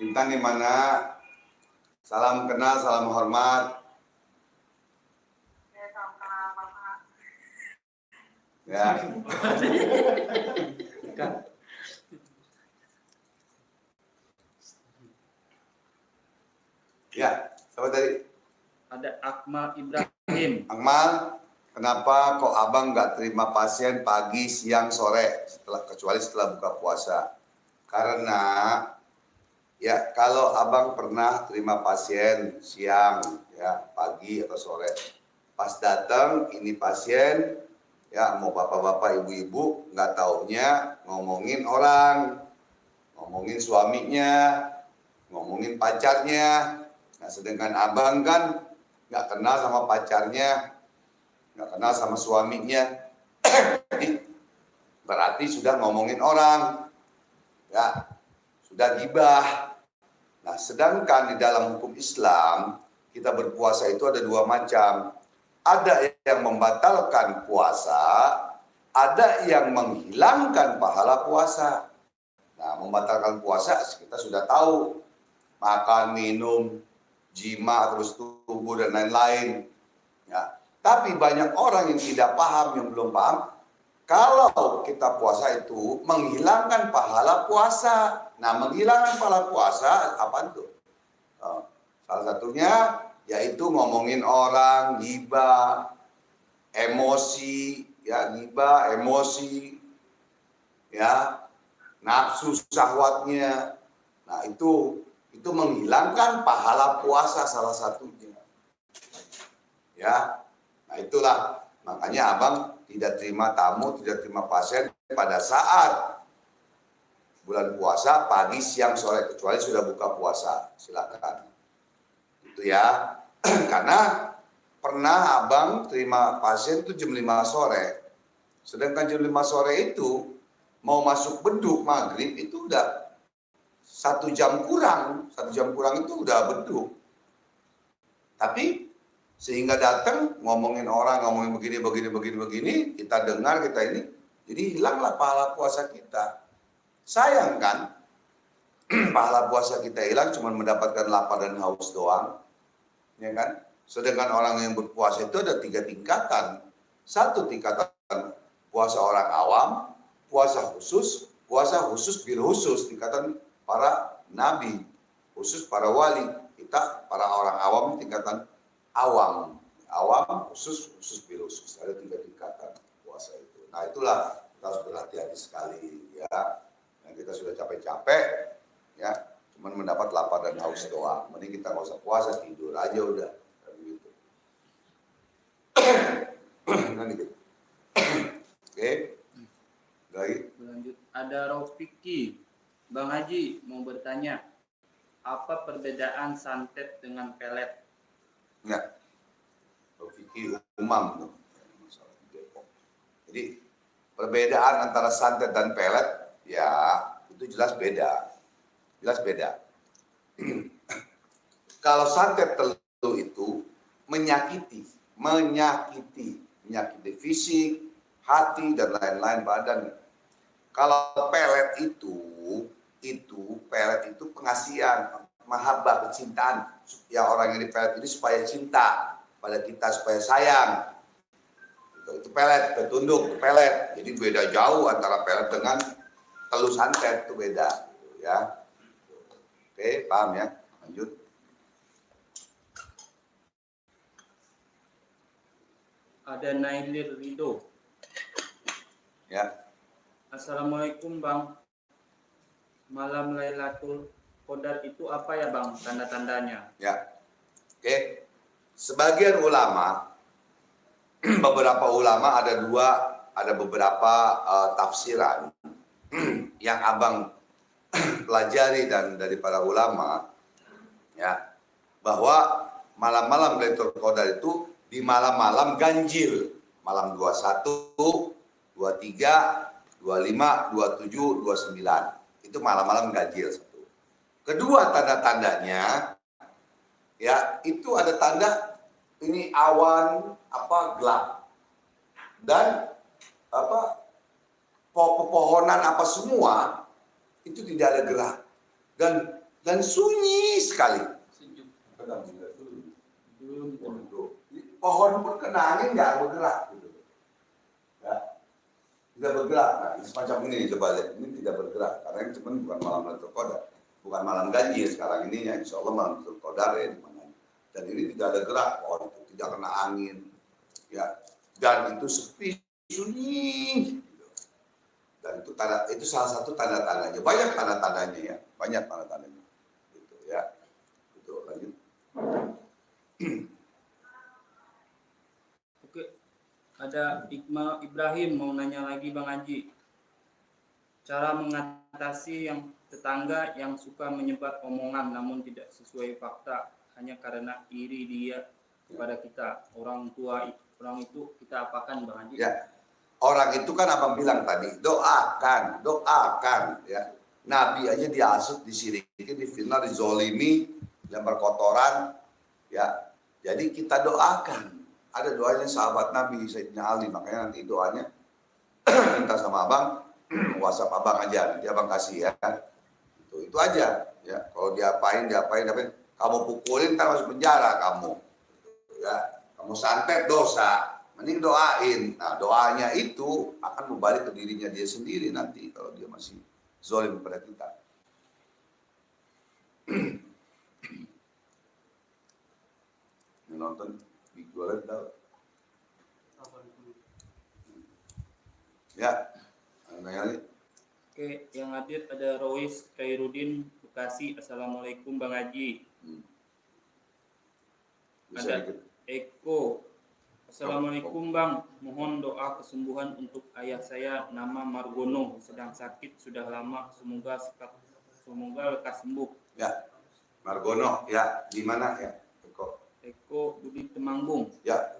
Intan di mana? Salam kenal, salam hormat. Ya. Ya, siapa tadi? Ada Akmal Ibrahim. Akmal, kenapa kok abang nggak terima pasien pagi, siang, sore, kecuali setelah buka puasa? Karena ya kalau abang pernah terima pasien siang, ya pagi atau sore, pas datang ini pasien, ya mau bapak-bapak, ibu-ibu, nggak taunya ngomongin orang, ngomongin suaminya, ngomongin pacarnya. Nah, sedangkan abang kan nggak kenal sama pacarnya, nggak kenal sama suaminya, jadi berarti sudah ngomongin orang, ya sudah gibah. Nah, sedangkan di dalam hukum Islam kita berpuasa itu ada dua macam. Ada yang membatalkan puasa, ada yang menghilangkan pahala puasa. Nah, membatalkan puasa kita sudah tahu, makan, minum, jima, terus tubuh dan lain-lain. Ya. Tapi banyak orang yang tidak paham, yang belum paham, kalau kita puasa itu menghilangkan pahala puasa. Nah, menghilangkan pahala puasa apa itu? Salah satunya yaitu ngomongin orang, ghibah, emosi, ya ghibah, emosi, ya nafsu syahwatnya. Nah, itu menghilangkan pahala puasa salah satunya. Ya. Nah, itulah makanya abang tidak terima tamu, tidak terima pasien pada saat bulan puasa pagi, siang, sore, kecuali sudah buka puasa. Silakan. Itu ya. Karena pernah abang terima pasien itu jam 5 sore. Sedangkan jam 5 sore itu mau masuk beduk maghrib itu udah 1 jam kurang. 1 jam kurang itu udah beduk. Tapi sehingga datang ngomongin orang, ngomongin begini, kita dengar, kita ini, jadi hilanglah pahala puasa kita. Sayang kan, pahala puasa kita hilang cuma mendapatkan lapar dan haus doang, ya kan? Sedangkan orang yang berpuasa itu ada 3 tingkatan. 1 tingkatan puasa orang awam, puasa khusus bil khusus, tingkatan para nabi, khusus para wali. Kita para orang awam tingkatan awam, khusus bil khusus. Ada 3 tingkatan puasa itu. Nah, itulah kita harus berhati-hati sekali ya. Yang kita sudah capek-capek ya, cuman mendapat lapar dan haus doang. Mending kita nggak usah puasa, tidur aja udah. Gitu. Nah, gitu. Oke. Lagi. Lanjut, ada Rofiki. Bang Haji mau bertanya, apa perbedaan santet dengan pelet? Ya. Rofiki Umam tuh. Jadi perbedaan antara santet dan pelet ya itu jelas beda. Jelas beda. Kalau santet telur itu menyakiti fisik, hati dan lain-lain badan. Kalau pelet itu pengasihan, mahabbah, kecintaan. Ya orang yang dipelet ini supaya cinta pada kita, supaya sayang. Itu pelet, petunduk, pelet. Jadi beda jauh antara pelet dengan telur santet, itu beda. Ya. Oke, paham ya? Lanjut. Ada Nailir Ridho. Ya. Assalamualaikum Bang. Malam Lailatul Qadar itu apa ya Bang tanda-tandanya? Ya. Oke. Sebagian ulama, beberapa ulama ada beberapa tafsiran yang abang pelajari dan dari para ulama, ya, bahwa malam-malam Lailatul Qadar itu di malam-malam ganjil, malam 21, 23, 25, 27, 29. Itu malam-malam ganjil satu. Kedua tanda-tandanya, ya, itu ada tanda ini awan gelap dan pepohonan semua itu tidak ada gerak dan sunyi sekali. Pohon pun kena angin nggak bergerak gitu. Ya. Tidak bergerak. Nah, semacam ini coba lihat, ini tidak bergerak karena ini cuma bukan malam Lailatul Qadar, bukan malam ganjil sekarang ini ya, insya Allah malam Lailatul Qadar ya di mana. Dan ini tidak ada gerak, pohon itu tidak kena angin, ya. Dan itu sepi, sunyi. Dan itu salah satu tanda-tandanya. Banyak tanda-tandanya ya, banyak tanda-tandanya. Gitu ya. Itu lanjut. Ada Iqmal Ibrahim mau nanya lagi Bang Haji. Cara mengatasi yang tetangga yang suka menyebar omongan namun tidak sesuai fakta hanya karena iri dia kepada kita. Orang itu kita apakan Bang Haji? Ya. Orang itu kan abang bilang tadi, doakan ya. Nabi aja diasut, disirikin, difitnah, dizolimi, lempar kotoran, ya. Jadi kita doakan. Ada doanya sahabat Nabi Sayyidina Ali, makanya nanti doanya minta sama abang, WhatsApp abang aja, nanti abang kasih ya. Itu aja, ya. Kalau diapain, kamu pukulin ntar masuk penjara kamu, ya. Kamu santet dosa, mending doain. Nah doanya itu akan membalik ke dirinya dia sendiri nanti kalau dia masih zalim kepada kita. Nonton video lain tahu? Ya, Oke, yang hadir ada Rois Khairuddin Bekasi. Assalamualaikum Bang Haji. Bisa Ada dikit. Eko. Assalamualaikum Bang, mohon doa kesembuhan untuk ayah saya nama Margono, sedang sakit sudah lama, semoga lekas sembuh. Ya, Margono, ya, di mana ya? Eko Budi Temanggung. Ya,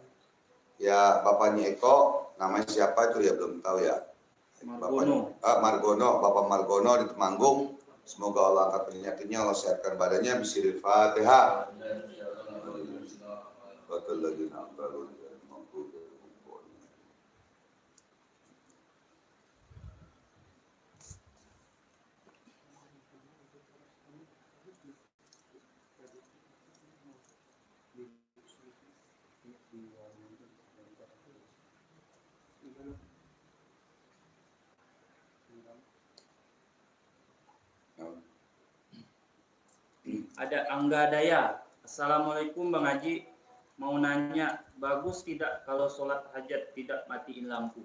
bapaknya Eko, namanya siapa itu ya belum tahu ya. Margono. Margono, Bapak Margono di Temanggung. Semoga Allah angkat penyakitnya, Allah sehatkan badannya. Bismillahirrahmanirrahim. Betul lagi Ada Angga Daya. Assalamualaikum Bang Haji. Mau nanya, bagus tidak kalau sholat hajat tidak matiin lampu?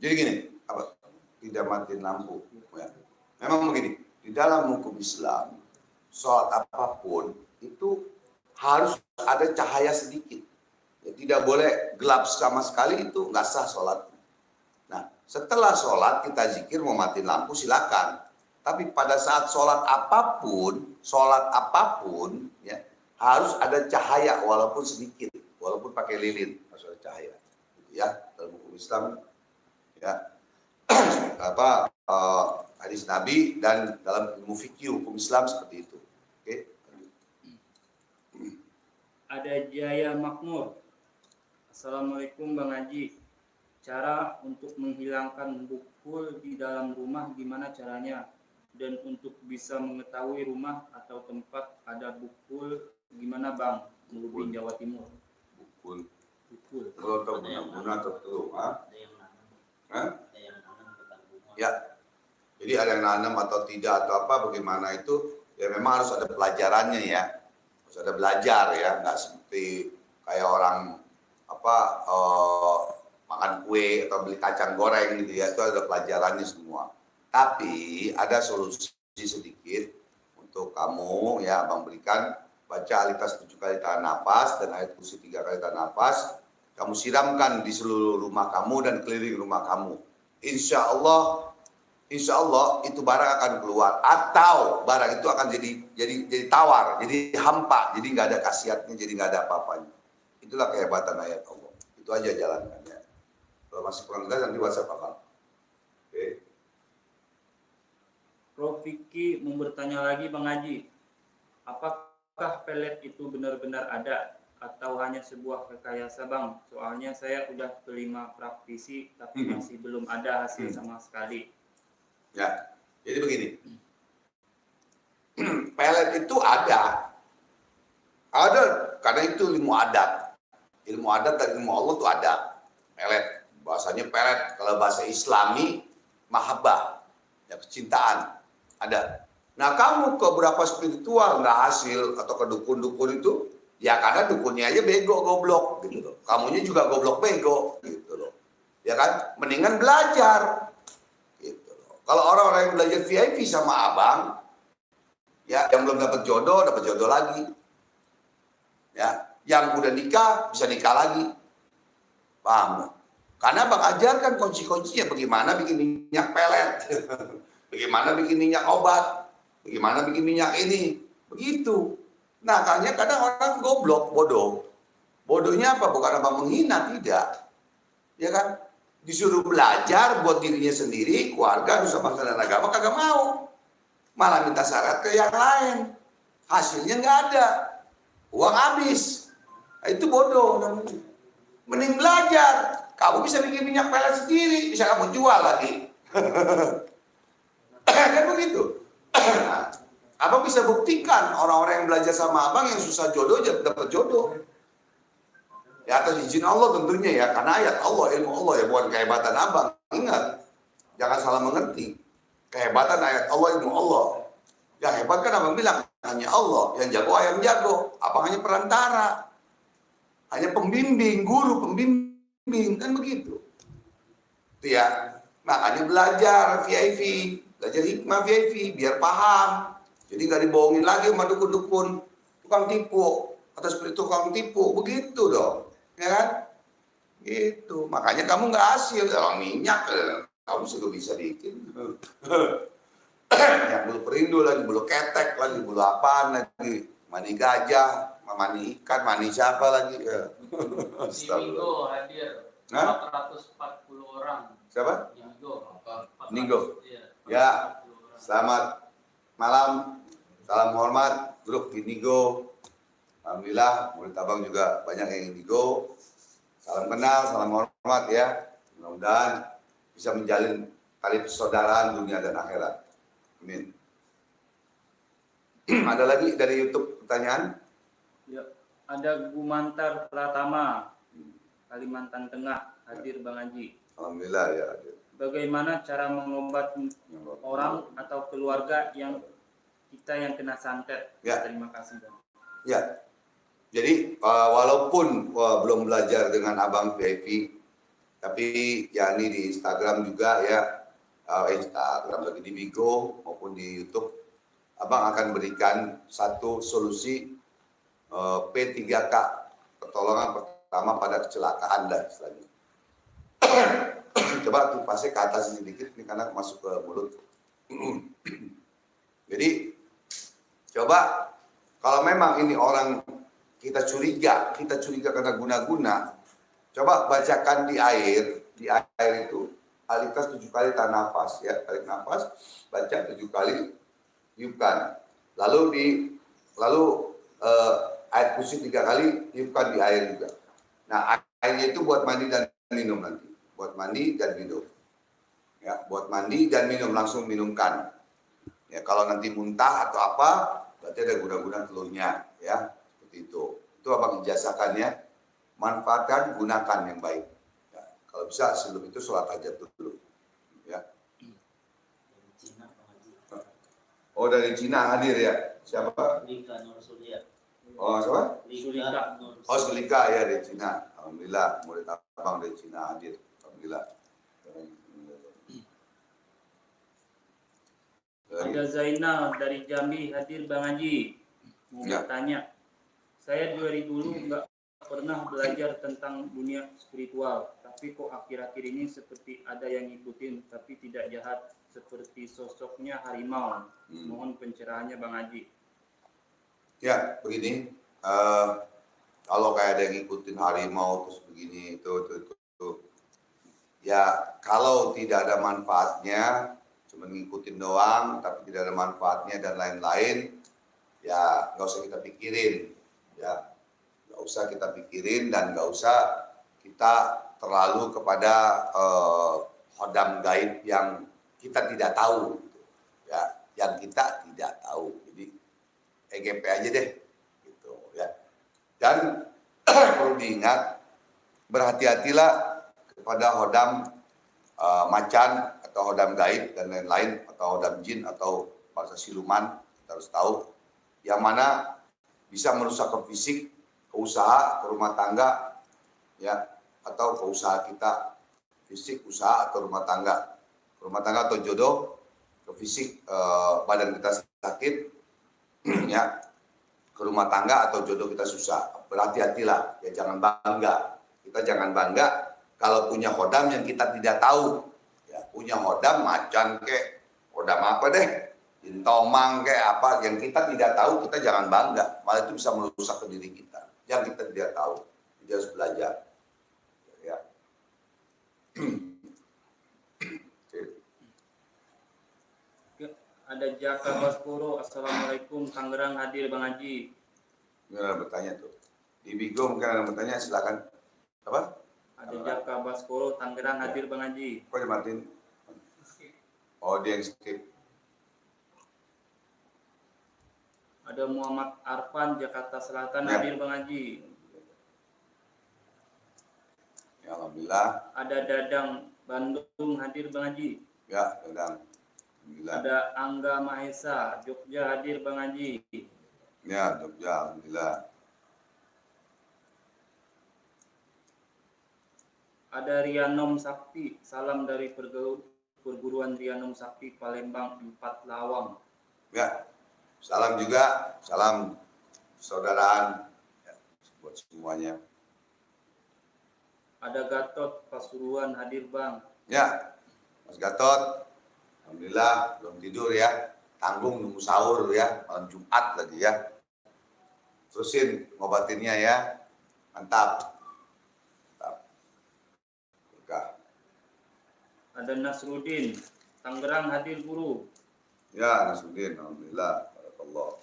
Jadi gini, apa? Tidak matiin lampu. Ya. Memang begini, di dalam hukum Islam, sholat apapun itu harus ada cahaya sedikit. Ya, tidak boleh gelap sama sekali, itu nggak sah sholat. Nah, setelah sholat kita zikir mau matiin lampu silakan. Tapi pada saat sholat apapun, ya, harus ada cahaya walaupun sedikit, walaupun pakai lilin harus ada cahaya. Ya, dalam hukum Islam, ya, hadis Nabi dan dalam ilmu fikih hukum Islam seperti itu. Oke. Ada Jaya Makmur. Assalamualaikum Bang Haji. Cara untuk menghilangkan bukul di dalam rumah gimana caranya? Dan untuk bisa mengetahui rumah atau tempat ada bukul gimana Bang? Melubing Jawa Timur. Bukul. Bukul. Kalau tahu guna-guna atau ha? Ada yang nanam, Hah? ada yang nanam bukan bunga. Ya. Jadi ada yang nanam atau tidak atau apa bagaimana itu ya memang harus ada pelajarannya ya. Harus ada belajar ya, nggak seperti kayak orang apa makan kue atau beli kacang goreng gitu ya, itu ada pelajarannya semua. Tapi ada solusi sedikit untuk kamu ya, Abang berikan. Baca Al-Ikhlas 7 kali tahan nafas dan ayat kursi 3 kali tahan nafas. Kamu siramkan di seluruh rumah kamu dan keliling rumah kamu. Insya Allah itu barang akan keluar, atau barang itu akan jadi tawar, jadi hampa, jadi nggak ada khasiatnya, jadi nggak ada apa-apanya. Itulah kehebatan ayat Allah. Itu aja jalanannya. Kalau masih kurang jelas nanti WhatsApp Abang. Oke. Prof Vicky mau bertanya lagi Bang Haji. Apakah pelet itu benar-benar ada atau hanya sebuah rekayasa Bang? Soalnya saya udah ke 5 praktisi tapi masih belum ada hasil sama sekali. Ya, jadi begini. Pelet itu ada karena itu ilmu adat. Ilmu adat dan ilmu Allah itu ada. Pelet, bahasanya pelet. Kalau bahasa Islami, mahabbah, ya kecintaan, ada. Nah kamu ke berapa spiritual nggak hasil atau ke dukun-dukun itu, ya karena dukunnya aja bego, goblok gitu loh. Kamunya juga goblok bego gitu loh. Ya kan? Mendingan belajar. Gitu loh. Kalau orang-orang yang belajar VIP sama abang, ya yang belum dapat jodoh lagi. Ya, yang udah nikah bisa nikah lagi. Paham? Karena abang ajarkan kunci-kuncinya bagaimana bikin minyak pelet, bagaimana bikin minyak obat, bagaimana bikin minyak ini, begitu. Nah, kadang orang goblok, bodoh. Bodohnya apa? Bukan abang menghina, tidak. Ya kan? Disuruh belajar buat dirinya sendiri, keluarga, nusa bangsa dan agama, kagak mau. Malah minta syarat ke yang lain. Hasilnya nggak ada. Uang habis. Nah, itu bodoh namanya. Mending belajar. Kamu bisa bikin minyak pelet sendiri, bisa kamu jual lagi. Kan begitu. Abang bisa buktikan orang-orang yang belajar sama abang yang susah jodoh dapat jodoh. Ya atas izin Allah tentunya ya, karena ayat Allah, ilmu Allah ya, bukan kehebatan abang. Ingat, jangan salah mengerti. Kehebatan ayat Allah, ilmu Allah. Yang hebat kan abang bilang, hanya Allah. Yang jago ayam jago. Abang hanya perantara. Hanya pembimbing, guru pembimbing. Kan begitu. Itu ya. Makanya belajar VIP. Belajar hikmah VIP, biar paham. Jadi gak dibohongin lagi sama dukun-dukun. Tukang tipu. Atau seperti tukang tipu. Begitu dong. Ya kan? Gitu. Makanya kamu gak hasil. Kalau minyak, kamu sudah bisa bikin. Yang bulu perindu lagi, bulu ketek lagi, bulu apaan lagi. Mani gajah, mani ikan, mani siapa lagi. Nigo hadir 440 orang. Siapa? Nigo. Nigo. Ya, selamat malam. Salam hormat, grup Indigo. Alhamdulillah, murid abang juga banyak yang Indigo. Salam kenal, salam hormat ya. Mudah-mudahan bisa menjalin tali persaudaraan dunia dan akhirat. Amin. Ada lagi dari YouTube pertanyaan? Ya, ada Gumantar Pratama, Kalimantan Tengah, hadir Bang Haji. Alhamdulillah ya. Bagaimana cara mengobati orang atau keluarga yang kena santet? Ya. Terima kasih Bang. Ya, jadi walaupun belum belajar dengan abang VIP, tapi ya ini di Instagram juga ya, Instagram lagi di Bigo maupun di YouTube, abang akan berikan satu solusi P3K, pertolongan pertama pada kecelakaan dan selanjutnya. Coba kipasnya ke atas sedikit ini karena masuk ke mulut. Jadi coba kalau memang ini orang kita curiga karena guna-guna, coba bacakan di air itu Al-Ikhlas 7 kali tahan nafas ya, tarik nafas, baca 7 kali, tiupkan. Lalu Ayat kursi 3 kali, tiupkan di air juga. Nah, airnya itu buat mandi dan minum nanti. Buat mandi dan minum. Ya, buat mandi dan minum, langsung minumkan. Ya, kalau nanti muntah atau apa, berarti ada guna-guna telurnya, ya. Seperti itu. Itu abang ijazahkan ya. Manfaatkan, gunakan yang baik. Ya, kalau bisa sebelum itu sholat hajat dulu. Ya. Oh, dari Cina hadir ya. Siapa? Oh, siapa? Sulika. Oh, Sulika ya dari Cina. Alhamdulillah, murid abang dari Cina hadir. Alhamdulillah. Ada Zainal dari Jambi hadir Bang Haji. Mau Ya. bertanya. Saya dari dulu nggak pernah belajar tentang dunia spiritual, tapi kok akhir-akhir ini seperti ada yang ngikutin, tapi tidak jahat seperti sosoknya harimau. Mohon pencerahannya Bang Haji. Ya, begini. Kalau kayak ada yang ngikutin harimau terus begini itu. Ya, kalau tidak ada manfaatnya, cuma ngikutin doang, tapi tidak ada manfaatnya dan lain-lain, ya nggak usah kita pikirin. Ya, nggak usah kita pikirin dan nggak usah kita terlalu kepada hodam gaib yang kita tidak tahu. Ya, yang kita tidak tahu. Jadi EGP aja deh, gitu ya. Dan perlu diingat, berhati-hatilah kepada hodam macan atau hodam gaib dan lain-lain, atau hodam jin atau bangsa siluman. Kita harus tahu yang mana bisa merusak ke fisik, ke usaha, ke rumah tangga, ya, atau ke usaha kita, fisik, usaha atau rumah tangga atau jodoh, ke fisik, badan kita sakit, ya, ke rumah tangga atau jodoh kita susah. Berhati-hatilah, ya jangan bangga. Kita jangan bangga kalau punya hodam yang kita tidak tahu. Ya, punya hodam macan kek, hodam apa deh, jintomang kek apa yang kita tidak tahu, kita jangan bangga. Malah itu bisa merusak ke diri kita. Yang kita tidak tahu, kita harus belajar. Ya. Ada Jaka Baskoro, Assalamualaikum, Tangerang hadir Bang Haji. Ini ada bertanya tuh. Di Bigo mungkin ada bertanya, silakan. Apa? Ada Jaka Baskoro, Tangerang hadir Bang Haji. Kok dimatiin? Oh, dia yang skip. Ada Muhammad Arfan, Jakarta Selatan Ya. hadir Bang Haji. Ya, alhamdulillah. Ada Dadang, Bandung hadir Bang Haji. Ya, sedang. Alhamdulillah. Ada Angga Mahesa, Jogja hadir Bang Haji. Ya, Jogja, alhamdulillah. Ada Rianom Sakti, salam dari perguruan Rianom Sakti Palembang 4 Lawang. Ya, salam juga, salam saudaraan ya, buat semuanya. Ada Gatot Pasuruan hadir Bang. Ya, Mas Gatot, alhamdulillah belum tidur ya, tanggung nunggu sahur ya, malam Jumat lagi ya. Terusin ngobatinnya ya, mantap. Ada Nasrudin, Tangerang hadir Guru. Ya, Nasruddin, alhamdulillah, barakallah.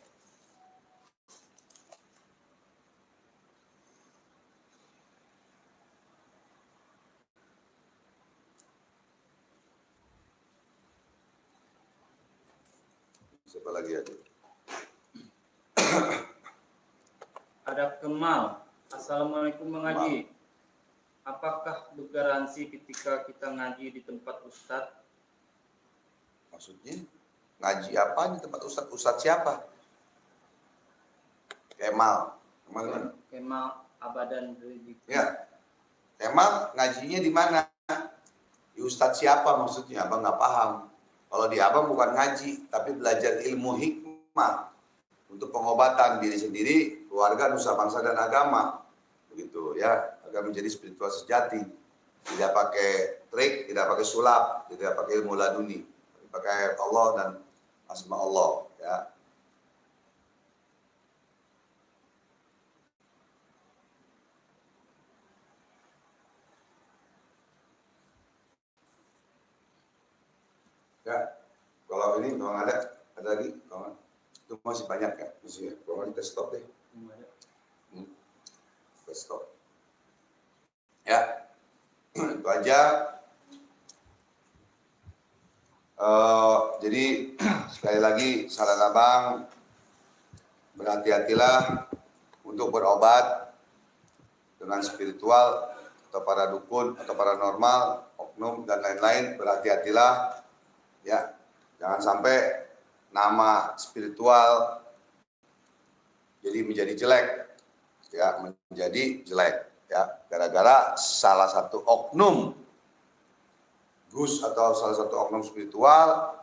Siapa lagi ada? Ada Kemal, Assalamualaikum Bang Haji. Apakah bergaransi ketika kita ngaji di tempat Ustadz? Maksudnya ngaji apa di tempat Ustadz? Ustadz siapa? Kemal. Kemal mana? Kemal Abadan Rizki. Ya. Kemal ngajinya di mana? Di Ustadz siapa maksudnya? Abang nggak paham. Kalau di abang bukan ngaji, tapi belajar ilmu hikmah untuk pengobatan diri sendiri, keluarga, nusa bangsa dan agama. Begitu ya, agar menjadi spiritual sejati. Tidak pakai trik, tidak pakai sulap, tidak pakai ilmu laduni, pakai Allah dan asma Allah ya. Ya, kalau ini kalau ada lagi, kalau itu masih banyak ya, masih. Kalau kita stop deh. stop. Ya, itu aja. Jadi sekali lagi saran abang, berhati-hatilah untuk berobat dengan spiritual atau para dukun atau paranormal, oknum dan lain-lain. Berhati-hatilah, ya, jangan sampai nama spiritual jadi menjadi jelek, ya, menjadi jelek, ya, gara-gara salah satu oknum gus atau salah satu oknum spiritual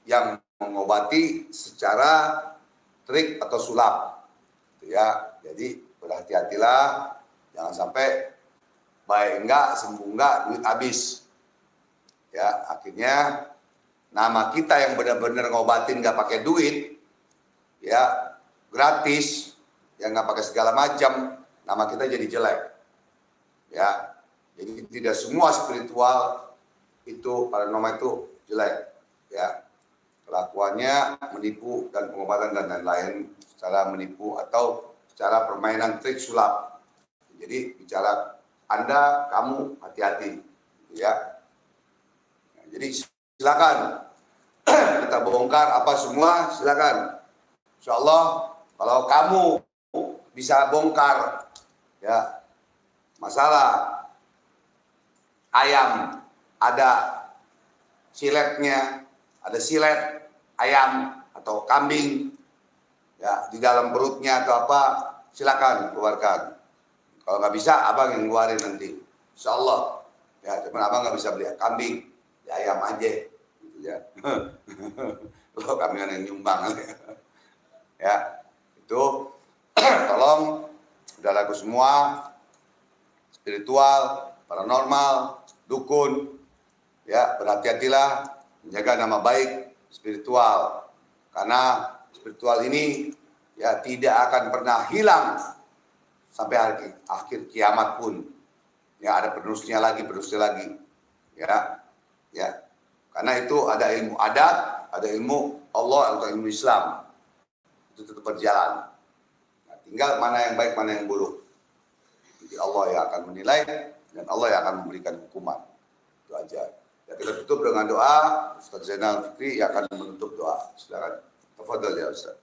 yang mengobati secara trik atau sulap, ya. Jadi berhati-hatilah, jangan sampai baik enggak, sembuh enggak, duit habis, ya. Akhirnya nama kita yang benar-benar ngobatin nggak pakai duit, ya, gratis, yang nggak pakai segala macam, nama kita jadi jelek, ya. Jadi tidak semua spiritual itu, paranormal itu jelek, ya. Kelakuannya menipu dan pengobatan dan lain-lain secara menipu atau secara permainan trik sulap. Jadi bicara Anda, kamu hati-hati, ya. Jadi silakan kita bongkar apa semua, silakan. Insya Allah kalau kamu bisa bongkar, ya, masalah ayam ada siletnya, ada silet ayam atau kambing, ya, di dalam perutnya atau apa, silakan keluarkan. Kalau nggak bisa, abang yang keluarin nanti, insya Allah. Ya, cuman abang nggak bisa beli kambing, ya ayam aja, gitu ya. Lo kami yang nyumbang, ya. Itu tolong saudaraku semua, spiritual, paranormal, dukun, ya, berhati-hatilah menjaga nama baik spiritual, karena spiritual ini, ya, tidak akan pernah hilang sampai akhir kiamat pun, ya. Ada penerusnya lagi, ya, ya. Karena itu ada ilmu adat, ada ilmu Allah atau ilmu Islam, itu tetap berjalan. Nah, tinggal mana yang baik, mana yang buruk. Jadi Allah yang akan menilai dan Allah yang akan memberikan hukuman. Itu aja. Ya, kita tutup dengan doa. Ustaz Zainal Fikri yang akan menutup doa. Silakan. Tafadhal ya Ustaz.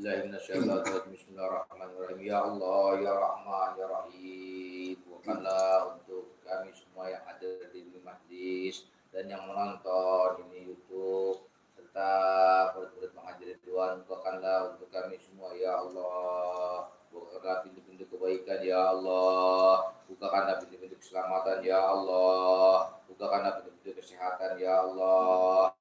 Bismillahirrahmanirrahim. Ya Allah, ya Rahman, ya Rahim. Bukanlah untuk kami semua yang ada di majlis dan yang menonton ini YouTube serta murid-murid mengajar Ridwan, bukanlah untuk kami semua ya Allah. Bukakanlah pintu-pintu kebaikan ya Allah. Bukakanlah pintu-pintu keselamatan ya Allah. Bukakanlah pintu-pintu kesehatan ya Allah.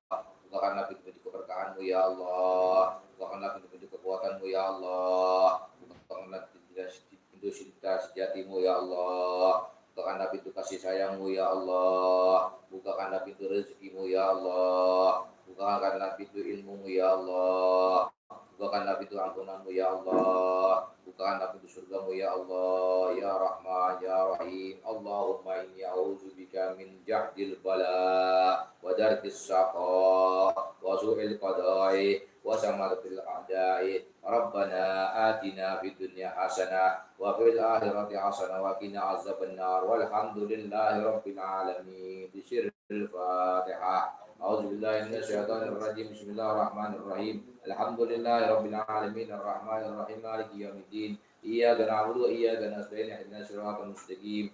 Bukakanlah pintu-pintu keberkahan-Mu ya Allah. Bukakanlah pintu-pintu kekuatan-Mu ya Allah. Bukakanlah pintu cinta sejati-Mu ya Allah. Bukakanlah pintu kasih sayang-Mu ya Allah. Bukakanlah pintu rezeki-Mu ya Allah. Bukakanlah pintu ilmu-Mu ya Allah. Bukakanlah pintu ampunan-Mu ya Allah. Bukakanlah pintu surga-Mu ya Allah. Ya Rahman, ya Rahim. Allahumma inni a'udzubika min jahdil bala wa darkis saqa wa su'il qada'i wa samaratil a'da'i. Rabbana atina fid dunya hasanah wa fil akhirati hasanah wa qina azabannar. Walhamdulillahi rabbil alamin. Bisirril Fatihah. A'udzubillahi minasyaitonir rajim. Bismillahirrahmanirrahim. Alhamdulillahi rabbil alamin arrahmanir rahim maliki yaumiddin. Iyyaka na'budu wa iyyaka nasta'in. Ihdinas siratal mustaqim.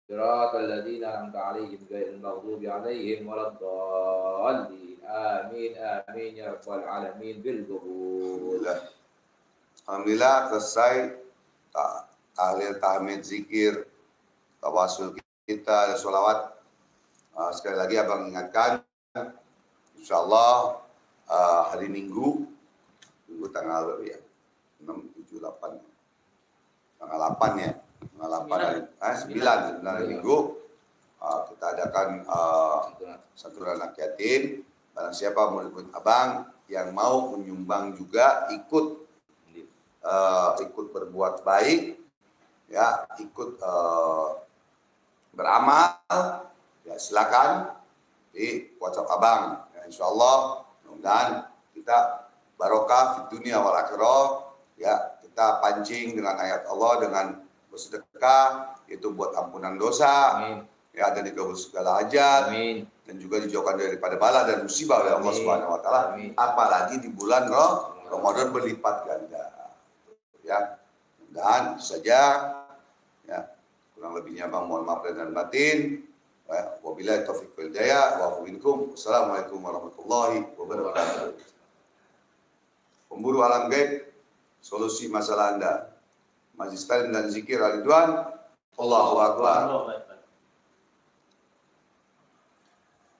Siratal ladzina an'amta 'alaihim ghairil maghdubi 'alaihim waladdallin. Amin amin ya rabbal alamin bil qabul. Alhamdulillah selesai tahlil, tahmid, zikir, tawasul kita, sholawat. Sekali lagi abang ingatkan, insyaallah hari Minggu tanggal berapa ya? 6, 7, 8. Tanggal 8 ya. Tanggal 8 hari 9 hari Minggu kita adakan santunan anak yatim. Barang siapa murid-murid abang yang mau menyumbang juga ikut berbuat baik, ya, ikut beramal, ya, silakan di WhatsApp abang. Ya, insya Allah mudah-mudahan kita barokah di dunia wal akhirah, ya, kita kita pancing dengan ayat Allah, dengan bersedekah, itu buat ampunan dosa, Amin. ya, dan dikabul segala hajat, Amin. dan juga dijauhkan daripada bala dan musibah oleh Allah Amin. Subhanahu wa taala, Amin. apalagi di bulan Ramadan berlipat ganda. Ya. Dan itu saja, ya, kurang lebihnya Bang mohon maaf dan batin. Wabillahi taufiq wal hidayah wa afu minkum. Assalamualaikum warahmatullahi wabarakatuh. Pemburu alam gaib, solusi masalah Anda. Majlis Taklim dan Zikir Al-Ridwan. Allahu Akbar.